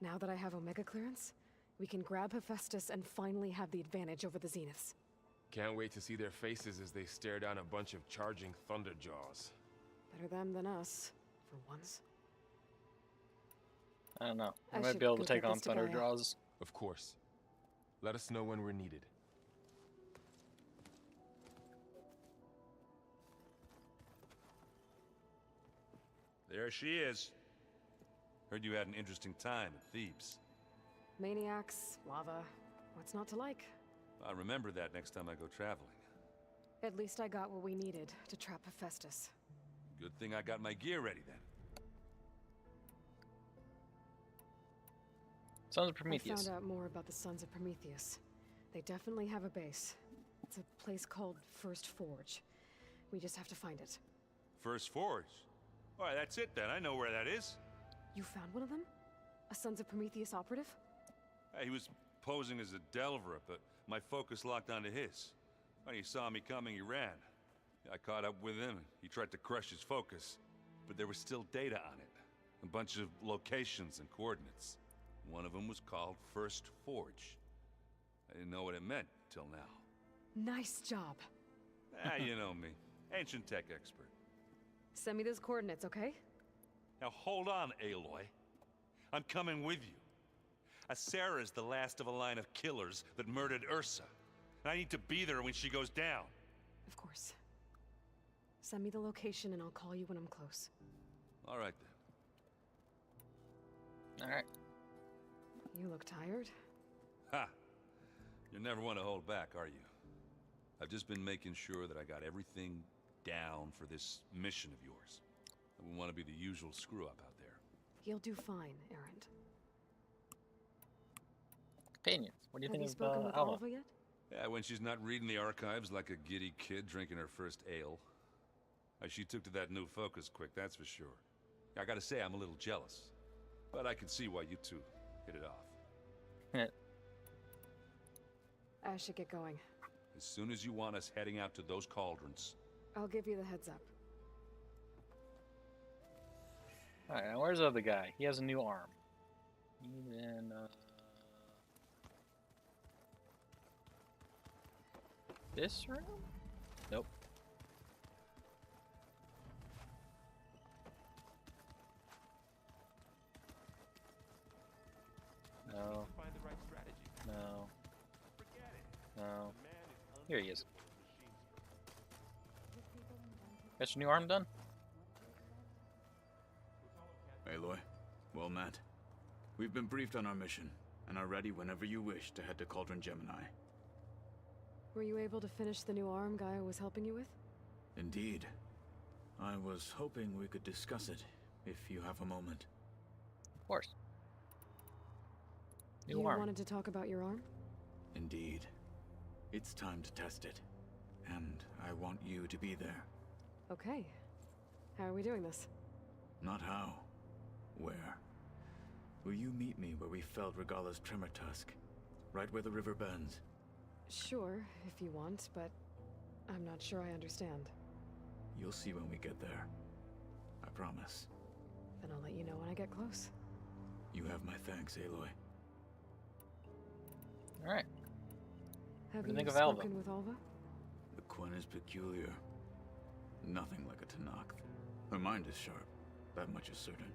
Now that I have Omega clearance, we can grab Hephaestus and finally have the advantage over the Zeniths. Can't wait to see their faces as they stare down a bunch of charging Thunderjaws. Better them than us, for once. I don't know. I I might should be able go to take get on this to Gaia. Thunderjaws. Of course. Let us know when we're needed. There she is. Heard you had an interesting time at Thebes. Maniacs, lava, what's not to like? I'll remember that next time I go traveling. At least I got what we needed to trap Hephaestus. Good thing I got my gear ready then. Sons of Prometheus. I found out more about the Sons of Prometheus. They definitely have a base. It's a place called First Forge. We just have to find it. First Forge? Why, that's it then. I know where that is. You found one of them? A Sons of Prometheus operative? He was posing as a Delver, but my focus locked onto his. When he saw me coming, he ran. I caught up with him, and he tried to crush his focus. But there was still data on it. A bunch of locations and coordinates. One of them was called First Forge. I didn't know what it meant till now. Nice job. You know me. Ancient tech expert. Send me those coordinates, okay? Now hold on, Aloy. I'm coming with you. Asera's the last of a line of killers that murdered Ursa. And I need to be there when she goes down. Of course. Send me the location and I'll call you when I'm close. All right then. All right. You look tired. Ha! You never want to hold back, are you? I've just been making sure that I got everything down for this mission of yours. I wouldn't want to be the usual screw-up out there. You'll do fine, Erend. Companions. What do you Have you think spoken of with Alva? Alva yet? Yeah, when she's not reading the archives like a giddy kid drinking her first ale. She took to that new focus quick, that's for sure. I gotta say, I'm a little jealous. But I can see why you two hit it off. I should get going. As soon as you want us heading out to those cauldrons. I'll give you the heads up. Alright, now where's the other guy? He has a new arm. He's in, this room? Nope. No. Find the right strategy. No. Forget it. No. The man is Here he is. machines. Got your new arm done? Aloy, well met. We've been briefed on our mission, and are ready whenever you wish to head to Cauldron Gemini. Were you able to finish the new arm Gaia was helping you with? Indeed. I was hoping we could discuss it, if you have a moment. Of course. You wanted to talk about your arm? Indeed. It's time to test it. And I want you to be there. Okay. How are we doing this? Not how. Where? Will you meet me where we felled Regalla's Tremor Tusk? Right where the river bends? Sure, if you want, but I'm not sure I understand. You'll see when we get there. I promise. Then I'll let you know when I get close. You have my thanks, Aloy. Alright. Have What do you you think of Alva? spoken with Alva? The Quen is peculiar. Nothing like a Tenakth. Her mind is sharp, that much is certain.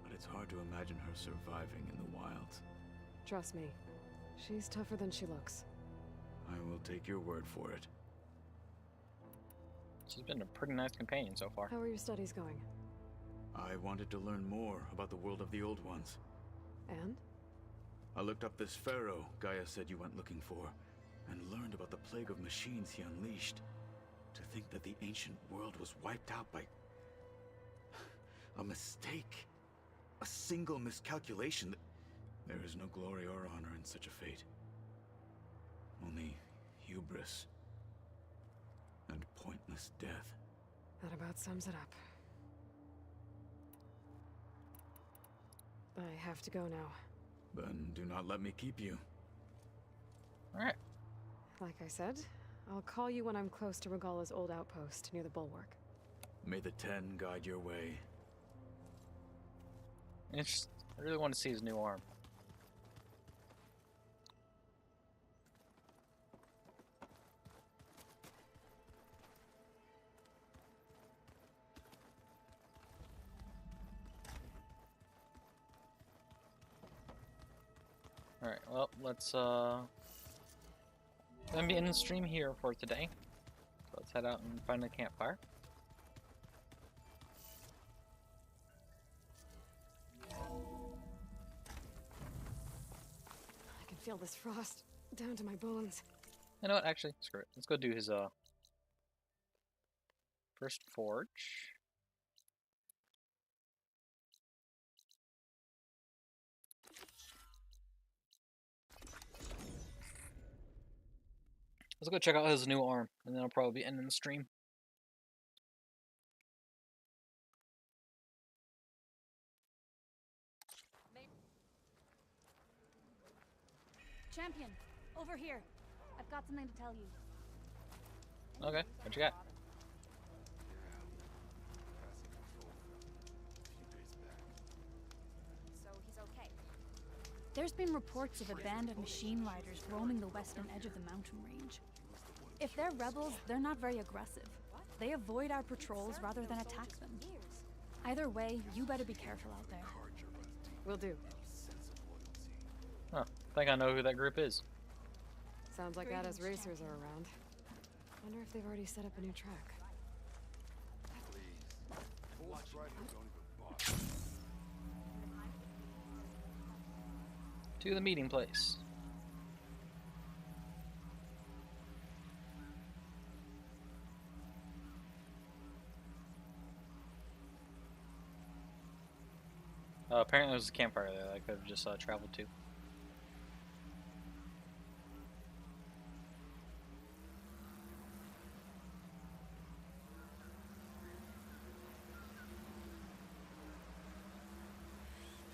But it's hard to imagine her surviving in the wilds. Trust me, she's tougher than she looks. I will take your word for it. She's been a pretty nice companion so far. How are your studies going? I wanted to learn more about the world of the Old Ones. And? I looked up this pharaoh Gaia said you went looking for, and learned about the plague of machines he unleashed. To think that the ancient world was wiped out by a mistake. A single miscalculation. There is no glory or honor in such a fate. Only hubris and pointless death. That about sums it up. I have to go now. Then do not let me keep you. Alright. Like I said, I'll call you when I'm close to Regalla's old outpost near the bulwark. May the Ten guide your way. I really want to see his new arm. Alright, well, let's gonna be in the stream here for today. So let's head out and find a campfire. I can feel this frost down to my bones. You know what, actually, screw it. Let's go do his first forge. Let's go check out his new arm, and then I'll probably be ending the stream. Champion, over here. I've got something to tell you. Okay, what you got? So he's okay. There's been reports of a band of machine riders roaming the western edge of the mountain range. If they're rebels, they're not very aggressive. They avoid our patrols rather than attack them. Either way, you better be careful out there. Will do. Huh, I think I know who that group is. Sounds like Ada's racers are around. Wonder if they've already set up a new track. To the meeting place. Apparently, there was a campfire there that I could have just traveled to.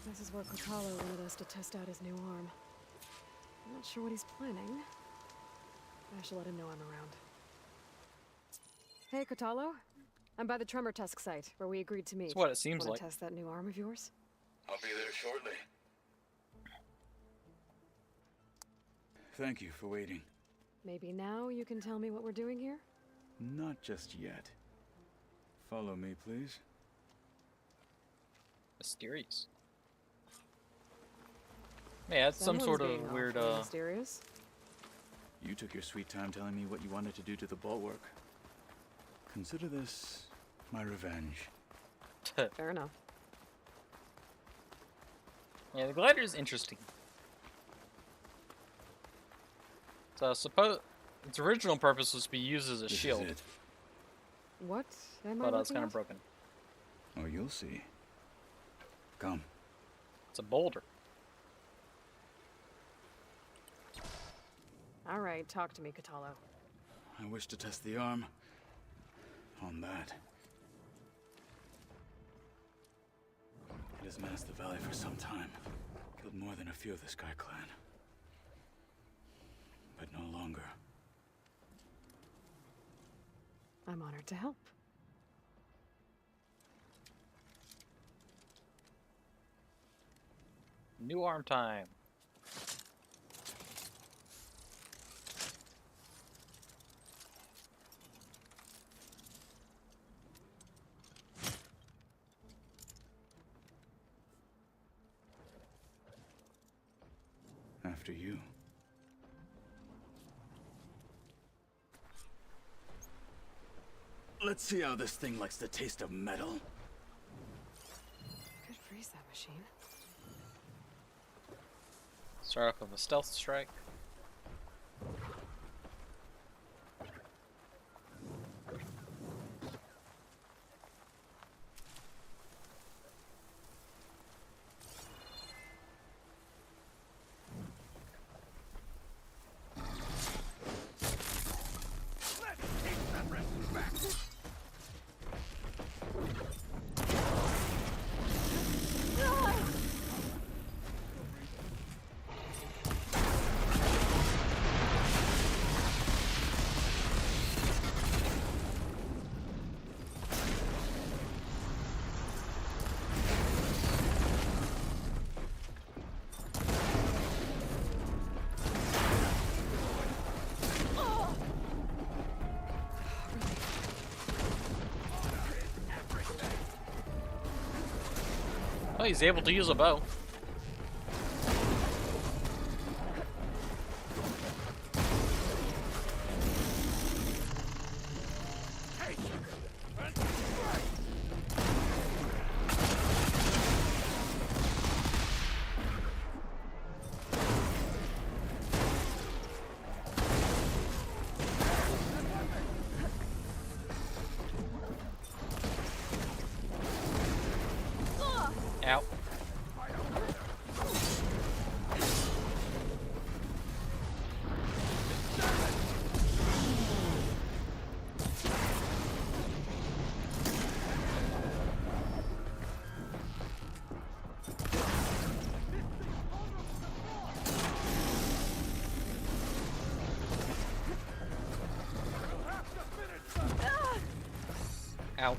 This is where Kotalo wanted us to test out his new arm. I'm not sure what he's planning. I should let him know I'm around. Hey, Kotalo. I'm by the Tremor Tusk site, where we agreed to meet. That's what it seems Wanna like. test that new arm of yours? I'll be there shortly. Thank you for waiting. Maybe now you can tell me what we're doing here? Not just yet. Follow me, please. Mysterious. Yeah, it's some Someone's sort being of weird, awfully mysterious. You took your sweet time telling me what you wanted to do to the bulwark. Consider this my revenge. Fair enough. Yeah, the glider is interesting. So, suppose its original purpose was to be used as a shield, Is it. What am I but it's looking kind at? of broken. Oh, you'll see. Come. It's a boulder. All right, talk to me, Kotalo. I wish to test the arm on that. It has menaced the valley for some time. Killed more than a few of the Sky Clan. But no longer. I'm honored to help. New arm time. After you. Let's see how this thing likes the taste of metal. Could freeze that machine. Start off with a stealth strike. Oh, he's able to use a bow. Ow. Ow.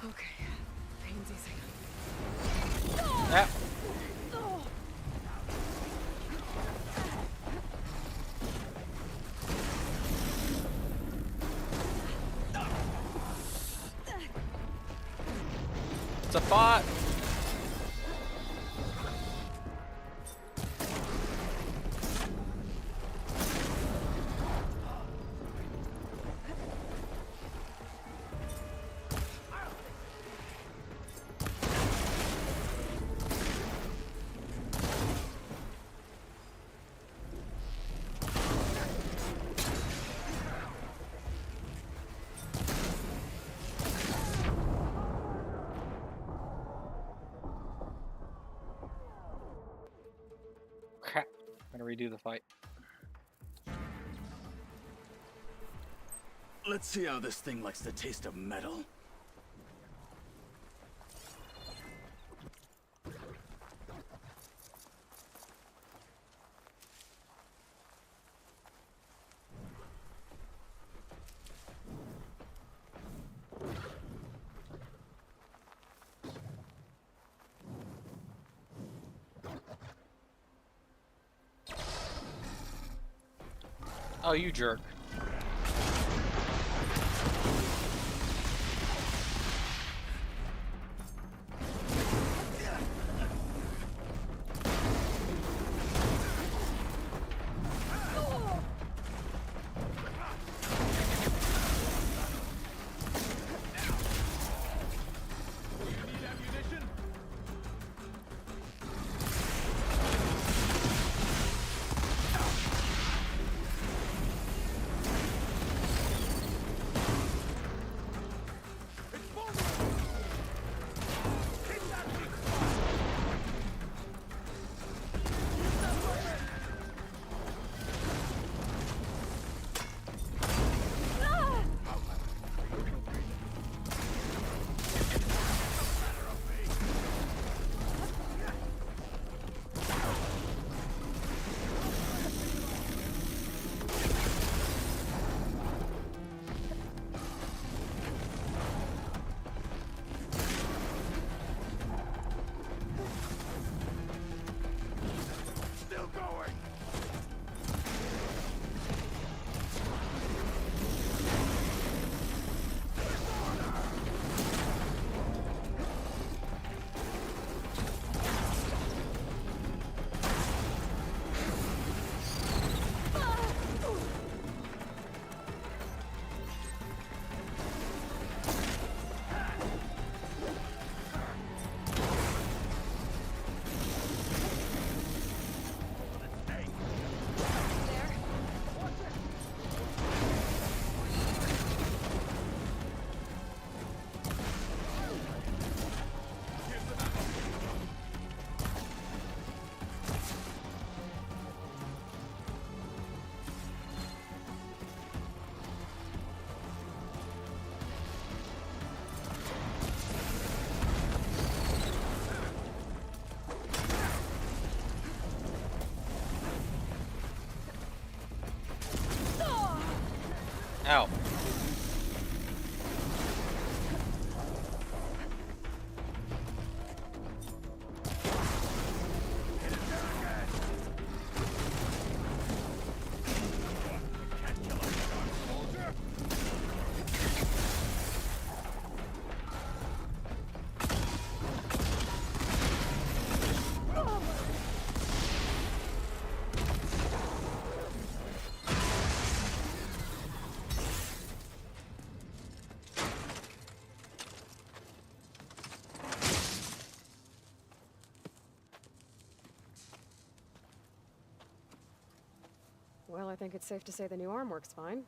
Okay, pain's easy. Yeah. fought. Crap. Gotta redo the fight. Let's see how this thing likes the taste of metal. Oh, you jerk. Ow. Well, I think it's safe to say the new arm works fine.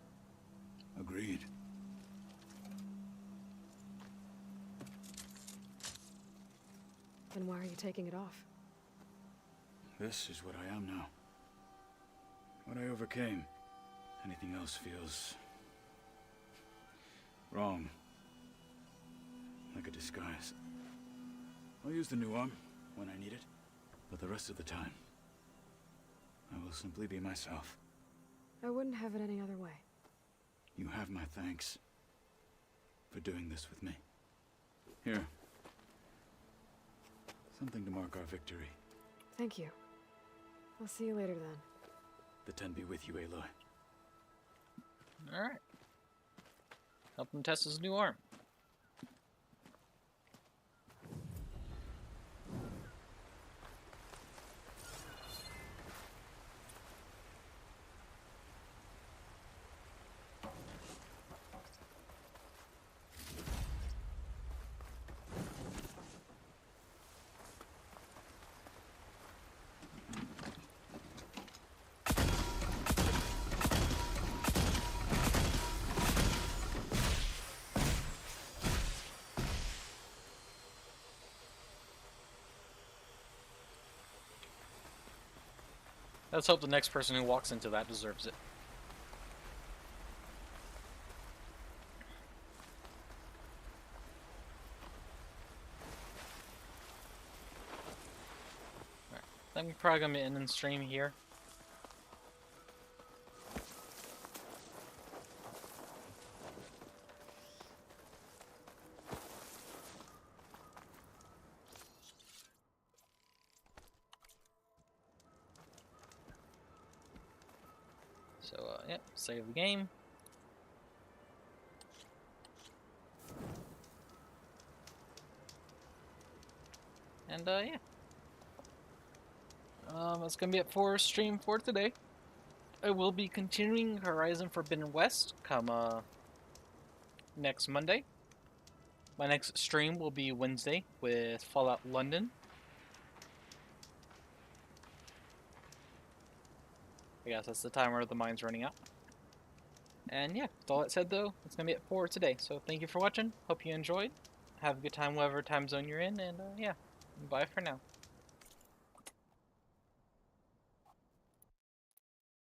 Agreed. Then why are you taking it off? This is what I am now. What I overcame. Anything else feels... wrong. Like a disguise. I'll use the new arm when I need it, but the rest of the time, I will simply be myself. I wouldn't have it any other way. You have my thanks for doing this with me. Here. Something to mark our victory. Thank you. I'll see you later then. The Ten be with you, Aloy. Alright. Help him test his new arm. Let's hope the next person who walks into that deserves it. Alright, I'm probably gonna end and stream here. So, yep, save the game. And, yeah. That's gonna be it for stream for today. I will be continuing Horizon Forbidden West come, next Monday. My next stream will be Wednesday with Fallout London. I guess that's the time where the mine's running out. And yeah, with all that said though, it's gonna be it for today. So thank you for watching. Hope you enjoyed. Have a good time whatever time zone you're in, and yeah, bye for now.